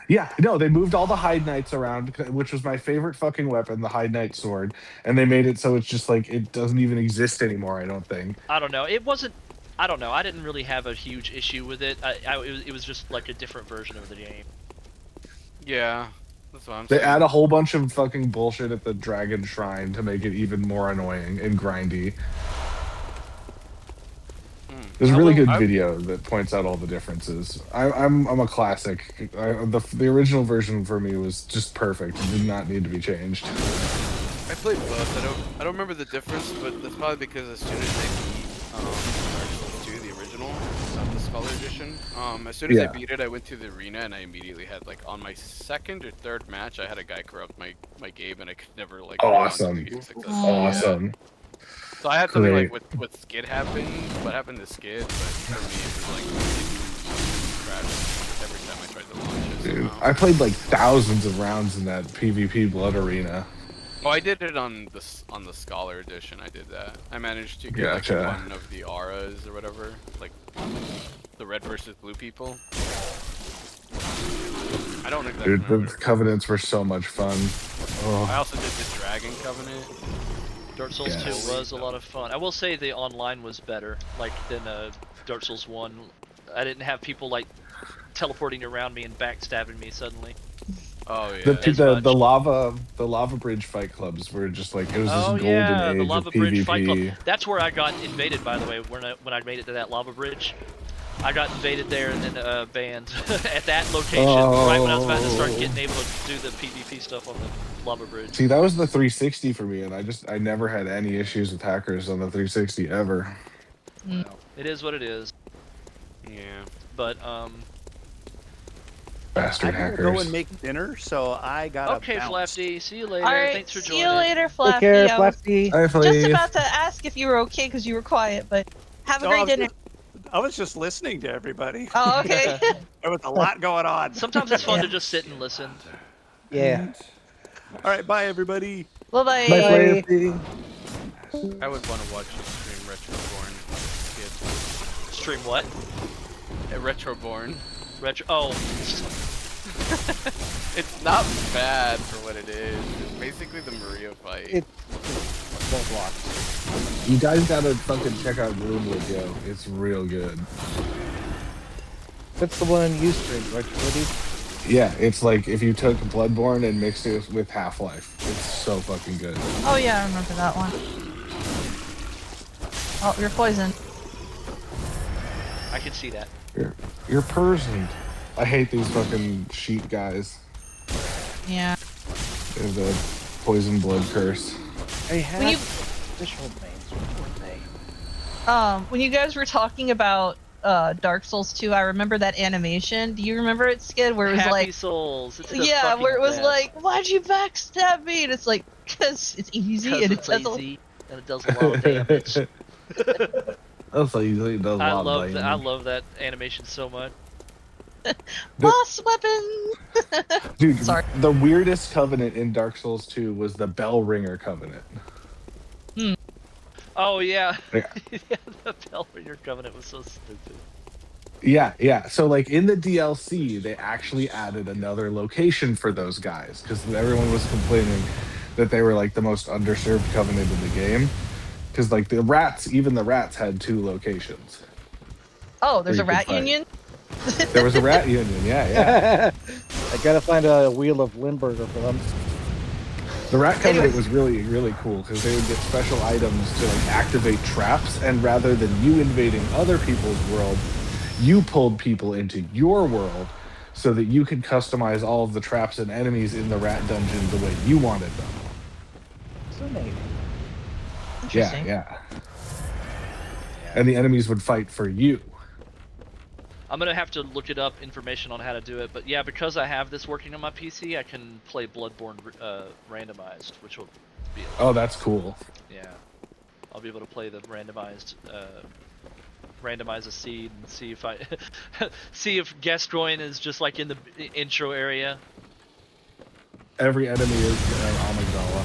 Yeah, no, they moved all the Hide Knights around, which was my favorite fucking weapon, the Hide Knight sword, and they made it so it's just like it doesn't even exist anymore. I don't think. I don't know. It wasn't. I don't know. I didn't really have a huge issue with it. It was just like a different version of the game. Yeah, that's what I'm They saying. add a whole bunch of fucking bullshit at the Dragon Shrine to make it even more annoying and grindy. There's a really good video that points out all the differences. I'm a classic. The original version for me was just perfect. It did not need to be changed. I played both. I don't remember the difference, but that's probably because as soon as I beat Dark Souls 2, the original, not the Scholar Edition, as soon as I beat it, I went to the arena and I immediately had like on my second or third match, I had a guy corrupt my game and I could never like. Awesome. Awesome. Yeah. So I had something like with Skidd happened. What happened to Skidd? But for me, it was like crashed every time I tried to launch it. Dude, I played like thousands of rounds in that PvP Blood Arena. Oh, I did it on the Scholar Edition. I did that. I managed to get like one of the auras or whatever, like the red versus blue people. I don't exactly Dude, the Covenants were so much fun. Oh. I also did the Dragon Covenant. Dark Souls 2 was a lot of fun. I will say the online was better, like than Dark Souls 1. I didn't have people like teleporting around me and backstabbing me suddenly. Oh yeah. The lava bridge fight clubs were just like it was this golden age the lava of bridge PvP. fight club. That's where I got invaded, by the way, when I made it to that lava bridge. I got invaded there and then banned at that location right when I was about to start getting able to do the PvP stuff on the lava bridge. See, that was the 360 for me, and I never had any issues with hackers on the 360 ever. Well, it is what it is. Yeah. But bastard I hackers. gotta go and make dinner, so I gotta Okay, bounce. Flafty, see you later. All right, Thanks for see joining. you later, Flafty. Take care, I was Flafty. just about to ask if you were okay because you were quiet, but have a great dinner. I was just listening to everybody. Oh, okay. There was a lot going on. Sometimes it's fun to just sit and listen. Yeah. All right, bye everybody. Bye-bye. Bye. I would want to watch you stream Retroborn. Skid. Stream what? Retroborn. Oh. It's not bad for what it is. It's basically the Maria fight. It's Roblox. You guys gotta fucking check out Gloomwood, yo. It's real good. That's the one you streamed, right, Woody? Yeah, it's like if you took Bloodborne and mixed it with Half-Life. It's so fucking good. Oh yeah, I remember that one. Oh, you're poisoned. I can see that. You're poisoned. I hate these fucking sheep guys. Yeah. They have the poison blood curse. I had When you- official names. What were they? When you guys were talking about Dark Souls 2, I remember that animation. Do you remember it, Skid, where it was Happy like, Souls. It's the yeah, where it was fucking like, why'd you backstab me? And it's like, because it's easy and it's it does easy and it does a lot of damage. That's like it does a I lot love of that. damage. I love that animation so much. boss weapon. Dude, Sorry. the weirdest covenant in Dark Souls 2 was the Bell Ringer covenant. Oh yeah. Yeah. Yeah, the Bellringer Covenant was so stupid. Yeah. So like in the DLC, they actually added another location for those guys because everyone was complaining that they were like the most underserved covenant in the game. Because like even the rats had 2 locations. Oh, there's a Where you rat could fight. union? There was a rat union, yeah. I gotta find a wheel of Limburger for them. The rat covenant was really, really cool because they would get special items to like activate traps, and rather than you invading other people's world, you pulled people into your world so that you could customize all of the traps and enemies in the rat dungeon the way you wanted them. So maybe. Yeah. And the enemies would fight for you. I'm gonna have to look it up, information on how to do it, but yeah, because I have this working on my PC, I can play Bloodborne randomized, which will be. Oh, that's cool. Yeah, I'll be able to play the randomized randomize a seed and see if I see if Gascoigne is just like in the intro area. Every enemy is Amygdala.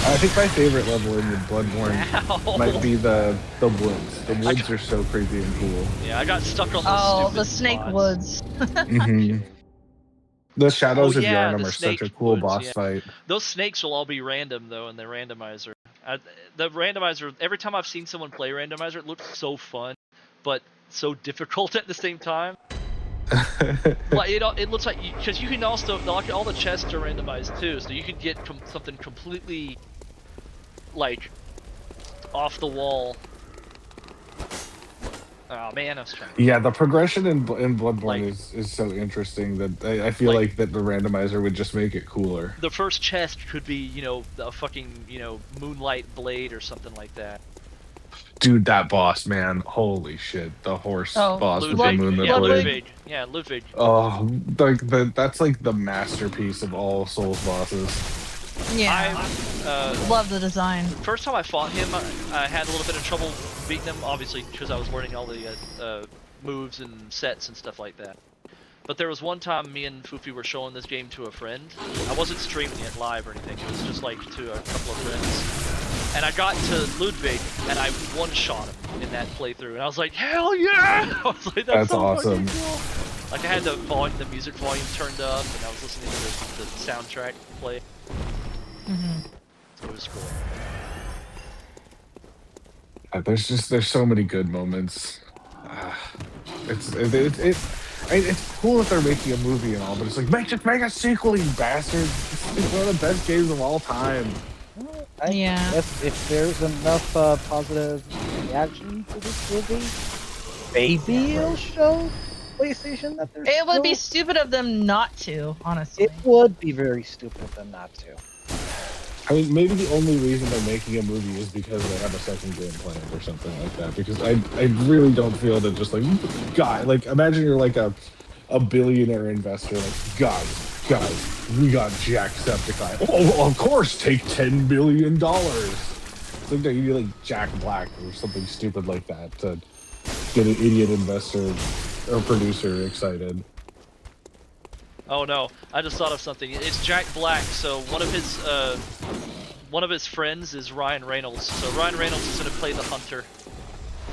I think my favorite level in the Bloodborne might be the woods. The woods are so creepy and cool. Yeah, I got stuck on those stupid the snake spots. woods. The Shadows of yeah, Yharnam the are such a snake cool woods, boss yeah. fight. Those snakes will all be random though in the randomizer. The randomizer, every time I've seen someone play randomizer, it looks so fun, but so difficult at the same time. Like it looks like because you can also like all the chests are randomized too, so you can get something completely like off the wall. Oh man, I was trying. Yeah, the progression in Bloodborne is so interesting that I feel like that the randomizer would just make it cooler. The first chest could be, a fucking, moonlight blade or something like that. Dude, that boss, man, holy shit! The horse boss with the moonlit blade. Ludwig. Yeah, Ludwig. Oh, that's like the masterpiece of all Souls bosses. Yeah, love the design. First time I fought him, I had a little bit of trouble beating him, obviously because I was learning all the moves and sets and stuff like that. But there was one time me and Fufi were showing this game to a friend. I wasn't streaming it live or anything, it was just like to a couple of friends. And I got to Ludwig, and I one-shot him in that playthrough, and I was like, hell yeah! I was like, that's so awesome. Cool. Like I had the music volume turned up, and I was listening to the soundtrack play. So it was cool. There's so many good moments. It's cool if they're making a movie and all, but it's like just make a sequel, you bastards! It's one of the best games of all time. If there's enough positive reaction to this movie, maybe it'll show PlayStation that there's. It would be stupid of them not to, honestly. It would be very stupid of them not to. I mean, maybe the only reason they're making a movie is because they have a second game planned or something like that. Because I really don't feel that just like, God, like imagine you're like a billionaire investor, like guys, we got Jacksepticeye. Oh, of course, take $10 billion. It's like you need like Jack Black or something stupid like that to get an idiot investor or producer excited. Oh no, I just thought of something. It's Jack Black, so one of his friends is Ryan Reynolds. So Ryan Reynolds is gonna play the hunter.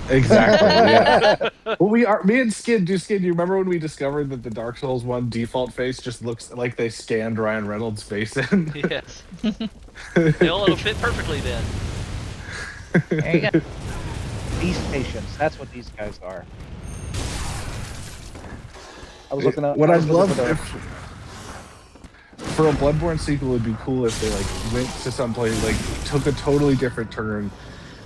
Exactly, yeah. Well, me and Skidd, do you remember when we discovered that the Dark Souls 1 default face just looks like they scanned Ryan Reynolds' face in? Yes. It'll fit perfectly then. There you go. Beast patience, that's what these guys are. I was looking up. What I'd love for a Bloodborne sequel would be cool if they like went to someplace, like took a totally different turn,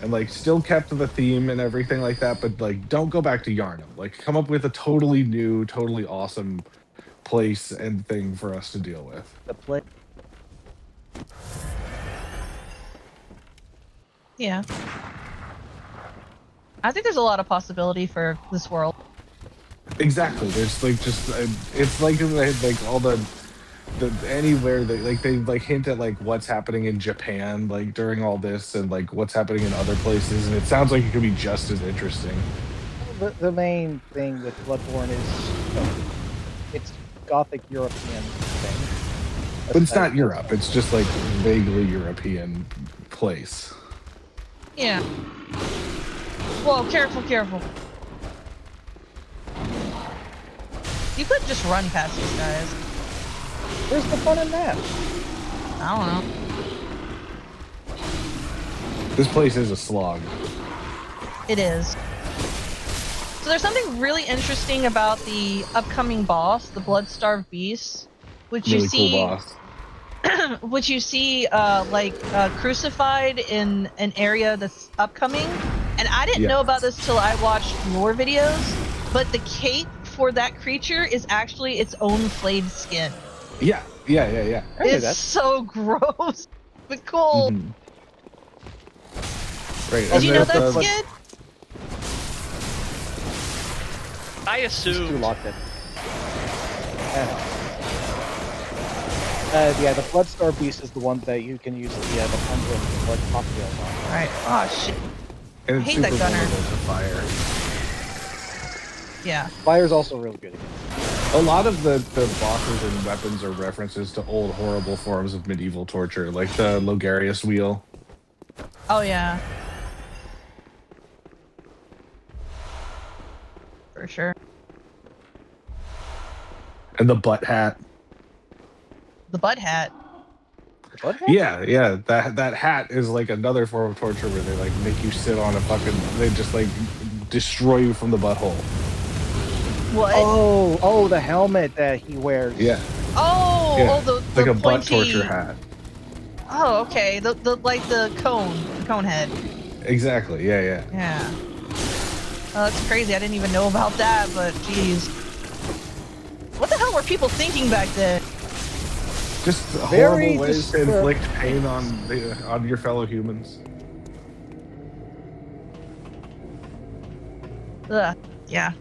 and like still kept the theme and everything like that, but like don't go back to Yharnam. Like come up with a totally new, totally awesome place and thing for us to deal with. The play. Yeah. I think there's a lot of possibility for this world. Exactly. There's like just it's like all the anywhere that they hint at like what's happening in Japan like during all this and like what's happening in other places, and it sounds like it could be just as interesting. The main thing with Bloodborne is it's Gothic European thing. But it's not Europe. It's just like vaguely European place. Yeah. Whoa, careful. You could just run past these guys. Where's the fun in that? I don't know. This place is a slog. It is. So there's something really interesting about the upcoming boss, the Blood-Starved Beast, which Really you see, cool boss. which you see crucified in an area that's upcoming. And I didn't know about this till I watched lore videos, but the cape for that creature is actually its own flayed skin. Yeah. It's so gross, but cool. Right. Did you know that, Skidd? I assumed. Too locked in. Yeah, the Bloodstar Beast is the one that you can use the pendulum to collect cocktails on. Alright. Oh shit. And I it's hate that super gunner. vulnerable to fire. Yeah. Fire's also really good. A lot of the bosses and weapons are references to old horrible forms of medieval torture, like the Logarius wheel. Oh yeah. For sure. And the butt hat. The butt hat. Butt hat? Yeah. That hat is like another form of torture where they like make you sit on a fucking. They just like destroy you from the butthole. What? Oh, the helmet that he wears. Yeah. Oh, Yeah. oh, the like a pointy... butt torture hat. Oh, okay. The like the cone head. Exactly. Yeah. Yeah. Oh, that's crazy. I didn't even know about that, but geez. What the hell were people thinking back then? Just Very horrible ways to inflict pain on your fellow humans. Ugh. Yeah.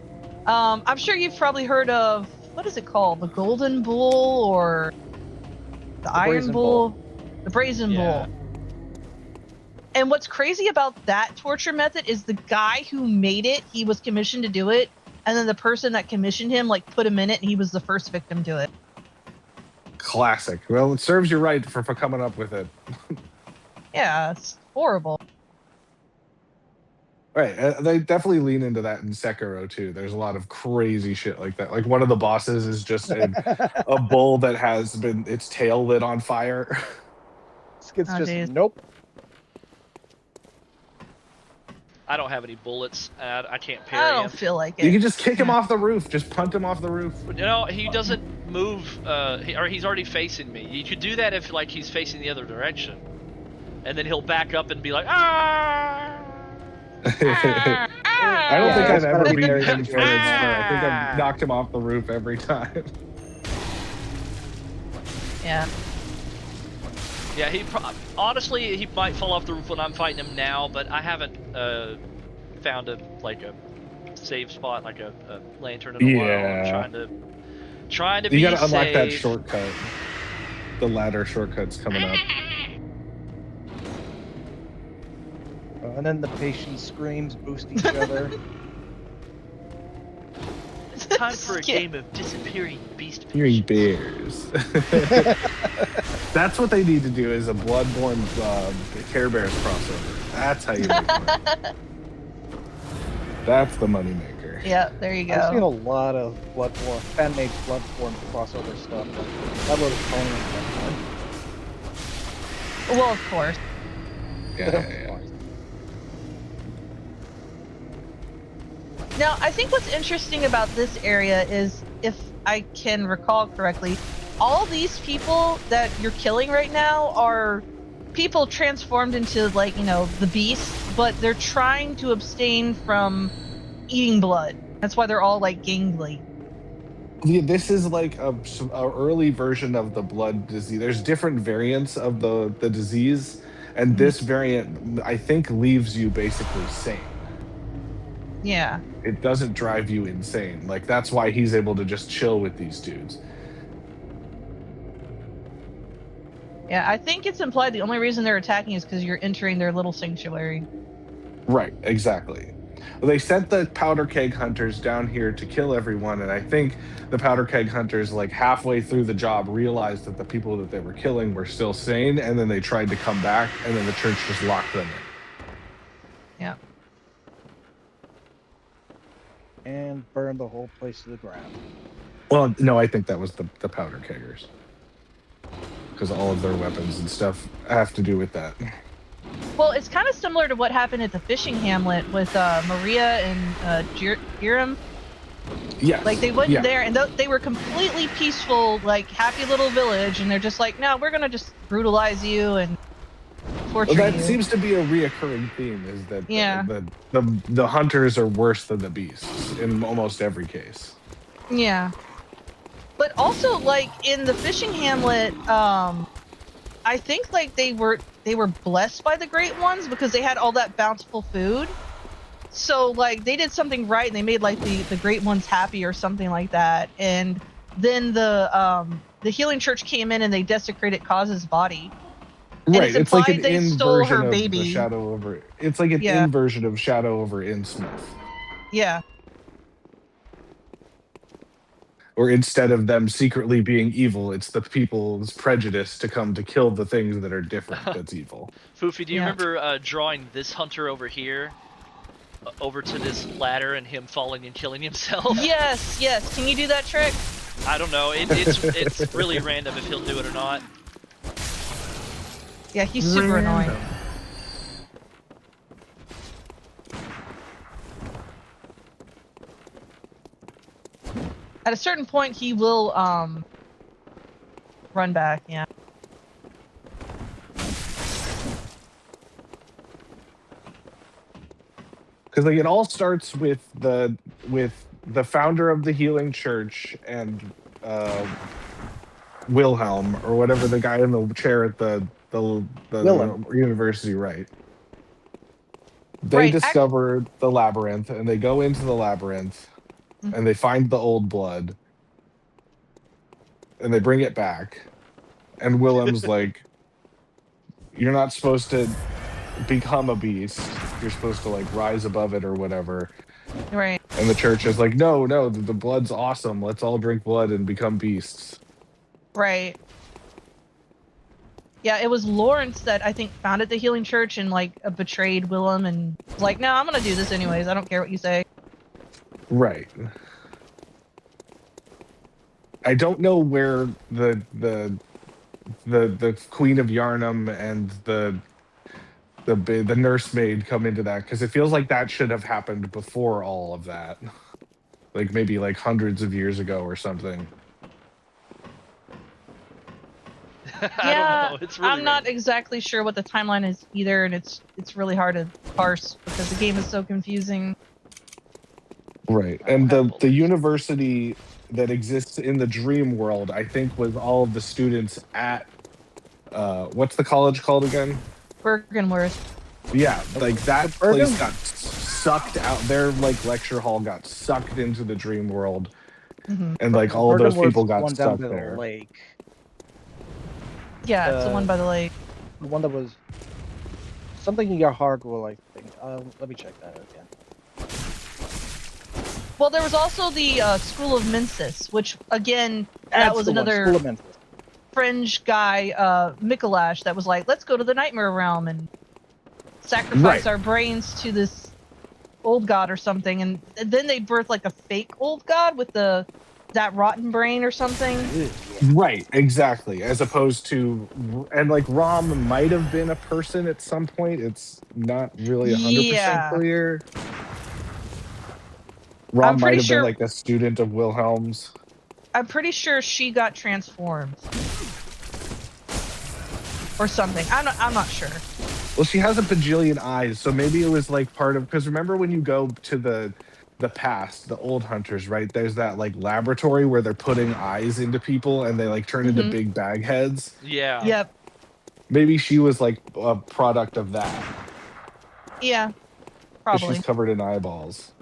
I'm sure you've probably heard of, what is it called? The Golden Bull or the Iron Bull? The Brazen Bull. And what's crazy about that torture method is the guy who made it, he was commissioned to do it, and then the person that commissioned him like put him in it, and he was the first victim to it. Classic. Well, it serves you right for coming up with it. Yeah, it's horrible. Right. They definitely lean into that in Sekiro too. There's a lot of crazy shit like that. Like one of the bosses is just a bull that has been its tail lit on fire. Skidd's just nope. I don't have any bullets. I can't parry I don't him. feel like it. You can just kick him off the roof. Just punt him off the roof. You know, he doesn't move, or he's already facing me. You could do that if like he's facing the other direction, and then he'll back up and be like, ah. I don't think I've ever beaten him for it. I think I've knocked him off the roof every time. Yeah. Yeah, honestly, he might fall off the roof when I'm fighting him now, but I haven't found a save spot, like a lantern in a while. I'm trying to be You gotta unlock that safe. shortcut. The ladder shortcut's coming up. And then the patient screams, boost each other. It's time for a game of disappearing beast. Hearing bears. That's what they need to do is a Bloodborne Care Bears crossover. That's how you make money. That's the moneymaker. Yeah, there you go. I've seen a lot of Bloodborne, fan-made Bloodborne crossover stuff. That was fun. Well, of course. Yeah. Now, I think what's interesting about this area is, if I can recall correctly, all these people that you're killing right now are people transformed into, like, you know, the beast, but they're trying to abstain from eating blood. That's why they're all, like, gangly. Yeah, this is like a early version of the blood disease. There's different variants of the disease, and this variant, I think, leaves you basically sane. Yeah. It doesn't drive you insane. Like, that's why he's able to just chill with these dudes. Yeah, I think it's implied the only reason they're attacking is because you're entering their little sanctuary. Right, exactly. Well, they sent the powder keg hunters down here to kill everyone, and I think the powder keg hunters, like halfway through the job, realized that the people that they were killing were still sane, and then they tried to come back, and then the church just locked them in. Yeah. And burn the whole place to the ground. Well, no, I think that was the powder keggers. Because all of their weapons and stuff have to do with that. Well, it's kind of similar to what happened at the fishing hamlet with Maria and Jiram. Yes. Like, they went there, and they were completely peaceful, like, happy little village, and they're just like, no, we're gonna just brutalize you and torture you. That seems to be a reoccurring theme, is that the hunters are worse than the beasts in almost every case. Yeah. But also, like, in the fishing hamlet, I think, like, they were blessed by the Great Ones because they had all that bountiful food. So, like, they did something right, and they made, like, the Great Ones happy or something like that. And then the the Healing Church came in and they desecrated Kaz's body. And Right, it's like an they stole her inversion of baby. the Shadow over. It's like an inversion of Shadow over Innsmouth. Yeah. Or instead of them secretly being evil, it's the people's prejudice to come to kill the things that are different that's evil. Foofy, do you remember drawing this hunter over here, over to this ladder, and him falling and killing himself? Yes, yes. Can you do that trick? I don't know. It's really random if he'll do it or not. Yeah, he's super annoying. At a certain point, he will run back. Yeah. Because like it all starts with the founder of the Healing Church and Wilhelm, or whatever, the guy in the chair at the university, right? They discover the labyrinth, and they go into the labyrinth, and they find the old blood, and they bring it back. And Willem's like, "You're not supposed to become a beast. You're supposed to like rise above it or whatever." Right. And the church is like, "No, no, the blood's awesome. Let's all drink blood and become beasts." Right. Yeah, it was Lawrence that I think founded the Healing Church and like betrayed Willem and was like, "No, I'm gonna do this anyways. I don't care what you say." Right. I don't know where the Queen of Yarnum and the nursemaid come into that, because it feels like that should have happened before all of that, like maybe like hundreds of years ago or something. Yeah, don't know. It's really I'm not exactly sure what the timeline is either, and it's really hard to parse because the game is so confusing. Right, and the university that exists in the dream world, I think, was all of the students at what's the college called again? Bergenworth. Yeah, like that place got sucked out. Their like lecture hall got sucked into the dream world, and like all of those people got stuck there. Lake. Yeah, it's the one by the lake. The one that was something in your Hargwell, I think. Let me check that again. Well, there was also the School of Mensis, which again, that That's was the one, another School of Mensis. fringe guy, Mikolash, that was like, "Let's go to the Nightmare Realm and sacrifice our brains to this old god or something," and then they birthed like a fake old god with that rotten brain or something. Right, exactly. As opposed to, and like Rom might have been a person at some point. It's not really 100% clear. Rom might have been like a student of Wilhelm's. I'm pretty sure she got transformed or something. I'm not sure. Well, she has a bajillion eyes, so maybe it was like part of, because remember when you go to the past, the old hunters, right? There's that like laboratory where they're putting eyes into people and they like turn into big bag heads. Yeah. Yep. Maybe she was like a product of that. Yeah. 'Cause Probably. she's covered in eyeballs.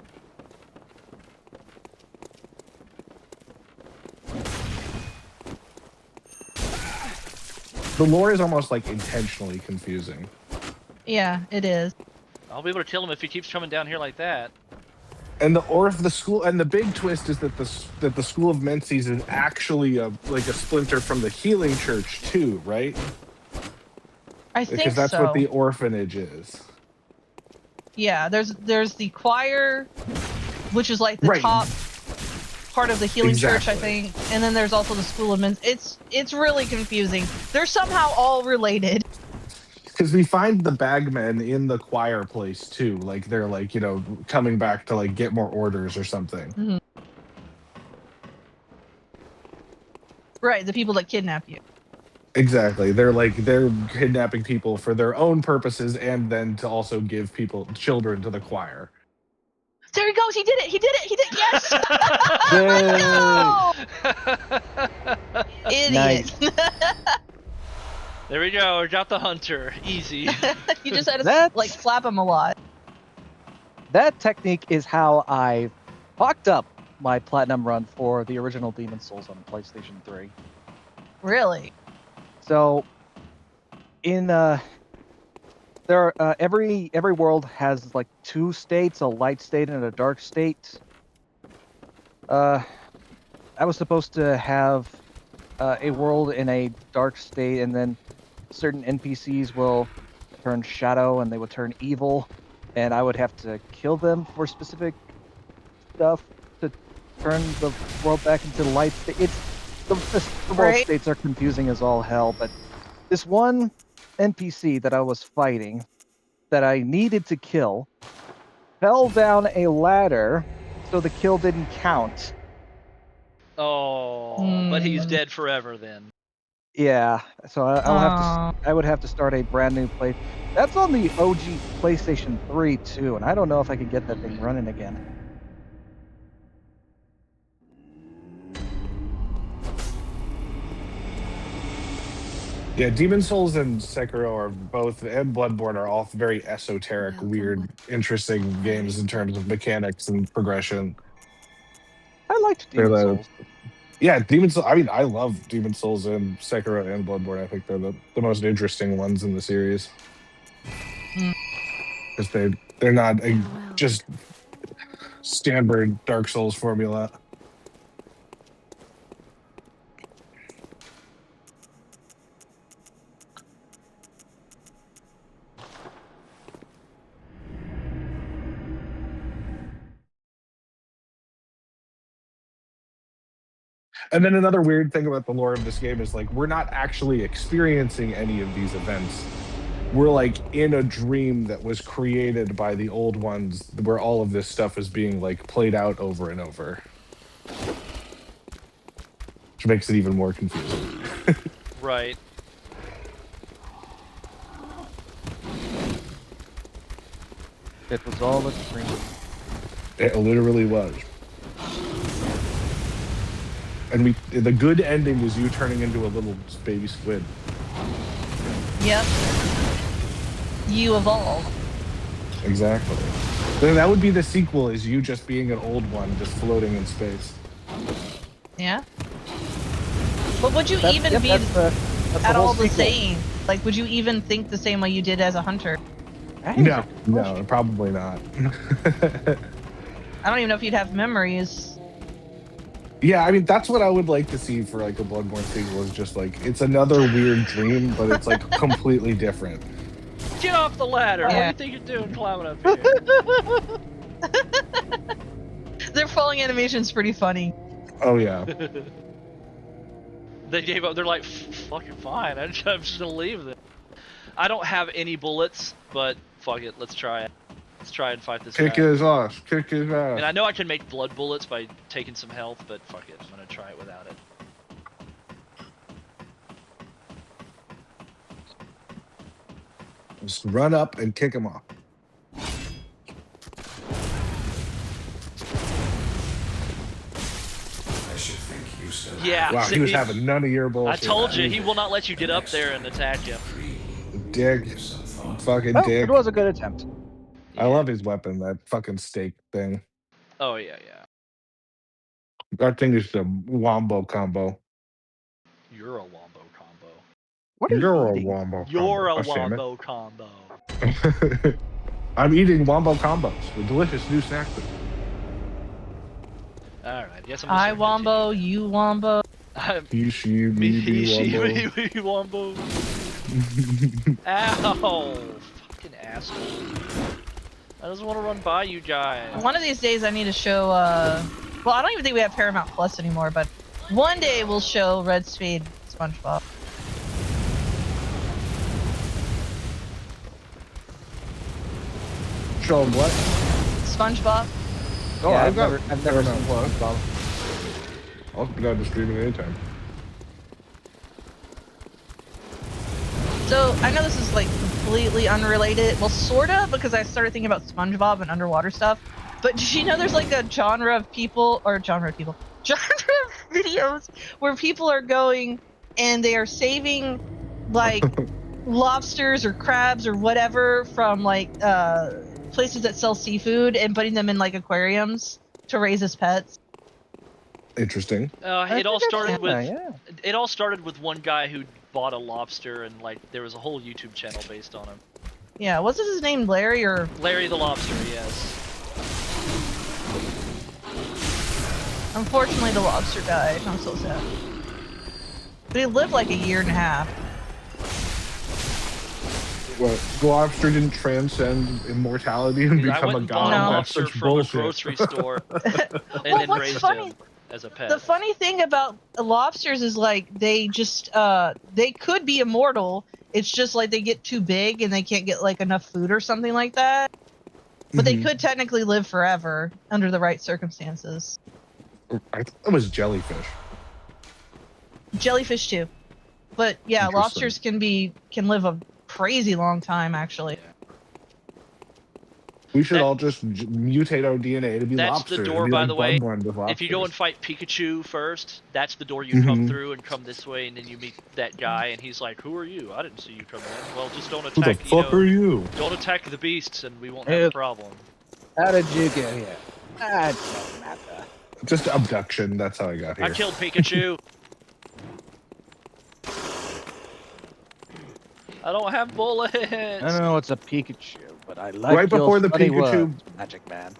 The lore is almost like intentionally confusing. Yeah, it is. I'll be able to kill him if he keeps coming down here like that. And the school, and the big twist is that the School of Menses is actually like a splinter from the Healing Church too, right? I think because that's so. what the orphanage is. Yeah, there's the choir, which is like the top part of the Healing Church, I think, and then there's also the School of Men. It's really confusing. They're somehow all related. Because we find the bagmen in the choir place too, like they're like, you know, coming back to like get more orders or something. Mm-hmm. Right, the people that kidnap you. Exactly. They're kidnapping people for their own purposes and then to also give children to the choir. There he goes. He did it. He did it. He did it. Yes. Idiot. Nice. There we go. We got the hunter. Easy. You just had to like slap him a lot. That technique is how I fucked up my platinum run for the original Demon's Souls on PlayStation 3. Really? So, in there are every world has like 2 states, a light state and a dark state. I was supposed to have a world in a dark state, and then certain NPCs will turn shadow and they would turn evil, and I would have to kill them for specific stuff to turn the world back into the light state. The world states are confusing as all hell, but this one NPC that I was fighting that I needed to kill fell down a ladder, so the kill didn't count. Oh, but he's dead forever then. Yeah, so I would have to start a brand new play. That's on the OG PlayStation 3 too, and I don't know if I can get that thing running again. Yeah, Demon Souls and Sekiro are both, and Bloodborne are all very esoteric, weird, interesting games in terms of mechanics and progression. I liked Demon Souls. Yeah, Demon Souls. I mean, I love Demon Souls and Sekiro and Bloodborne. I think they're the most interesting ones in the series because they're not just standard Dark Souls formula. And then another weird thing about the lore of this game is like we're not actually experiencing any of these events. We're like in a dream that was created by the old ones where all of this stuff is being like played out over and over. Which makes it even more confusing. Right. It was all a dream. It literally was. And the good ending is you turning into a little baby squid. Yep. You evolve. Exactly. Then that would be the sequel, is you just being an old one, just floating in space. Yeah. But would you even be at all the same? Like, would you even think the same way you did as a hunter? No, probably not. I don't even know if you'd have memories. Yeah, I mean, that's what I would like to see for like a Bloodborne sequel, is just like, it's another weird dream, but it's like completely different. Get off the ladder! What do you think you're doing climbing up here? Their falling animation's pretty funny. Oh, yeah. They gave up. They're like, fucking fine. I'm just gonna leave them. I don't have any bullets, but fuck it. Let's try it. Let's try and fight this guy. Kick his ass. Kick his ass. And I know I can make blood bullets by taking some health, but fuck it. I'm gonna try it without it. Just run up and kick him off. I should think you still Yeah. Wow, he was having none of your bullshit. I told you, he will not let you get up there and attack you. Dick. Fucking well, dick. It was a good attempt. I love his weapon, that fucking stake thing. Oh, yeah, yeah. That thing is the wombo combo. You're a wombo combo. What are You're you eating? a wombo You're combo. a wombo combo. I'm eating wombo combos, the delicious new snack food. Alright, yes, I wombo, you wombo. He, she, me, wombo. Ow! Fucking asshole. I just want to run by you guys. One of these days I need to show, well, I don't even think we have Paramount Plus anymore, but one day we'll show Red Spade SpongeBob. Show him what? SpongeBob? Oh, Yeah, I've never seen SpongeBob. I'll be glad to stream it anytime. So, I know this is like completely unrelated. Well, sorta, because I started thinking about SpongeBob and underwater stuff. But did you know there's like a genre of videos where people are going and they are saving like lobsters or crabs or whatever from like places that sell seafood and putting them in like aquariums to raise as pets? Interesting. It all started with yeah. it all started with one guy who bought a lobster, and like there was a whole YouTube channel based on him. Yeah, wasn't his name Larry or Larry the Lobster? Yes. Unfortunately, the lobster died. I'm so sad. But he lived like a year and a half. What? The lobster didn't transcend immortality and Dude, I become went a and bought god? a That's lobster such from bullshit. a grocery store and Well, then what's raised funny- him as a pet. The funny thing about lobsters is like they just they could be immortal. It's just like they get too big and they can't get like enough food or something like that. But they could technically live forever under the right circumstances. I thought it was jellyfish. Jellyfish too. But yeah, Interesting. lobsters can live a crazy long time actually. We should all just mutate our DNA to be That's lobsters. the door, It'd be by like the way. Bloodborne with If you go and lobsters. fight Pikachu first, that's the door you come Mhm. through and come this way, and then you meet that guy, and he's like, "Who are you? I didn't see you come in." Well, just don't Who the attack. fuck are you? Don't attack the beasts, and we won't have a problem. How did you get here? It don't matter. Just abduction. That's how I got here. I killed Pikachu. I don't have bullets. I don't know it's a Pikachu, but I like Right before the funny Pikachu- words, Magic Man.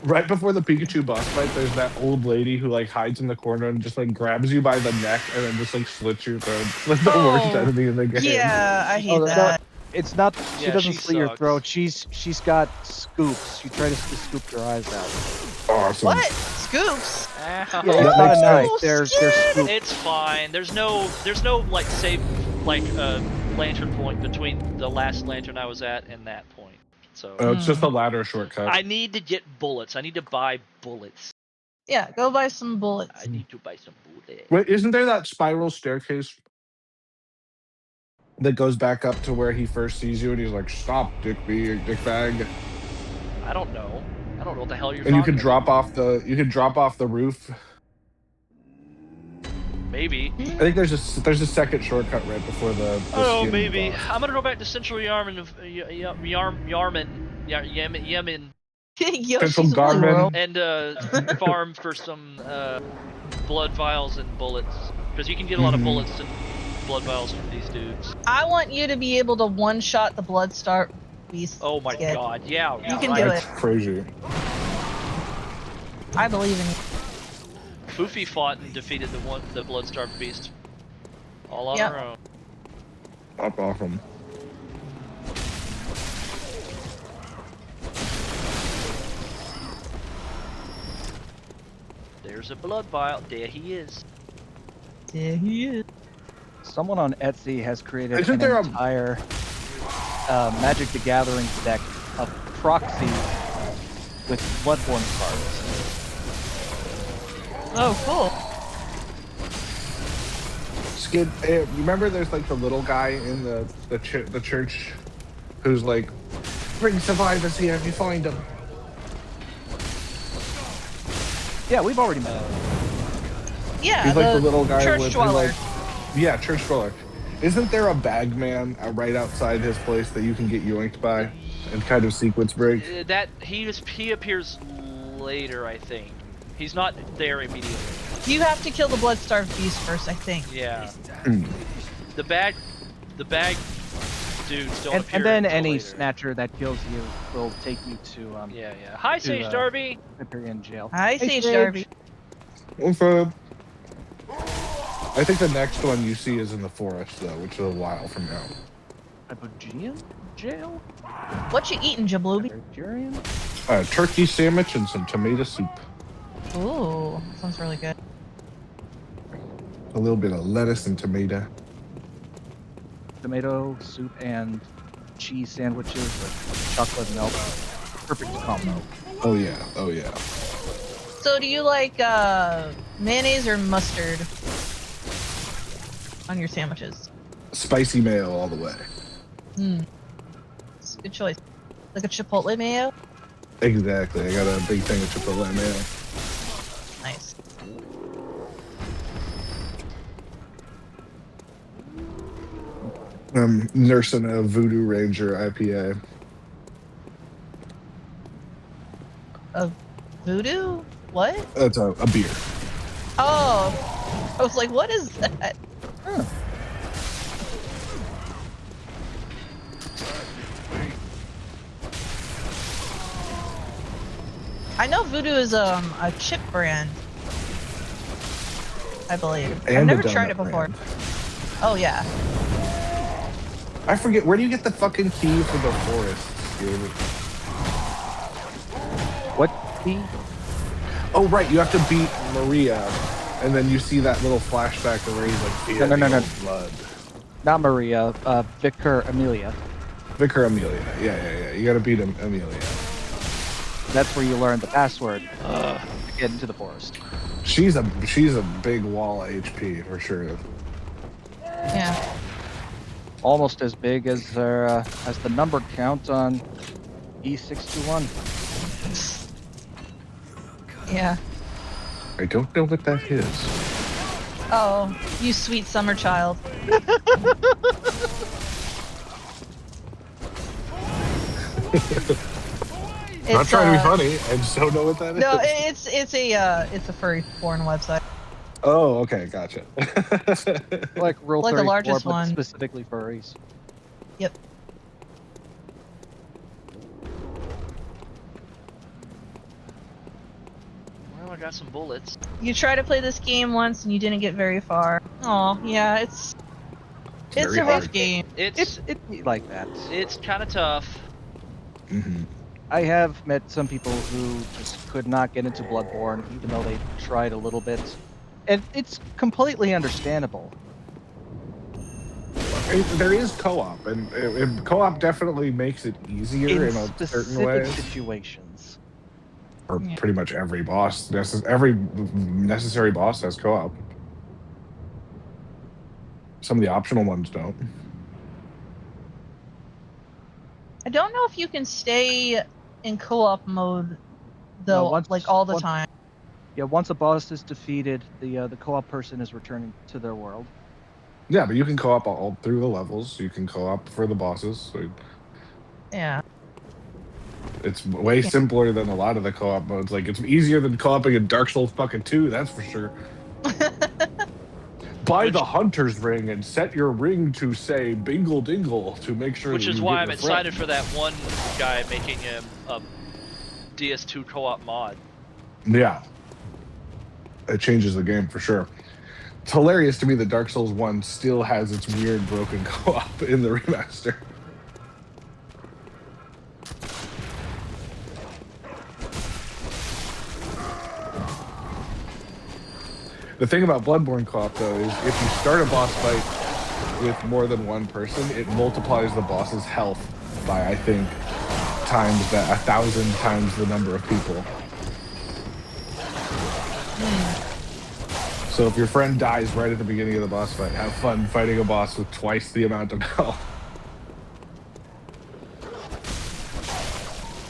Right before the Pikachu boss fight, there's that old lady who like hides in the corner and just like grabs you by the neck and then just like slits your throat. It's like the worst enemy in the game. Yeah, I hate Oh, that. It's not. She Yeah, doesn't she slit your sucks. throat. She's got scoops. She tries to scoop your eyes out. Awesome. What? Scoops? Yeah, it's That not a makes knife. sense. There's scoops. It's fine. There's no like safe like lantern point between the last lantern I was at and that point. So It's just a ladder shortcut. I need to get bullets. I need to buy bullets. Yeah, go buy some bullets. I need to buy some bullets. Wait, isn't there that spiral staircase that goes back up to where he first sees you and he's like, "Stop, dick bag." I don't know. I don't know what the hell you're And you talking could drop off the roof. Maybe. I think there's a second shortcut right before the Oh, skin maybe. boss. I'm gonna go back to Central Yemen. Yemen. Yoshi's Woolly Garmin. World. And farm for some blood vials and bullets, because you can get a lot of bullets and blood vials from these dudes. I want you to be able to one-shot the Bloodstar beast. Oh my Skid. god, yeah. You can right. do That's it. crazy. I believe in you. Foofy fought and defeated the Bloodstar beast all on Yep. her own. That's awesome. There's a blood vial. There he is. There he is. Someone on Etsy has created Isn't an there a- entire Magic the Gathering deck of proxy with Bloodborne cards. Oh, cool. Skid, remember there's like the little guy in the church who's like, "Bring survivors here if you find them." Yeah, we've already met him. Yeah, He's like the little guy church with dweller. like, yeah, church dweller. Isn't there a bagman right outside his place that you can get yoinked by and kind of sequence break? That he appears later, I think. He's not there immediately. You have to kill the Bloodstarved beast first, I think. Yeah. Mm. The bag dudes don't appear And then until any later. snatcher that kills you will take you to Yeah. Hi, Sage Darby. Hyperion jail. Hi, Sage Darby. What's up? I think the next one you see is in the forest though, which is a while from now. Hyperion jail? What you eating, Jablooby? Hyperion? A turkey sandwich and some tomato soup. Ooh, sounds really good. A little bit of lettuce and tomato. Tomato soup and cheese sandwiches with chocolate milk. Perfect combo. Oh yeah, oh yeah. So do you like mayonnaise or mustard on your sandwiches? Spicy mayo all the way. It's a good choice. Like a chipotle mayo? Exactly. I got a big thing of chipotle mayo. Nice. I'm nursing a Voodoo Ranger IPA. A voodoo? What? That's a beer. Oh, I was like, what is that? Huh. I know Voodoo is a chip brand, I believe. And I've a never donut tried it before. brand. Oh yeah. I forget, where do you get the fucking key for the forest, dude? What key? Oh, right, you have to beat Maria, and then you see that little flashback where he's like, feel No. the blood. Not Maria. Vicar Amelia. Vicar Amelia. Yeah. You gotta beat Amelia. That's where you learn the password to get into the forest. She's a big wall of HP for sure. Yeah. Almost as big as the number count on E621. Yeah. I don't know what that is. Oh, you sweet summer child. Not trying to be funny. I just don't know what that is. No, it's a furry porn website. Oh, okay, gotcha. Like Rule Like the 34, largest but one. specifically furries. Yep. Well, I got some bullets. You tried to play this game once and you didn't get very far. Oh, yeah, it's very a rough hard. game. It's like that. It's kind of tough. Mm-hmm. I have met some people who just could not get into Bloodborne, even though they tried a little bit. And it's completely understandable. There is co-op, and co-op definitely makes it easier in a certain way. Situations. Or pretty much every boss, every necessary boss has co-op. Some of the optional ones don't. I don't know if you can stay in co-op mode though, all the time. Yeah, once a boss is defeated, the co-op person is returning to their world. Yeah, but you can co-op all through the levels. You can co-op for the bosses. So yeah. It's way simpler than a lot of the co-op modes. Like, it's easier than co-oping in Dark Souls fucking 2, that's for sure. Buy the Hunter's Ring and set your ring to say bingle dingle to make sure Which that is you why get I'm your excited friend. for that one guy making a DS2 co-op mod. Yeah. It changes the game for sure. It's hilarious to me that Dark Souls 1 still has its weird broken co-op in the remaster. The thing about Bloodborne co-op, though, is if you start a boss fight with more than one person, it multiplies the boss's health by, I think, 1,000 times the number of people. So if your friend dies right at the beginning of the boss fight, have fun fighting a boss with twice the amount of health.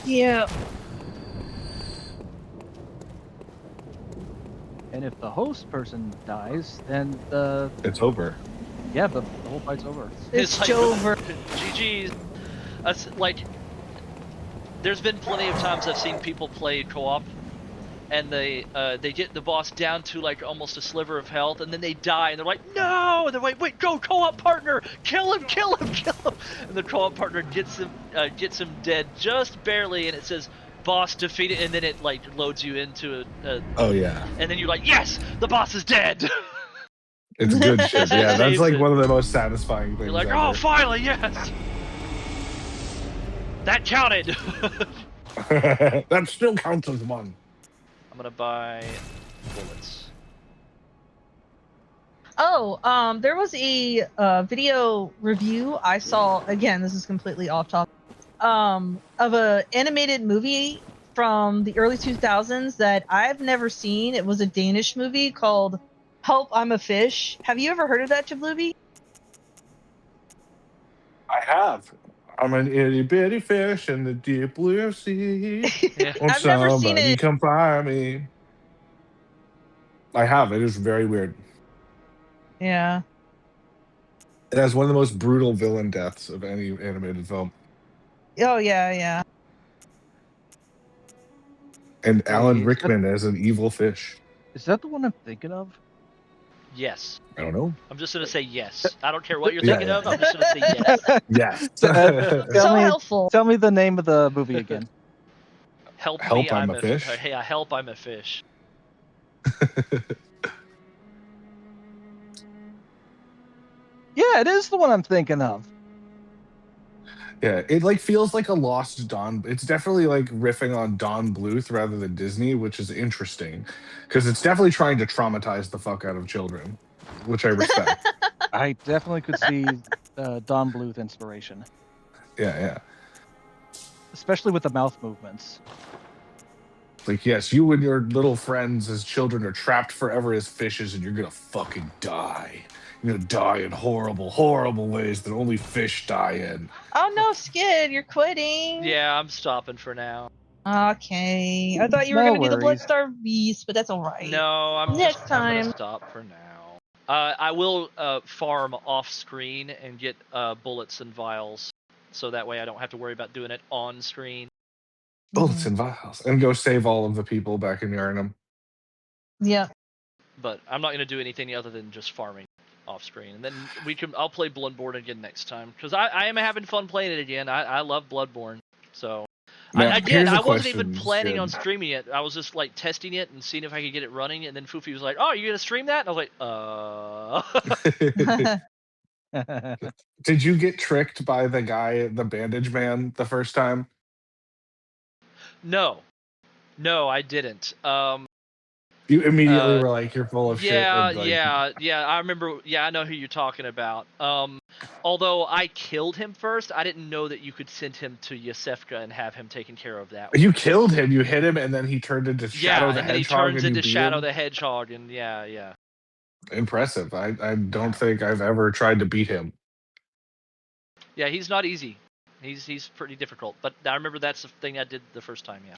Yeah. And if the host person dies, then it's over. Yeah, the whole fight's over. It's over. GG's. That's like, there's been plenty of times I've seen people play co-op, and they get the boss down to like almost a sliver of health, and then they die, and they're like, no! And they're like, wait, go co-op partner, kill him, kill him, kill him! And the co-op partner gets him dead just barely, and it says boss defeated, and then it like loads you into a oh yeah, and then you're like, yes, the boss is dead. It's good shit. Yeah, that's like one of the most satisfying things. You're like, ever. oh, finally, yes, that counted. That still counts as one. I'm gonna buy bullets. Oh, there was a video review I saw. Again, this is completely off topic. Of a animated movie from the early 2000s that I've never seen. It was a Danish movie called Help, I'm a Fish. Have you ever heard of that, Jablubi? I have. I'm an itty bitty fish in the deep blue sea. Yeah. I've never seen it. Come find me. I have. It is very weird. Yeah. It has one of the most brutal villain deaths of any animated film. Oh yeah, yeah. And Alan Rickman as an evil fish. Is that the one I'm thinking of? Yes. I don't know. I'm just gonna say yes. I don't care what you're thinking of. I'm just gonna say yes. Yes. Tell me the name of the movie again. Help Help, me, I'm a fish. Hey, help! I'm a fish. Yeah, it is the one I'm thinking of. Yeah, it like feels like a lost Don. It's definitely like riffing on Don Bluth rather than Disney, which is interesting because it's definitely trying to traumatize the fuck out of children, which I respect. I definitely could see Don Bluth inspiration, Yeah. especially with the mouth movements. Like, yes, you and your little friends as children are trapped forever as fishes, and you're gonna fucking die. You're gonna die in horrible, horrible ways that only fish die in. Oh no, Skidd, you're quitting. Yeah, I'm stopping for now. Okay. I thought you were No gonna be the worries. Bloodstar Beast, but that's alright. No, I'm Next I'm time. gonna stop for now. I will farm off screen and get bullets and vials, so that way I don't have to worry about doing it on screen. Bullets and vials, and go save all of the people back in Yarnum. Yeah. But I'm not gonna do anything other than just farming off screen, and then I'll play Bloodborne again next time because I am having fun playing it again. I love Bloodborne, so. Now, here's a I wasn't even question, planning on Skidd. streaming it. I was just like testing it and seeing if I could get it running. And then Foofy was like, "Oh, you gonna stream that?" And I was like, Did you get tricked by the guy, the bandage man, the first time? No, I didn't. You immediately were like, "You're full of shit." And like, Yeah. I remember. Yeah, I know who you're talking about. Although I killed him first, I didn't know that you could send him to Yosefka and have him taken care of that way. You killed him. You hit him, and then he turned into Shadow the and then he Hedgehog, turns and you into beat Shadow him. the Hedgehog, and yeah. Impressive. I don't think I've ever tried to beat him. Yeah, he's not easy. He's pretty difficult. But I remember that's the thing I did the first time. Yeah.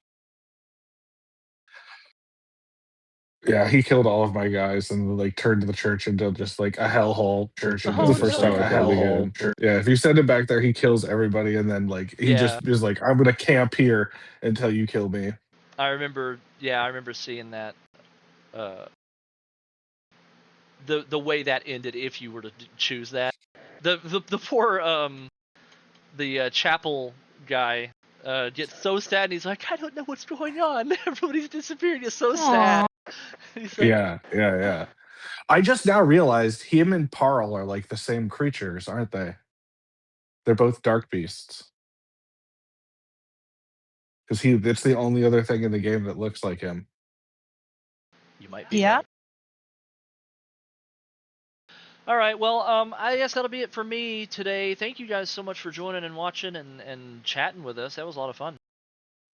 Yeah, he killed all of my guys and like turned the church into just like a hellhole church. Oh, The first time no. I played the game. Yeah, if you send him back there, he kills everybody, and then like he just is like, "I'm gonna camp here until you kill me." I remember seeing that. The way that ended, if you were to choose that, the poor the chapel guy gets so sad, and he's like, "I don't know what's going on. Everybody's disappeared. It's so sad." He's like, Yeah. I just now realized him and Parl are like the same creatures, aren't they? They're both dark beasts. Because it's the only other thing in the game that looks like him. You might be. Yeah. Right. All right, well, I guess that'll be it for me today. Thank you guys so much for joining and watching and chatting with us. That was a lot of fun.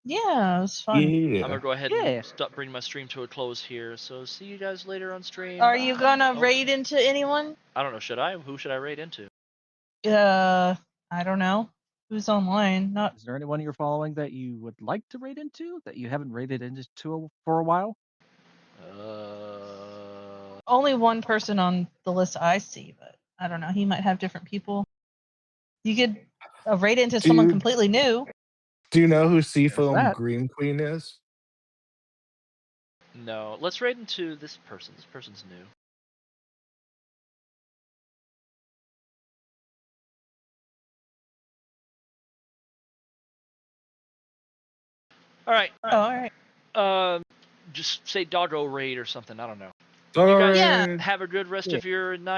Yeah, it was fun. Yeah. I'm gonna go ahead and bring my stream to a close here. So see you guys later on stream. Are you gonna raid into anyone? I don't know. Should I? Who should I raid into? I don't know. Who's online? Not. Is there anyone you're following that you would like to raid into that you haven't raided into for a while? Only one person on the list I see, but I don't know. He might have different people. You could raid into someone completely new. Do you know who Seafoam Green Queen is? No. Let's raid into this person. This person's new. All right. Oh, all right. Just say doggo raid or something. I don't know. All you guys right. have a good rest of your night.